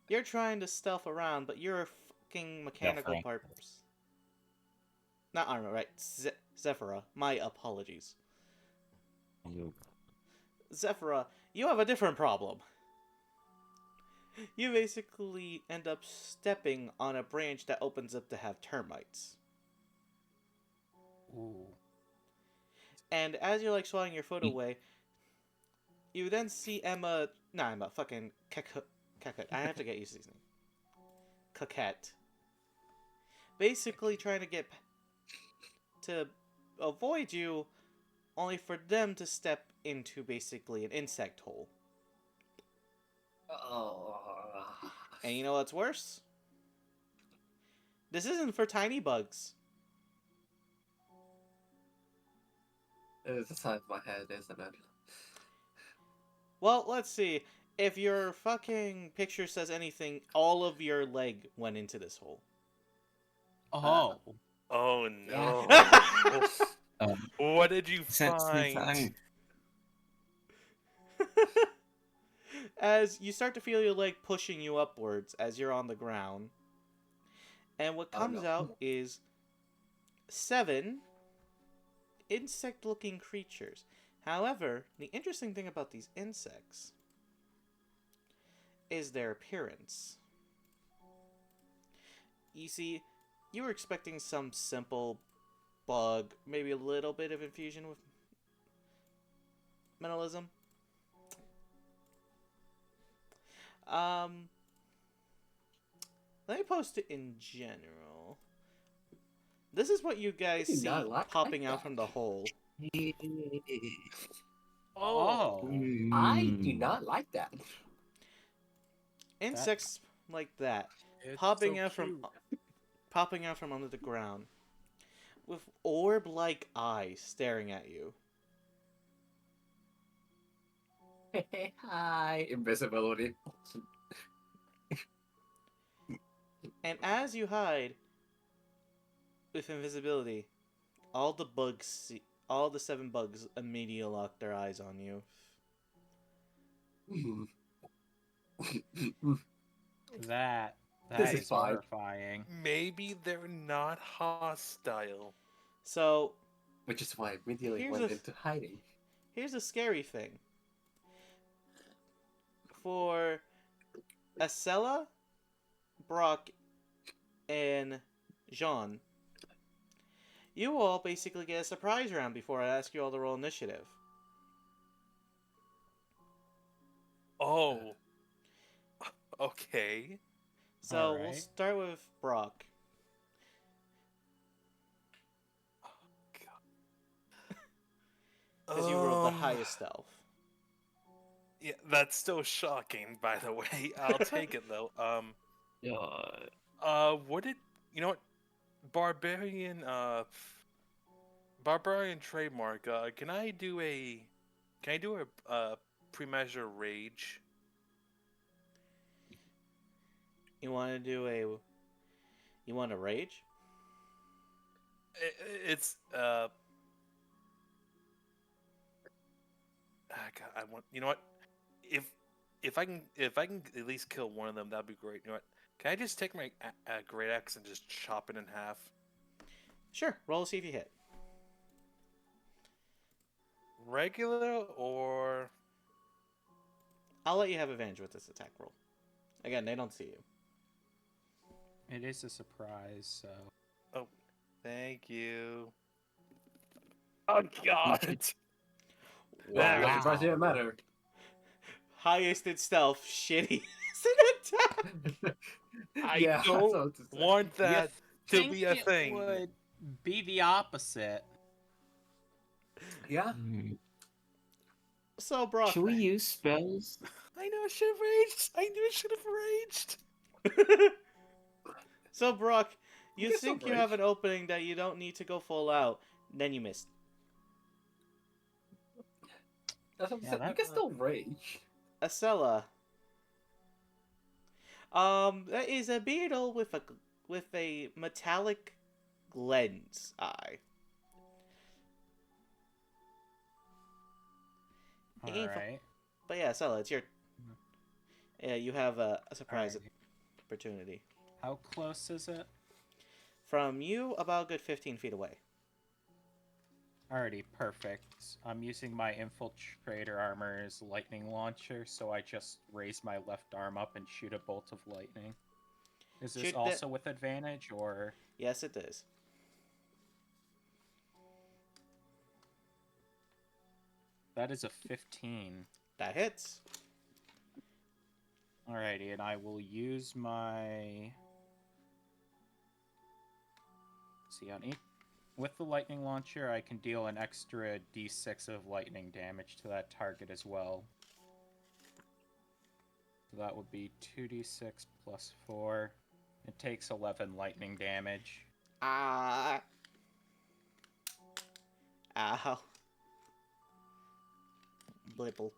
you're trying to stealth around, but you're fucking mechanical Zephyra. parts. Not Armament, right? Zephyra. My apologies. Zephyra, you have a different problem. You basically end up stepping on a branch that opens up to have termites. Ooh. And as you're like swatting your foot away, you then see fucking Coquette. I have to get used to these names. Coquette. Basically trying to get to avoid you, only for them to step into basically an insect hole. Oh. And you know what's worse? This isn't for tiny bugs. It's inside of my head, isn't it? Well, let's see. If your fucking picture says anything, all of your leg went into this hole. Oh. Oh no. What did you Since find? As you start to feel your leg pushing you upwards as you're on the ground. And what Oh, comes no. out is 7 insect-looking creatures. However, the interesting thing about these insects is their appearance. You see, you were expecting some simple bug, maybe a little bit of infusion with mentalism. Let me post it in general. This is what you guys I do see not like popping that. out from the hole. Oh. I do not like that. Insects like that, It's popping so out from cute. popping out from under the ground, with orb-like eyes staring at you. Hi, invisibility. And as you hide with invisibility, all the 7 bugs immediately lock their eyes on you. That This is is fine. horrifying. Maybe they're not hostile. So, Which is why I immediately Here's went a- into hiding. here's the scary thing. For Acela, Brock, and Jean, you all basically get a surprise round before I ask you all to roll initiative. Oh. Okay. So we'll Alright. start with Brock. Because you rolled the highest stealth. Yeah, that's still shocking, by the way. I'll take it though. What did you know? What barbarian? Barbarian trademark. Can I do a pre-measure rage? You want to do a... You want to rage? It's God, I want. You know what? If I can at least kill one of them, that'd be great. You know what? Can I just take my great axe and just chop it in half? Sure, roll to see if you hit. Regular or I'll let you have advantage with this attack roll. Again, they don't see you. It is a surprise, so. thank you. Oh God! Wow, Wow. surprise didn't matter. Highest in stealth, shitty. I Yeah, don't so to say. want that to Think be a it thing. would be the opposite. Yeah. So, Brock. Should we use spells? I know I should have raged. I knew I should have raged. So, Brock, you can still think you have rage. an opening that you don't need to go full out, then you missed. That's what I'm Yeah, saying. You that- can still rage. Acela. That is a beetle with a metallic lens eye. It ain't fu- Alright. But yeah, Acela, it's your... Yeah, you have a surprise Alrighty. opportunity. How close is it? From you, about a good 15 feet away. Alrighty, perfect. I'm using my infiltrator armor's lightning launcher, so I just raise my left arm up and shoot a bolt of lightning. Is this Shoot the- also with advantage, or... Yes, it is. That is a 15. That hits. Alrighty, and I will use my... See, on each with the lightning launcher, I can deal an extra d6 of lightning damage to that target as well. So that would be 2d6 plus 4. It takes 11 lightning damage. Ah. Ow. Blipple.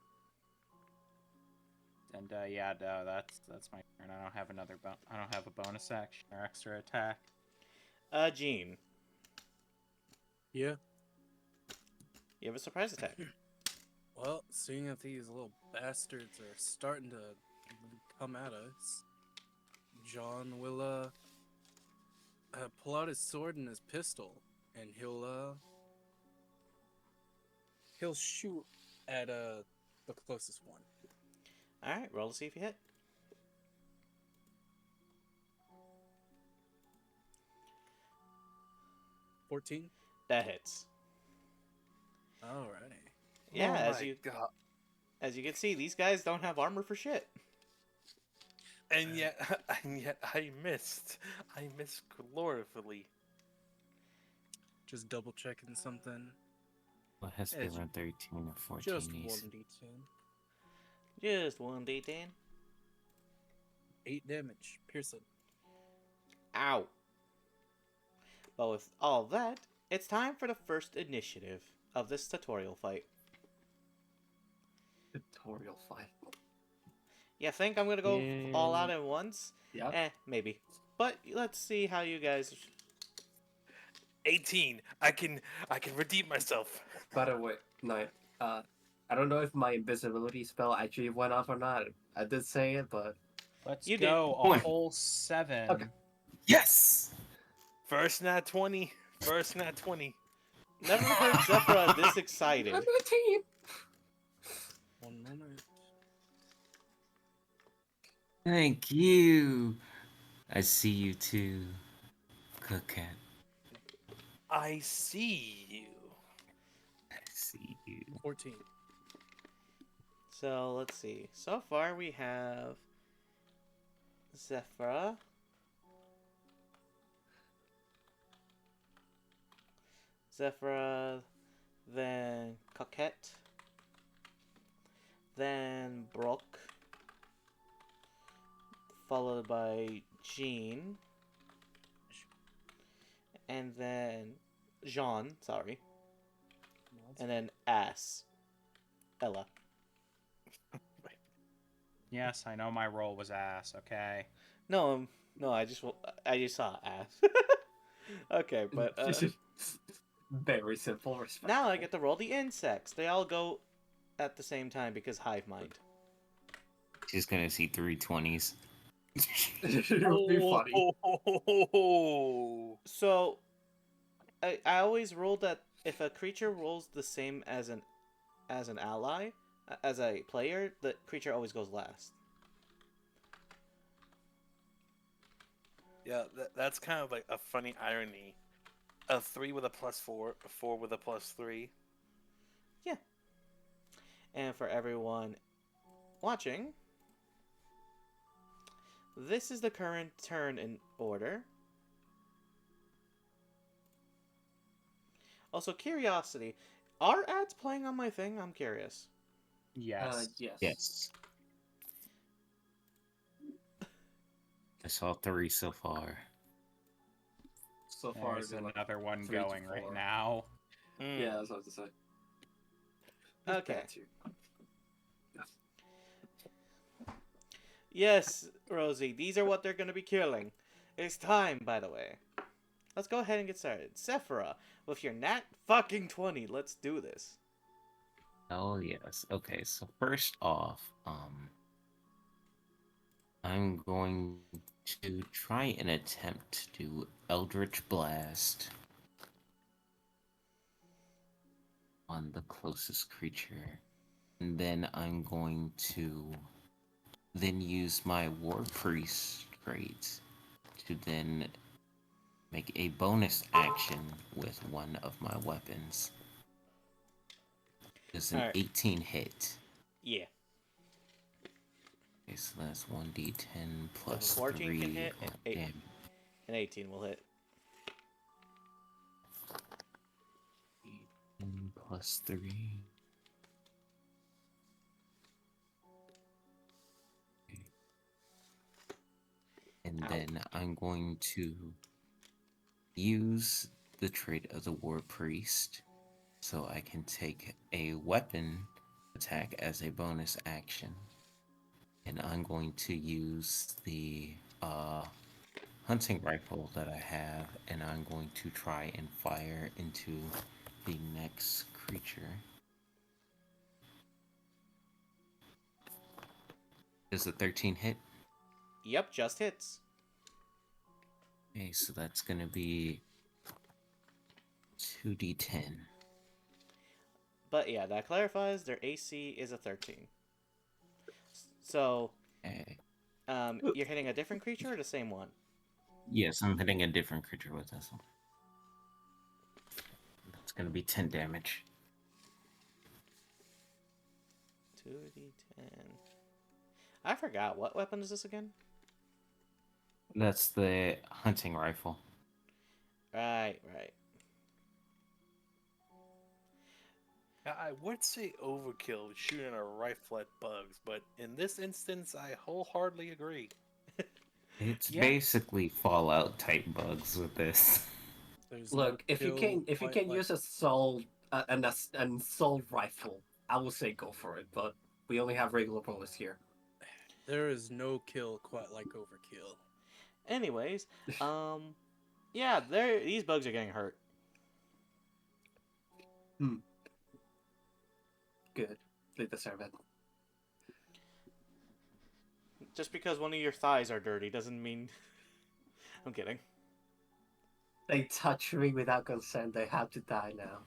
And yeah, no, that's my turn. I don't have I don't have a bonus action or extra attack. Gene, Yeah. you have a surprise attack. Well, seeing that these little bastards are starting to come at us, John will pull out his sword and his pistol, and he'll shoot at the closest one. All right, roll to see if you hit. $14. That hits. Alrighty. Yeah, Oh as my you God. as you can see, these guys don't have armor for shit. And yet I missed. I missed gloriously. Just double checking something. Well, it has to be As around 13 or 14. Just East. 1d10. Just 1d10. 8 damage. Piercing. Ow. But with all that, it's time for the first initiative of this tutorial fight. Tutorial fight. You think I'm gonna go all out Yeah. at once? Yeah. Maybe. But let's see how you guys. 18. I can redeem myself. By the way, no, I don't know if my invisibility spell actually went off or not. I did say it, but Let's You did. go a Boy. whole 7. Okay. Yes! First nat 20. First nat 20. Never heard Zephyra this excited. I'm a team. 1 moment. Thank you. I see you too, Cookcat. I see you. I see you. 14. So let's see. So far we have Zephyra, then Coquette, then Brooke, followed by Jean, and then Jean, sorry, and then Ass, Ella. Yes, I know my roll was ass, okay? No, I just saw Ass. Okay, but Very simple response. now I get to roll the insects. They all go at the same time because hive mind. She's gonna see 320s. It would be funny. Oh. So, I always roll that if a creature rolls the same as an ally, as a player, the creature always goes last. Yeah, that's kind of like a funny irony. A 3 with a +4, a 4 with a +3. And for everyone watching, this is the current turn in order. Also, curiosity. Are ads playing on my thing? I'm curious. Yes. Yes. Yes. I saw 3 so far. So far, There's it's been like another one 3 to going right 4. now. Yeah, that's what I was to say. Okay. That too. Yes, Rosie, these are what they're going to be killing. It's time, by the way. Let's go ahead and get started. Zephyra, with your nat fucking 20, let's do this. Oh yes. Okay, so first off, I'm going to try and attempt to do Eldritch Blast on the closest creature. And then I'm going to then use my War Priest trait to then make a bonus action with one of my weapons. Does an Alright. 18 hit? Yeah. Okay, so that's 1d10 plus 14 can 3 hit, of and damage. And 18 will hit. +3. And Ow. then I'm going to use the trait of the War Priest so I can take a weapon attack as a bonus action. And I'm going to use the hunting rifle that I have, and I'm going to try and fire into the next creature. Does a 13 hit? Yep, just hits. Okay, so that's gonna be 2d10. But yeah, that clarifies their AC is a 13. So, Okay. you're hitting a different creature or the same one? Yes, I'm hitting a different creature with this one. That's gonna be 10 damage. 2d10. I forgot. What weapon is this again? That's the hunting rifle. Right. Now, I would say overkill shooting a rifle at bugs, but in this instance, I wholeheartedly agree. It's Yeah. basically Fallout type bugs with this. There's Look, no if you kill can quite like- use an assault rifle, I will say go for it. But we only have regular bullets here. there is no kill quite like overkill. Anyways, yeah, these bugs are getting hurt. Good, they deserve it. Just because one of your thighs are dirty doesn't mean. I'm kidding. They touch me without consent. They have to die now.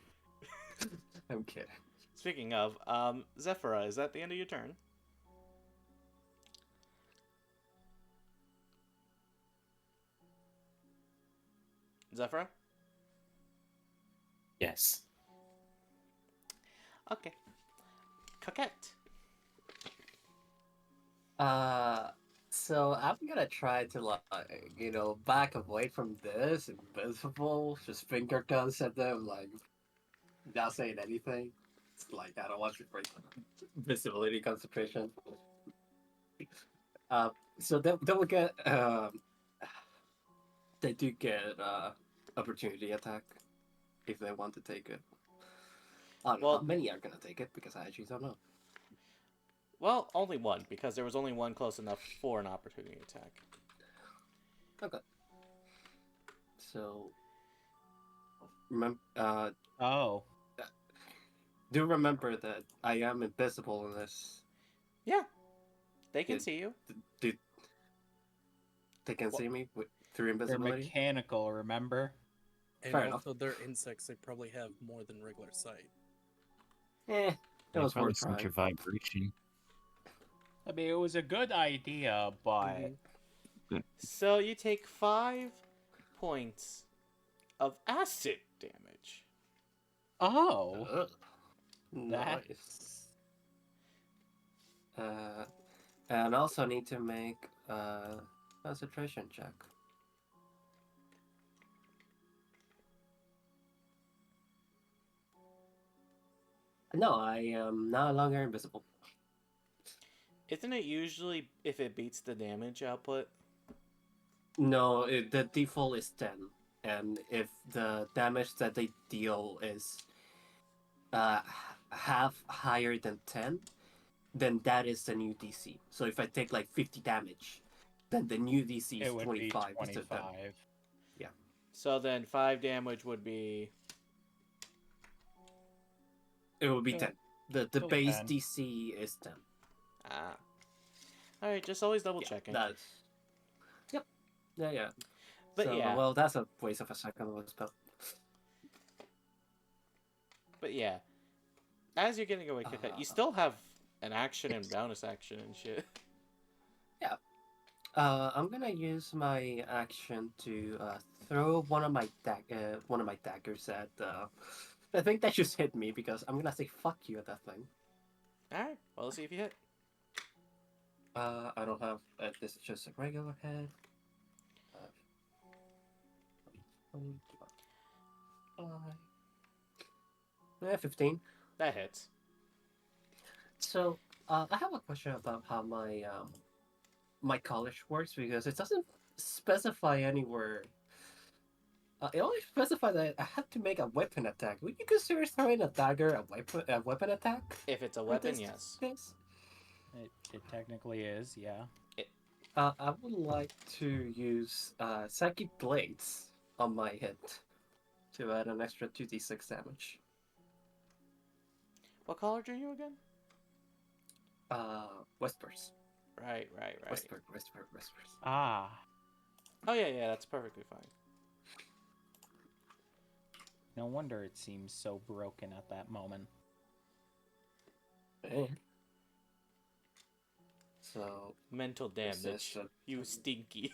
I'm kidding. Speaking of, Zephyra, is that the end of your turn? Zephyra? Yes. Okay. Coquette. So I'm gonna try to back away from this invisible, just finger guns at them, like not saying anything. It's like I don't want to break visibility concentration. So they will get they do get opportunity attack if they want to take it. I don't know Well- how many are gonna take it because I actually don't know. Well, only one, because there was only one close enough for an opportunity attack. Okay. So, remember, Oh. do remember that I am invisible in this. Yeah. They can Yeah. see you. Do they can Wha- see me through They're invisibility? mechanical, remember? And Fair enough. also, they're insects. They probably have more than regular sight. It They was probably worth sense trying. your vibration. I mean, it was a good idea, but So you take 5 points of acid damage. oh, Ugh. that Nice. And also need to make a concentration check. No, I am no longer invisible. Isn't it usually if it beats the damage output? No, the default is 10. And if the damage that they deal is half higher than 10, then that is the new DC. So if I take like 50 damage, then the new DC is it would 25 be instead of 10. 25. So then 5 damage would be... It would be So- 10. The still base 10. DC is 10. Ah. Alright, just always double checking. That's... Yep. Yeah. But So, yeah. well, that's a waste of a second of a spell. But yeah. As you're getting away, Coquette, you still have an action and bonus action and shit. I'm gonna use my action to throw one of my daggers at I think that just hit me because I'm gonna say fuck you at that thing. Alright, well, let's see if you hit. I don't have this is just a regular head. Yeah, 15. That hits. So, I have a question about how my college works because it doesn't specify anywhere. It only specifies that I have to make a weapon attack. Would you consider throwing a dagger a weapon attack? If it's a For weapon, this yes. case? It technically is, yeah. I would like to use Psychic Blades on my hit to add an extra 2d6 damage. What college are you again? Whispers. Right. Whispers. Ah. Oh yeah, that's perfectly fine. No wonder it seems so broken at that moment. Eh. So, Mental Is damage. this a- You stinky.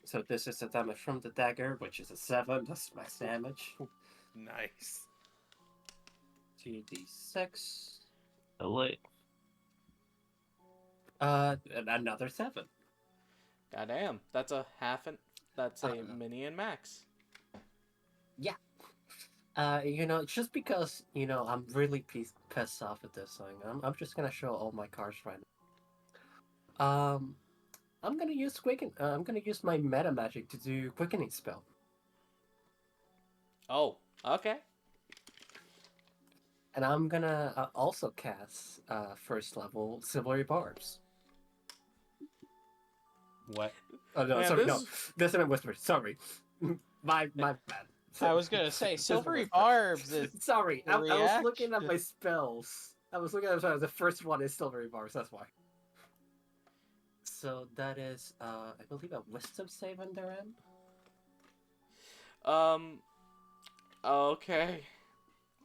so this is the damage from the dagger, which is a 7. That's max damage. Nice. 2d6. Wait. And another 7. Goddamn. That's a that's a Uh-huh. mini and max. Just because, I'm really pissed off at this thing, I'm just gonna show all my cards right now. I'm gonna use I'm gonna use my meta magic to do quickening spell. Oh, okay. And I'm gonna also cast first level Silvery Barbs. What? Oh no, Man, sorry, this- no. This isn't Whisper. Sorry. my bad. I was gonna say, This is Silvery Whisper. Barbs is... Sorry, I was looking at reaction. my spells. I was looking at the first one is Silvery Barbs, that's why. So that is, I believe a Wisdom save on their end. Okay.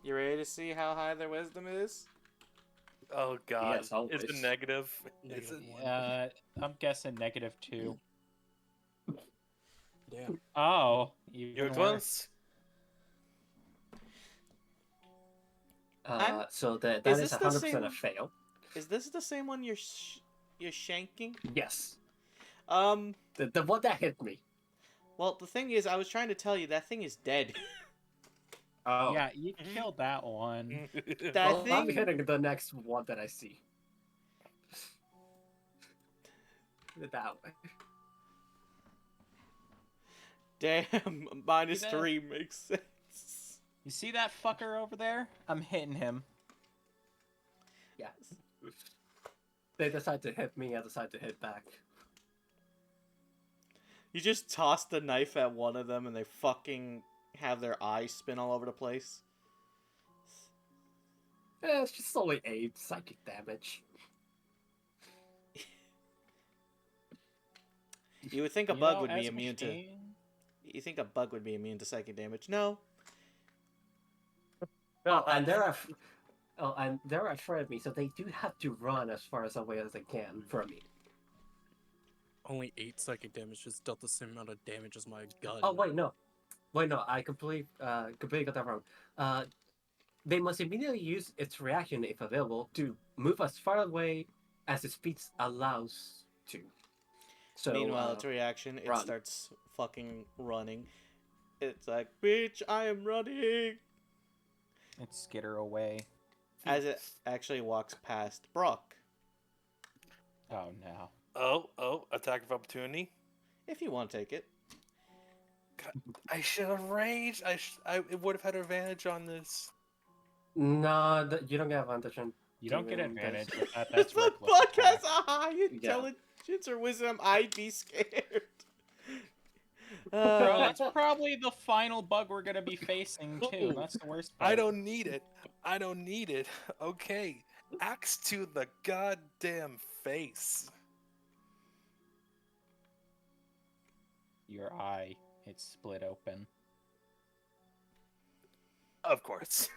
You ready to see how high their wisdom is? Oh god. Yes, always. It's a negative. Negative Is it? one. I'm guessing -2. Damn. Oh, You're even worse. close. I'm- So that is is this the 100% a same- fail. Is this the same one you're shanking? Yes. Um, The one that hit me. well, the thing is, I was trying to tell you, that thing is dead. Oh. Yeah, you killed that one. That Well, I'm thing... hitting the next one that I see. That way. Damn, minus that? 3 makes sense. You see that fucker over there? I'm hitting him. Yes. They decide to hit me, I decide to hit back. You just toss the knife at one of them and they fucking have their eyes spin all over the place. It's just only 8 psychic damage. You would think a You bug know, would be as a immune to... machine- You think a bug would be immune to psychic damage? No. Oh, and they're afraid of me, so they do have to run as far as away as they can from me. Only 8 psychic damage just dealt the same amount of damage as my gun. Oh wait, no, I completely got that wrong. They must immediately use its reaction, if available, to move as far away as its speed allows to. So, Meanwhile, its reaction, it run. starts fucking running. It's like, bitch, I am running! It skitter away. As it actually walks past Brock. Oh no. Oh, attack of opportunity. If you want to take it. I should have raged. I would have had advantage on this. no, you don't get advantage on. You don't get Doing this. advantage with that. If That's the reckless bug attack. has a high intelligence or wisdom, I'd be scared. Bro, that's probably the final bug we're gonna be facing too. That's the worst part. I don't need it. I don't need it. Okay. Axe to the goddamn face. Your eye, it's split open. Of course.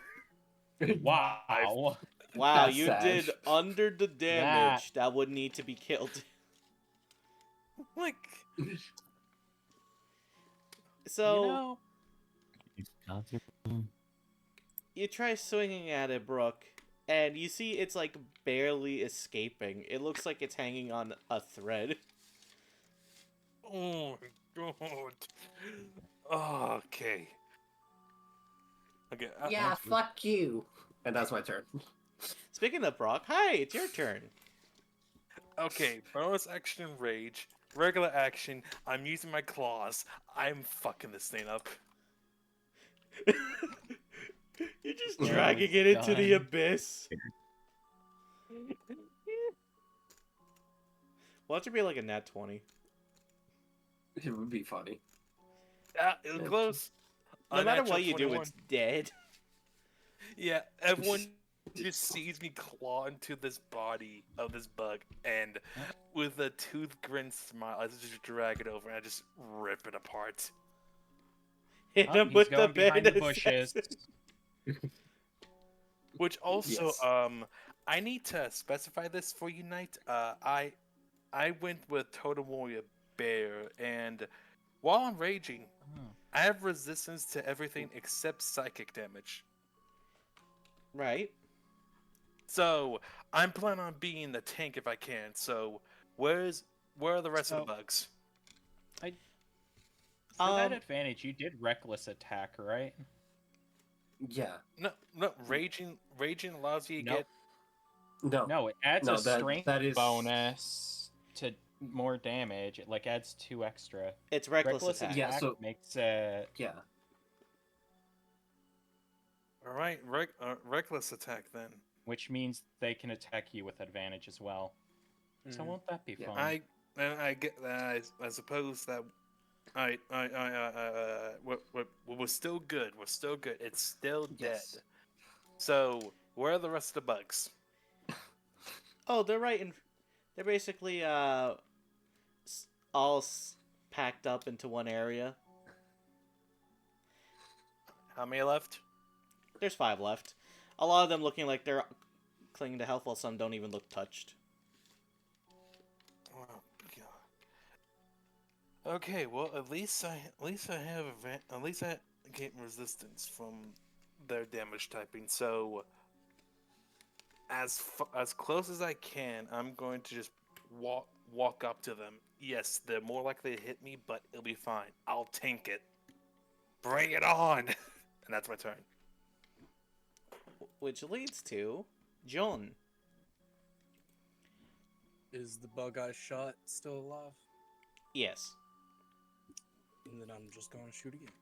Wow. Wow, That's you sad. did under the damage that would need to be killed. Like, So, You know, you try swinging at it, Brooke, and you see it's like barely escaping. It looks like it's hanging on a thread. oh my god. Okay. Okay. Yeah, fuck you. And that's my turn. Speaking of Brock, hi, it's your turn. Okay. Bonus action rage. Regular action. I'm using my claws. I'm fucking this thing up. You're just There dragging we it into the go. abyss. Watch it be like a nat 20. It would be funny. Ah, it was Yeah. close. No matter Unnatural what you do, 21. it's dead. Yeah, everyone just sees me claw into this body of this bug, and with a tooth grin smile, I just drag it over and I just rip it apart. Hit Oh, him he's with the going behind the band bushes. Which also, Yes. I need to specify this for you, Knight. I went with Totem Warrior Bear, and while I'm raging, Oh. I have resistance to everything except psychic damage. Right. So I'm planning on being the tank if I can. So where are the rest of the bugs? For that advantage, you did reckless attack, right? Yeah. No, raging allows you to Nope. get. No. No, it adds No, a strength that is bonus to more damage. It like adds 2 extra. It's reckless attack. Yeah, so- makes it. Yeah. All right, reckless attack then. Which means they can attack you with advantage as well. So Mhm. won't that be Yeah. fun? I get that. I suppose that. We're still good. We're still good. It's still dead. Yes. So where are the rest of the bugs? Oh, they're right in. They're basically all packed up into one area. How many left? There's 5 left. A lot of them looking like they're clinging to health, while some don't even look touched. Oh god. Okay, well at least I get resistance from their damage typing. So as close as I can, I'm going to just walk up to them. Yes, they're more likely to hit me, but it'll be fine. I'll tank it. Bring it on. And that's my turn. Which leads to John. Is the bug I shot still alive? Yes. And then I'm just gonna shoot again.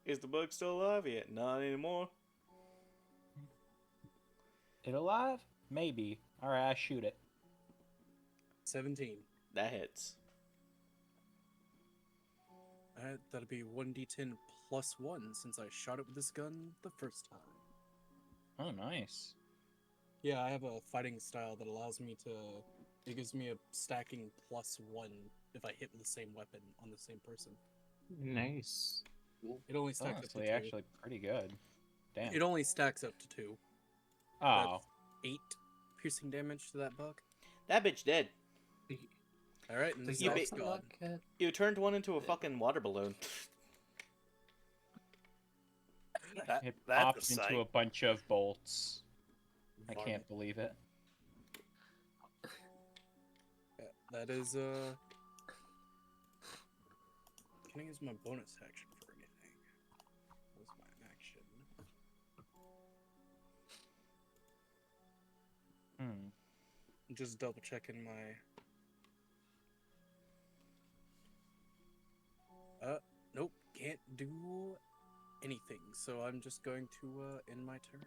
Is the bug still alive yet? Not anymore. It alive? Maybe. Alright, I shoot it. 17. That hits. Alright, that'll be 1d10 plus 1 since I shot it with this gun the first time. Oh, nice. Yeah, I have a fighting style that allows me to. It gives me a stacking plus 1 if I hit with the same weapon on the same person. Nice. It only stacks Honestly, up to 2. actually pretty good. Damn. It only stacks up to 2. Oh. 8 piercing damage to that bug. That bitch dead. Alright, and this You is ba- gone. You turned one into a fucking water balloon. It That's a popped sight. into a bunch of bolts. I Varmint. can't believe it. Yeah, that is Can I use my bonus action for anything? What's my action? Hmm. Just double checking my. Nope, can't do anything. So I'm just going to end my turn.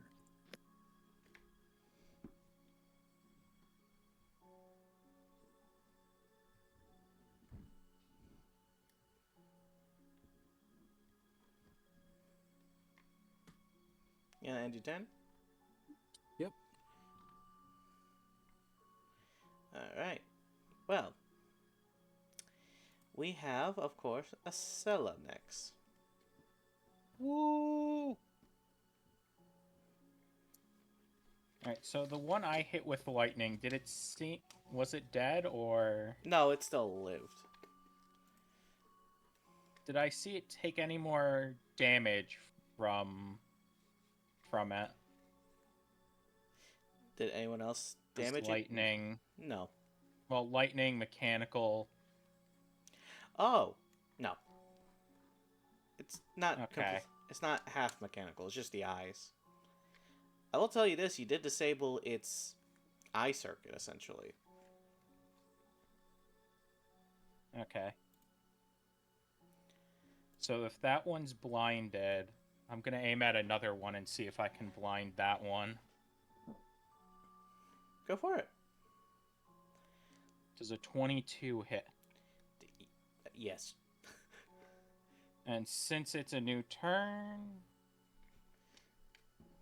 You gonna end your turn? Yep. Alright. Well. We have, of course, a Acela next. Woo! Alright, so the one I hit with lightning, did it see? Was it dead or No, it still lived. did I see it take any more damage from it? Did anyone else Just damage it? lightning. No. Well, lightning, mechanical. Oh, no. It's not. Okay. It's not half mechanical, it's just the eyes. I will tell you this, you did disable its eye circuit, essentially. Okay. So if that one's blinded, I'm gonna aim at another one and see if I can blind that one. Go for it. Does a 22 hit? Yes. And since it's a new turn...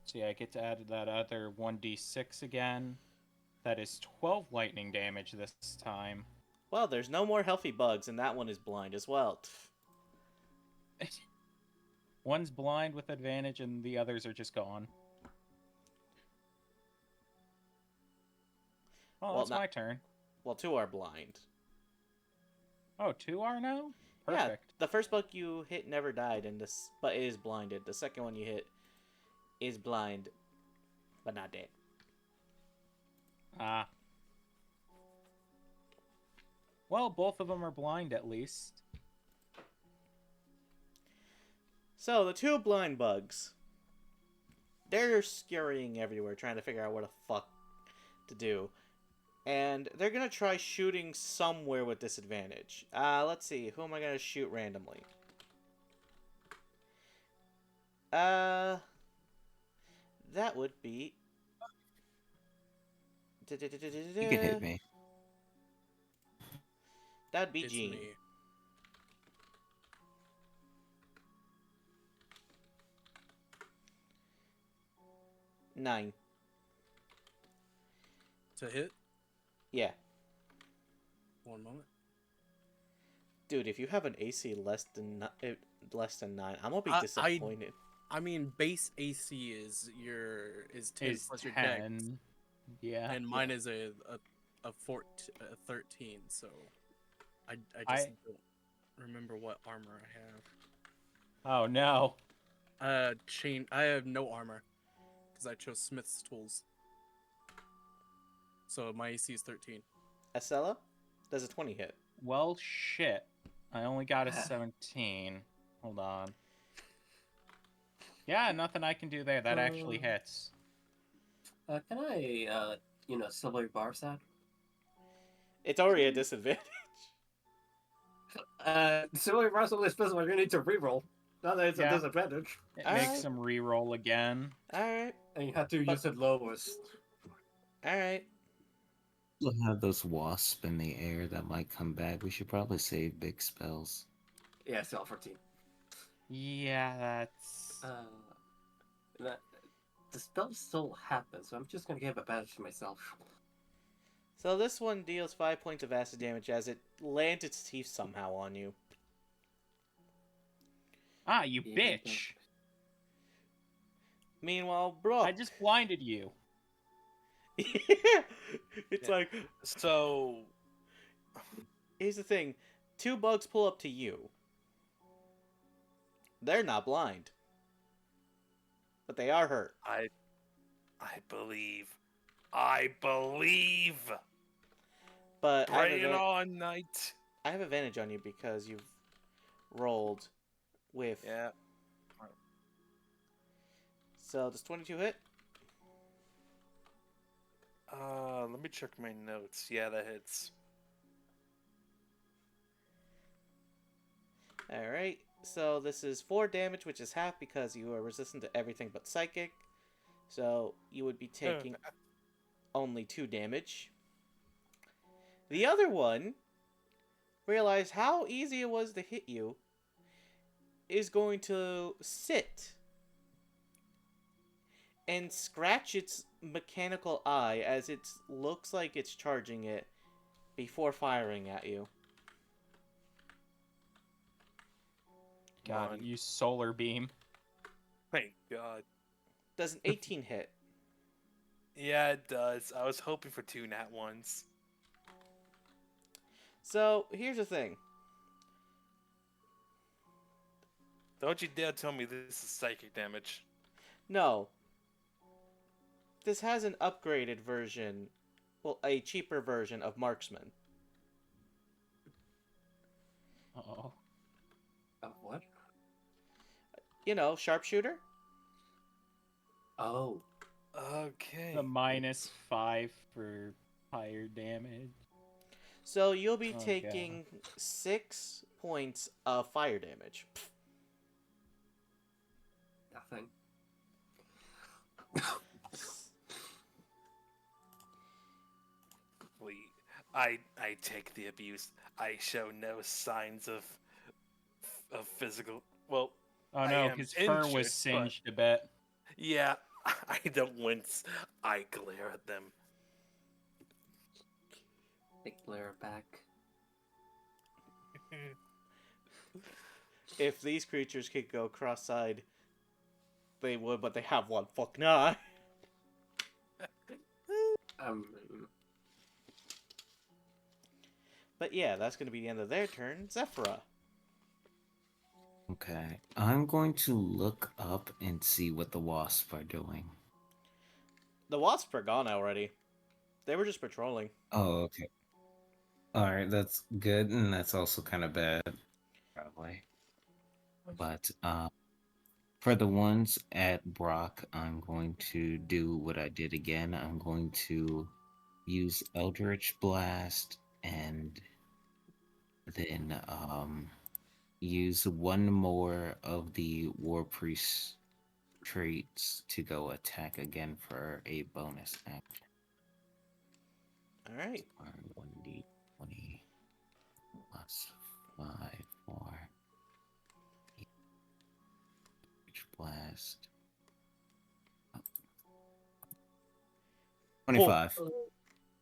See, I get to add that other 1d6 again. That is 12 lightning damage this time. Well, there's no more healthy bugs, and that one is blind as well. One's blind with advantage, and the others are just gone. Oh, Well, that's not- my turn. Well, 2 are blind. Oh, 2 are now? Yeah, Perfect. the first bug you hit never died, but is blinded. The second one you hit is blind, but not dead. Ah. Well, both of them are blind at least. So, the 2 blind bugs, they're scurrying everywhere, trying to figure out what the fuck to do. And they're gonna try shooting somewhere with disadvantage. Let's see, who am I gonna shoot randomly? That would be... You can hit me. That'd be It's Gene. me. Nine. To hit? Yeah. One moment. Dude, if you have an AC less than 9, I'm gonna be I- disappointed. I mean, base AC is 10 Is plus your dex, 10. Yeah. and mine is a 13. So I just I- don't remember what armor I have. Oh, no. Chain. I have no armor because I chose Smith's tools. So my AC is 13. Estella? Does a 20 hit? Well, shit. I only got a 17. Hold on. Yeah, nothing I can do there. That actually hits. Can I, silver bars that? It's already a disadvantage. Silver bars only special when you need to reroll. Not that it's Yeah. a disadvantage. It Alright. makes him re-roll again. Alright, And you have to use it lowest. alright. We'll have those wasps in the air that might come back. We should probably save big spells. Yeah, still 14. Yeah, that's... The spell still happens, so I'm just gonna give a badge to myself. So this one deals 5 points of acid damage as it lands its teeth somehow on you. Ah, you Yeah, bitch! Meanwhile, bro, I just blinded you. it's Yeah. like, So here's the thing. 2 bugs pull up to you. They're not blind. But they are hurt. I believe. I believe. But Bring it on, knight. I have advantage on you because you've rolled with... Yeah. So, does 22 hit? Let me check my notes. Yeah, that hits. Alright, so this is 4 damage, which is half because you are resistant to everything but psychic. So, you would be taking only 2 damage. The other one, realize how easy it was to hit you, is going to sit and scratch its mechanical eye as it looks like it's charging it before firing at you. God, One. use solar beam. Thank God. Does an 18 hit? Yeah, it does. I was hoping for 2 nat ones. So, here's the thing. Don't you dare tell me this is psychic damage. No. This has an upgraded version, well, a cheaper version of Marksman. Uh-oh. What? you know, sharpshooter. Oh, Okay. The -5 for fire damage. So you'll be Oh, God. taking 6 points of fire damage. nothing. I take the abuse. I show no signs of physical. Well, Oh I no, am his fur injured, was but- singed a bit. yeah, I don't wince. I glare at them. Take Blair back. If these creatures could go cross-eyed, they would, but they have one fucking eye. Um, But yeah, that's going to be the end of their turn. Zephyra. Okay. I'm going to look up and see what the wasps are doing. The wasps are gone already. They were just patrolling. Oh, okay. Alright, that's good, and that's also kind of bad. Probably. But, for the ones at Brock, I'm going to do what I did again. I'm going to use Eldritch Blast and then use one more of the War Priest traits to go attack again for a bonus action. All right. Or 1d20 plus 5 for Eldritch Blast. 25.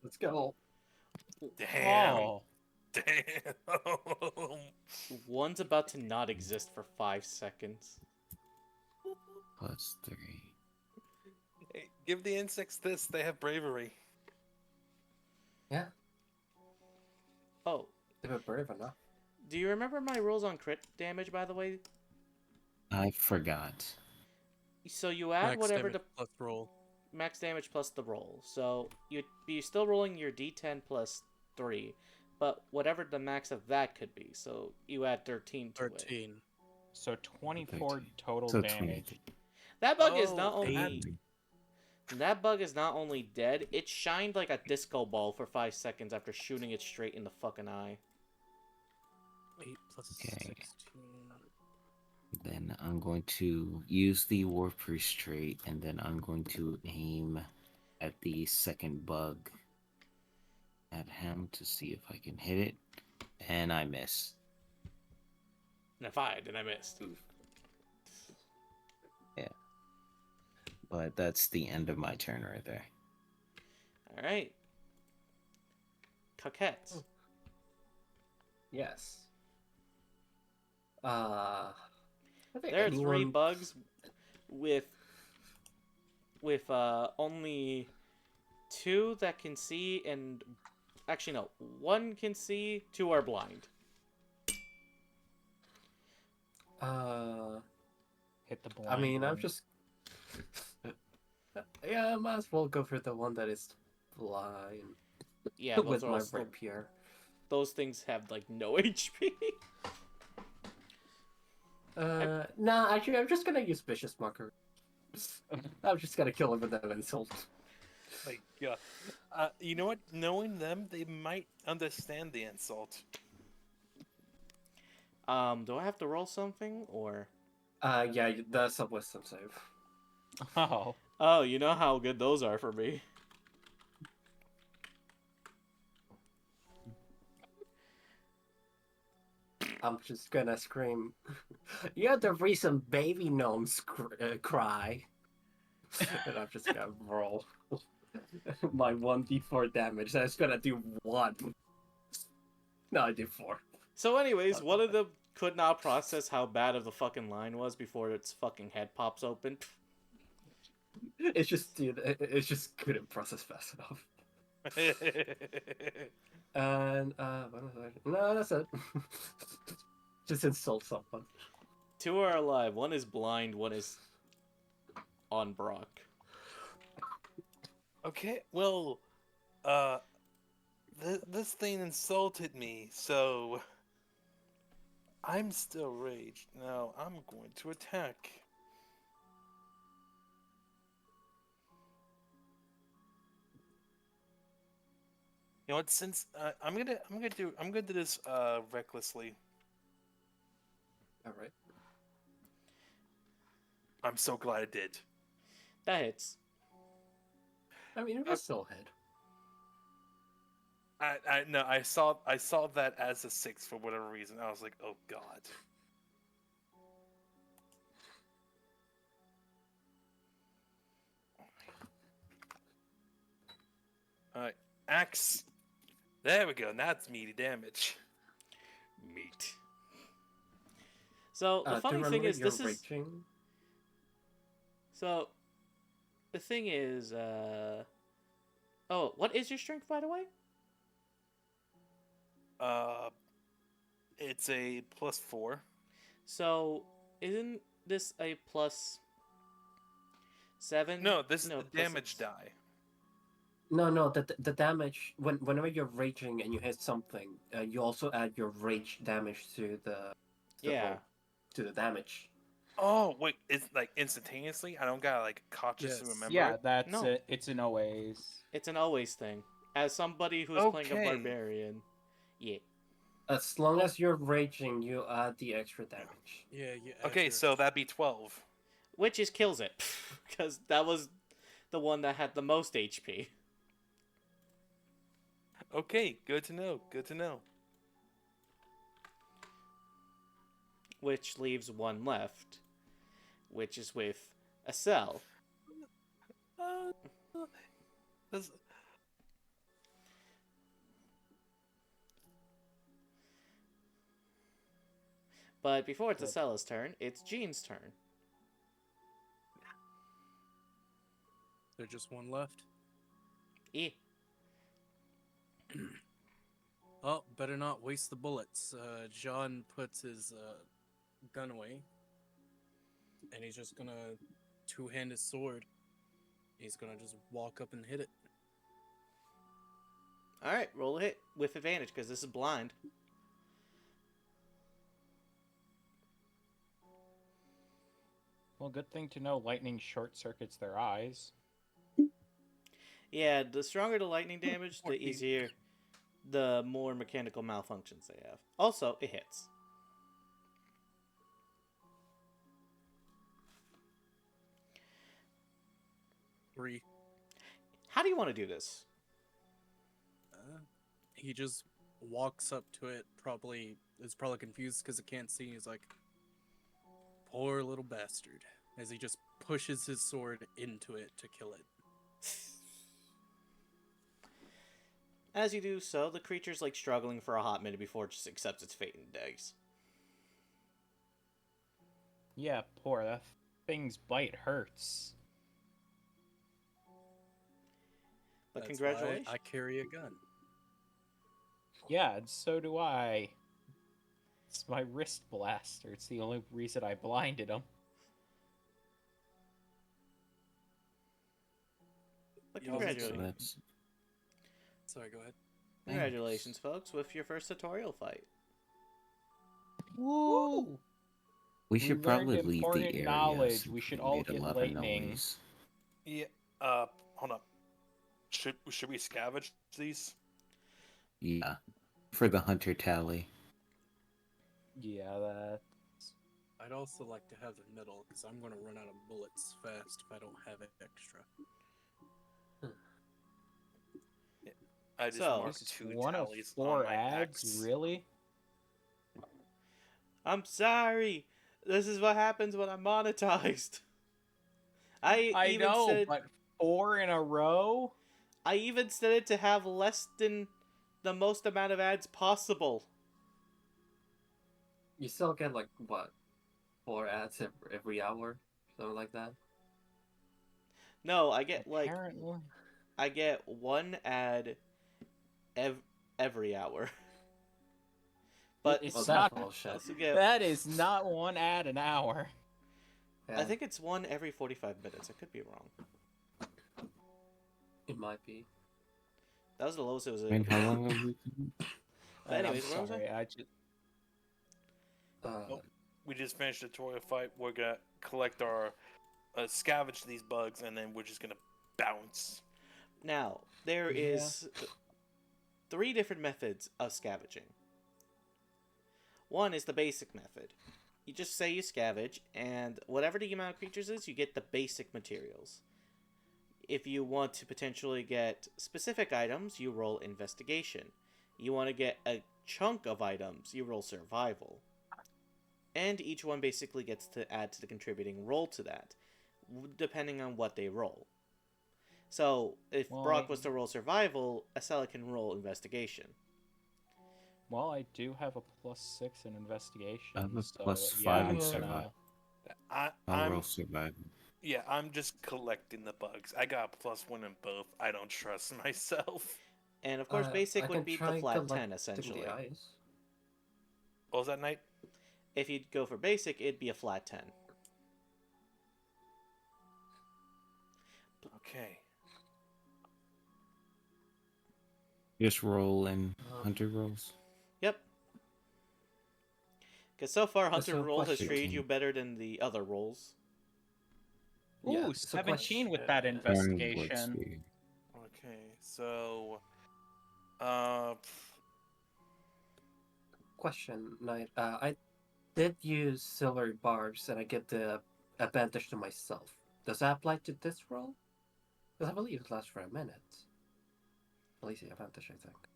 let's go. Damn. Oh, Damn. One's about to not exist for 5 seconds. Plus 3. Hey, give the insects this. They have bravery. Yeah, Oh, they were brave enough. do you remember my rules on crit damage, by the way? I forgot. So you add Max whatever damage the plus roll. max damage plus the roll. So you'd be still rolling your d10 plus 3, but whatever the max of that could be. So you add 13 to it. 13. so 24 13. total So damage. 23. That bug is Oh, not eight. only that bug is not only dead, it shined like a disco ball for 5 seconds after shooting it straight in the fucking eye. 8 plus Okay. 16. Then I'm going to use the War Priest trait, and then I'm going to aim at the second bug at him to see if I can hit it. And I miss. And if I did, I missed. But that's the end of my turn right there. All right. Coquettes. Yes. I think There are 3 anyone... bugs with only 2 that can see, and actually no, 1 can see, 2 are blind. Hit the blind. I mean, I'm one. just. Yeah, I might as well go for the one that is blind. Yeah, those with are my also, rapier. those things have like no HP. Nah, actually, I'm just gonna use vicious marker. I'm just gonna kill him with that insult. Like, yeah. You know what? Knowing them, they might understand the insult. Do I have to roll something or? Yeah, that's a wisdom save. Oh, Oh, you know how good those are for me. I'm just gonna scream. You're the reason baby gnomes cry. And I'm just gonna roll my 1d4 damage. That's gonna do 1. No, I did 4. So, anyways, one of them could not process how bad of the fucking line was before its fucking head pops open. It's just, dude, it's just couldn't process fast enough. And what was I? No, that's it. Just insult someone. 2 are alive. 1 is blind. 1 is on Brock. Okay, well, this thing insulted me, so I'm still raged. Now I'm going to attack. You know what? Since I'm gonna do this recklessly. All right. I'm so glad I did. That hits. I mean, it was still a hit. No, I saw that as a 6 for whatever reason. I was like, oh god. All right, axe. There we go. That's meaty damage. Meat. So the Do funny thing remember is, you're this is raging? so. The thing is, oh, what is your strength, by the way? It's a +4. So isn't this a +7? No, this is No, the plus damage 6. die. No, the damage whenever you're raging and you hit something, you also add your rage damage to the Yeah. roll, to the damage. Oh wait, it's like instantaneously. I don't gotta like consciously Yes. remember. Yeah, it? that's No. it. It's an always. It's an always thing. As somebody who's playing a Okay. barbarian, yeah. As long as you're raging, you add the extra damage. Yeah. Okay, so that'd be 12. Which just kills it. Because that was the one that had the most HP. Okay, good to know. Good to know. Which leaves one left. Which is with a cell. This- But before it's Acella's turn, it's Jean's turn. There's just one left. Eh. Oh, better not waste the bullets. John puts his gun away, and he's just gonna two-hand his sword. He's gonna just walk up and hit it. Alright, roll a hit with advantage because this is blind. Well, good thing to know lightning short circuits their eyes. Yeah, the stronger the lightning damage, the 14. easier, the more mechanical malfunctions they have. Also, it hits. Three. How do you want to do this? He just walks up to it. Probably is probably confused because it can't see. He's like, "Poor little bastard," as he just pushes his sword into it to kill it. As you do so, the creature's like struggling for a hot minute before it just accepts its fate and dies. Yeah, poor. That thing's bite hurts. But That's why congratulations. I carry a gun. Yeah, and so do I. It's my wrist blaster. It's the only reason I blinded him. But You also So congratulations. that's Sorry, go ahead. Congratulations, folks, with your first tutorial fight. Woo! we should learned probably leave the important area. knowledge. since We should we all made a get lot of lightning. noise. Yeah. Hold up. Should we scavenge these? Yeah, for the hunter tally. Yeah, that. I'd also like to have the middle because I'm gonna run out of bullets fast if I don't have it extra. I just So- marked This is 2 one of tallies 4 on my ads, axe. really? I'm sorry. This is what happens when I'm monetized. I I even know, said but 4 in a row? I even said it to have less than the most amount of ads possible. You still get like what, 4 ads every hour, something like that. No, I get like Apparently. I get one ad every hour. But It's Well, not. that's bullshit. also get, That is not 1 ad an hour. I think it's one every 45 minutes. I could be wrong. it might be. That was the lowest it was. I mean, how long have we been? But anyways, I'm where was I? sorry, I just. Uh, We just finished the tutorial fight. We're gonna collect our scavenge these bugs, and then we're just gonna bounce. Now, there Yeah. is 3 different methods of scavenging. One is the basic method. You just say you scavenge, and whatever the amount of creatures is, you get the basic materials. If you want to potentially get specific items, you roll investigation. You want to get a chunk of items, you roll survival. And each one basically gets to add to the contributing roll to that, depending on what they roll. So, if Well, Brock was to roll survival, Acela can roll investigation. Well, I do have a +6 in investigation. I have a so, +5 yeah, in I'm survival. gonna- I'll roll I'm survival. yeah, I'm just collecting the bugs. I got a +1 in both. I don't trust myself. And of course, I basic can would be try the flat 10, collecting essentially. the eyes. What was that, Knight? If you'd go for basic, it'd be a flat 10. Okay. Just roll and hunter rolls. Yep. Because so far, Hunter So roll has question. treated you better than the other rolls. Yeah, Ooh, so 17 with question- that Burn investigation. Bloodspear. Okay. So, Question, Knight. I did use silver barbs, and I get the advantage to myself. Does that apply to this roll? Because I believe it lasts for a minute. At least the advantage, I think.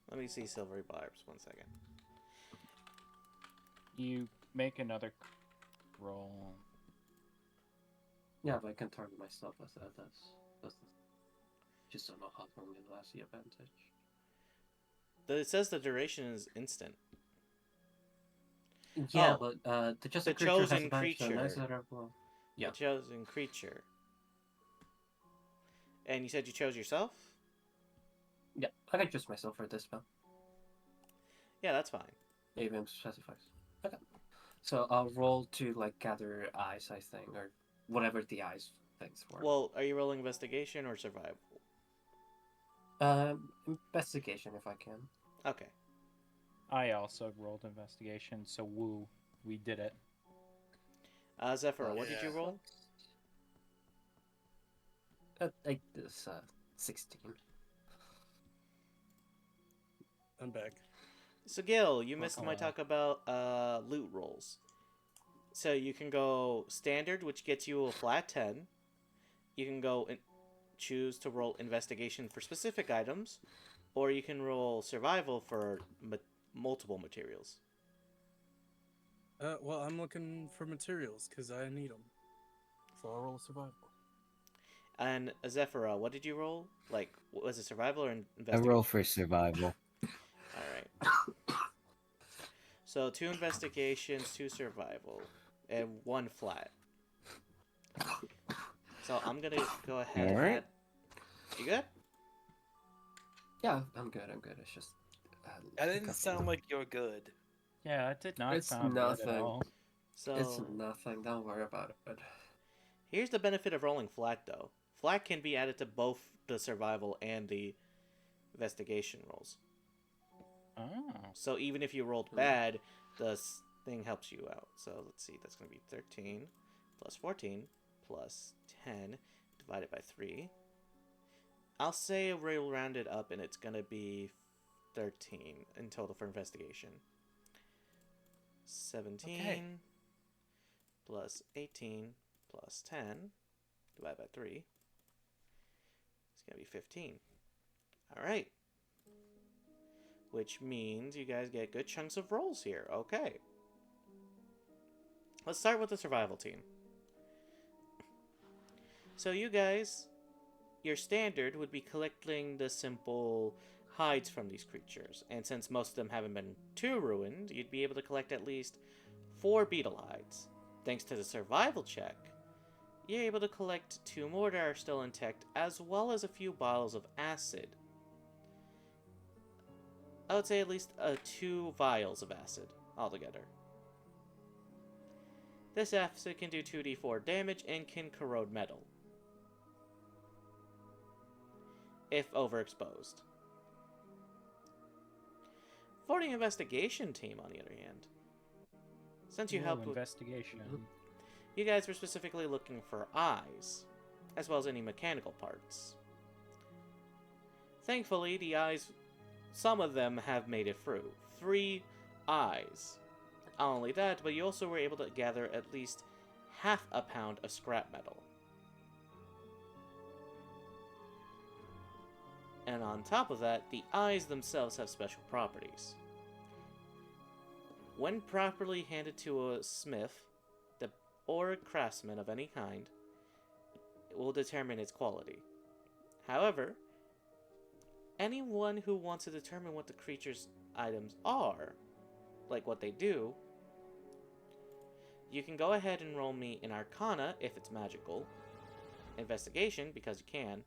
Let me see Silvery Barbs, 1 second. You make another roll. Yeah, but I can target myself as that. That's just don't know how long it lasts the advantage. It says the duration is instant. Yeah, Oh, but just the a creature has chosen advantage on creature. next other roll. Yeah. The chosen creature. And you said you chose yourself? Yeah, I can choose myself for this spell. Yeah, that's fine. Even specifies. Okay. So I'll roll to like gather eyes, I think, or whatever the eyes things were. Well, are you rolling investigation or survival? Investigation if I can. Okay. I also rolled investigation, so woo, we did it. Zephyr, what did you Yeah. roll? Like this 16. I'm back. So, Gil, you missed my Hello. talk about loot rolls. So, you can go standard, which gets you a flat 10. You can go and choose to roll investigation for specific items, or you can roll survival for multiple materials. Well, I'm looking for materials because I need them. So I'll roll survival. And Zephyra, what did you roll? Like, was it survival or I investigation? roll for survival. Alright. So 2 investigations, 2 survival, and 1 flat. So I'm gonna go ahead and Alright. add... You good? Yeah, I'm good. It's just. that didn't sound like you're good. Yeah, it did not It's sound good at nothing. all. So It's nothing. Don't worry about it. here's the benefit of rolling flat, though. Flat can be added to both the survival and the investigation rolls. Oh. So even if you rolled bad, the thing helps you out. So let's see, that's going to be 13 plus 14 plus 10 divided by 3. I'll say we'll round it up and it's going to be 13 in total for investigation. 17 plus 18 plus 10 divided by 3. It's going to be 15. All right. Which means you guys get good chunks of rolls here. Okay. Let's start with the survival team. So you guys, your standard would be collecting the simple hides from these creatures. And since most of them haven't been too ruined, you'd be able to collect at least 4 beetle hides. Thanks to the survival check, you're able to collect 2 more that are still intact, as well as a few bottles of acid. I would say at least 2 vials of acid altogether. This acid can do 2d4 damage and can corrode metal if overexposed. For the investigation team, on the other hand, Since you Ooh, helped with, investigation. you guys were specifically looking for eyes, as well as any mechanical parts. Thankfully, the eyes, some of them have made it through. 3 eyes. Not only that, but you also were able to gather at least half a pound of scrap metal. And on top of that, the eyes themselves have special properties. When properly handed to a smith, or a craftsman of any kind, it will determine its quality. However, anyone who wants to determine what the creature's items are, like what they do, you can go ahead and roll me an Arcana if it's magical, Investigation because you can,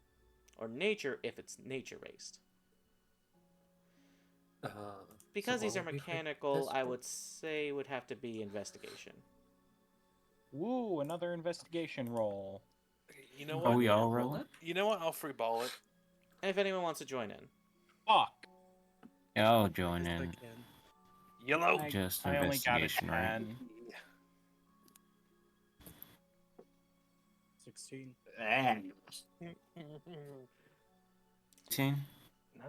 or Nature if it's nature-based. Because So these what are would be for mechanical, this I one? would say would have to be Investigation. Woo, another investigation roll. You know Are what? we all Roll rolling? it? You know what? I'll free ball it. And if anyone wants to join in. Fuck. Yeah, I'll join Yes, I in. can. Yellow. Just I only got a investigation, right? 10. 16. 18?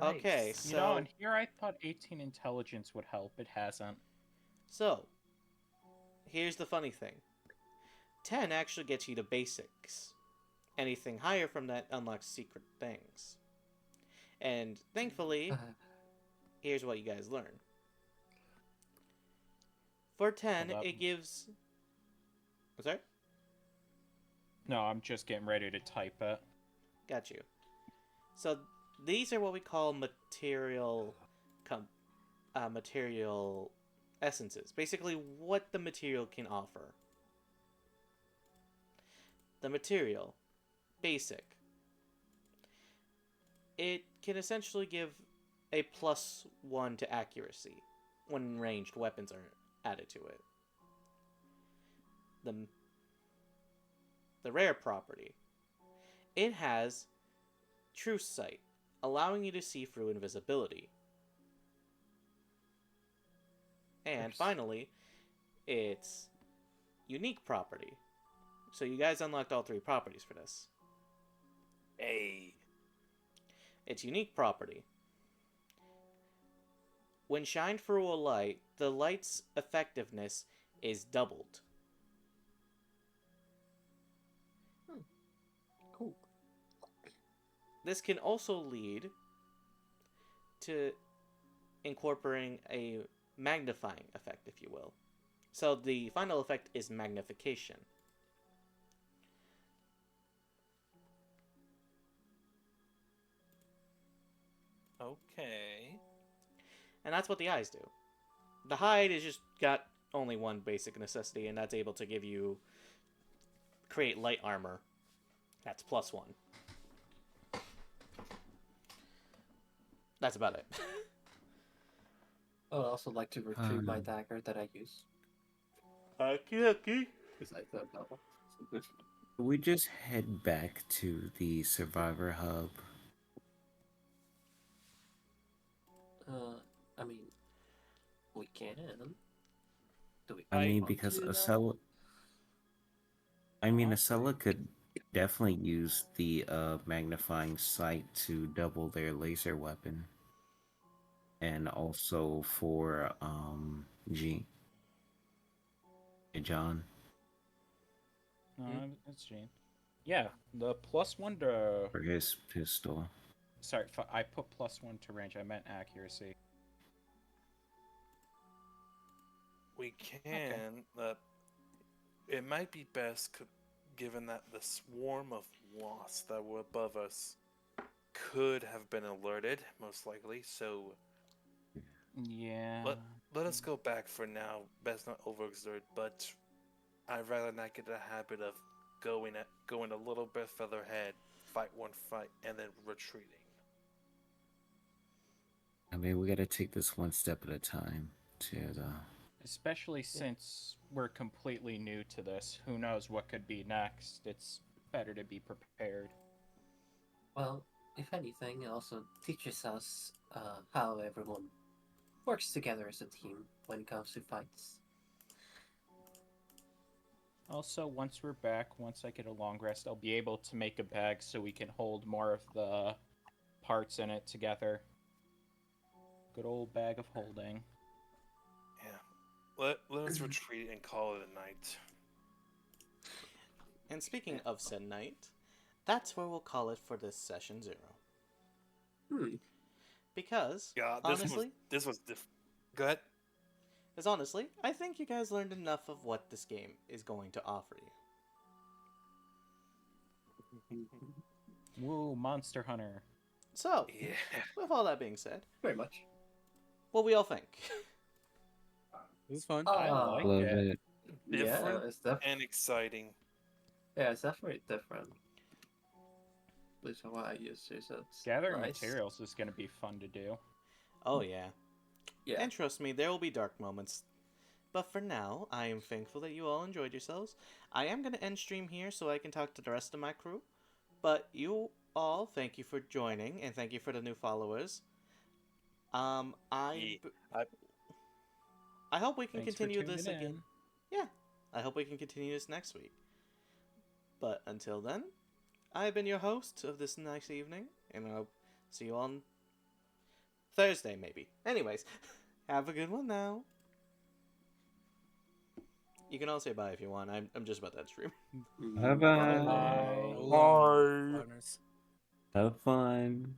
Okay, Nice. You know, so and here I thought 18 intelligence would help. It hasn't. So, here's the funny thing. 10 actually gets you to basics. Anything higher from that unlocks secret things. And thankfully, here's what you guys learn. For 10, Hold up. it gives... Sorry? No, I'm just getting ready to type it. Got you. So, these are what we call material essences. Basically, what the material can offer. The material, basic. It can essentially give a +1 to accuracy when ranged weapons are added to it. The rare property. It has True Sight, allowing you to see through invisibility. And finally, it's unique property. So you guys unlocked all 3 properties for this. Hey. It's unique property. When shined through a light, the light's effectiveness is doubled. Cool. This can also lead to incorporating a magnifying effect, if you will. So the final effect is magnification. Okay. And that's what the eyes do. The hide is just got only one basic necessity, and that's able to give you create light armor. That's +1. That's about it. I would also like to retrieve my dagger that I use. Okay. Because I don't know. We just head back to the Survivor Hub. I mean, we can. Do we? I mean, want because to, though? Acela... I mean, Acela could definitely use the magnifying sight to double their laser weapon. And also for John. No, it's Gene. Yeah, the +1 to... For his pistol. Sorry, I put +1 to range. I meant accuracy. We can. It might be best, given that the swarm of wasps that were above us could have been alerted, most likely. So Yeah. let us go back for now. Best not overexert, but I'd rather not get the habit of going a little bit further ahead, fight one fight, and then retreating. I mean, we gotta take this one step at a time, too, though. Especially since we're completely new to this. Who knows what could be next? It's better to be prepared. Well, if anything, it also teaches us how everyone works together as a team when it comes to fights. Also, once we're back, once I get a long rest, I'll be able to make a bag so we can hold more of the parts in it together. Good old bag of holding. Yeah. Let us retreat and call it a night. And speaking of said night, that's where we'll call it for this session 0. Because, Yeah, honestly, Go ahead. I think you guys learned enough of what this game is going to offer you. Woo, Monster Hunter. So, Yeah. with all that being said, Very much. what we all think? It was fun. I like Love it. it. Different Yeah, it's definitely and exciting. different. At least from what I used to, so it's Gathering nice. materials is going to be fun to do. Oh, yeah. Yeah. And trust me, there will be dark moments. But for now, I am thankful that you all enjoyed yourselves. I am going to end stream here so I can talk to the rest of my crew. But you all, thank you for joining, and thank you for the new followers. I hope we can Thanks for continue tuning this in. again. Yeah, I hope we can continue this next week. But until then, I've been your host of this nice evening, and I'll see you on Thursday, maybe. Anyways, have a good one now. You can all say bye if you want. I'm just about that stream. Bye bye. Bye. Roll on, Bye. partners. Have fun.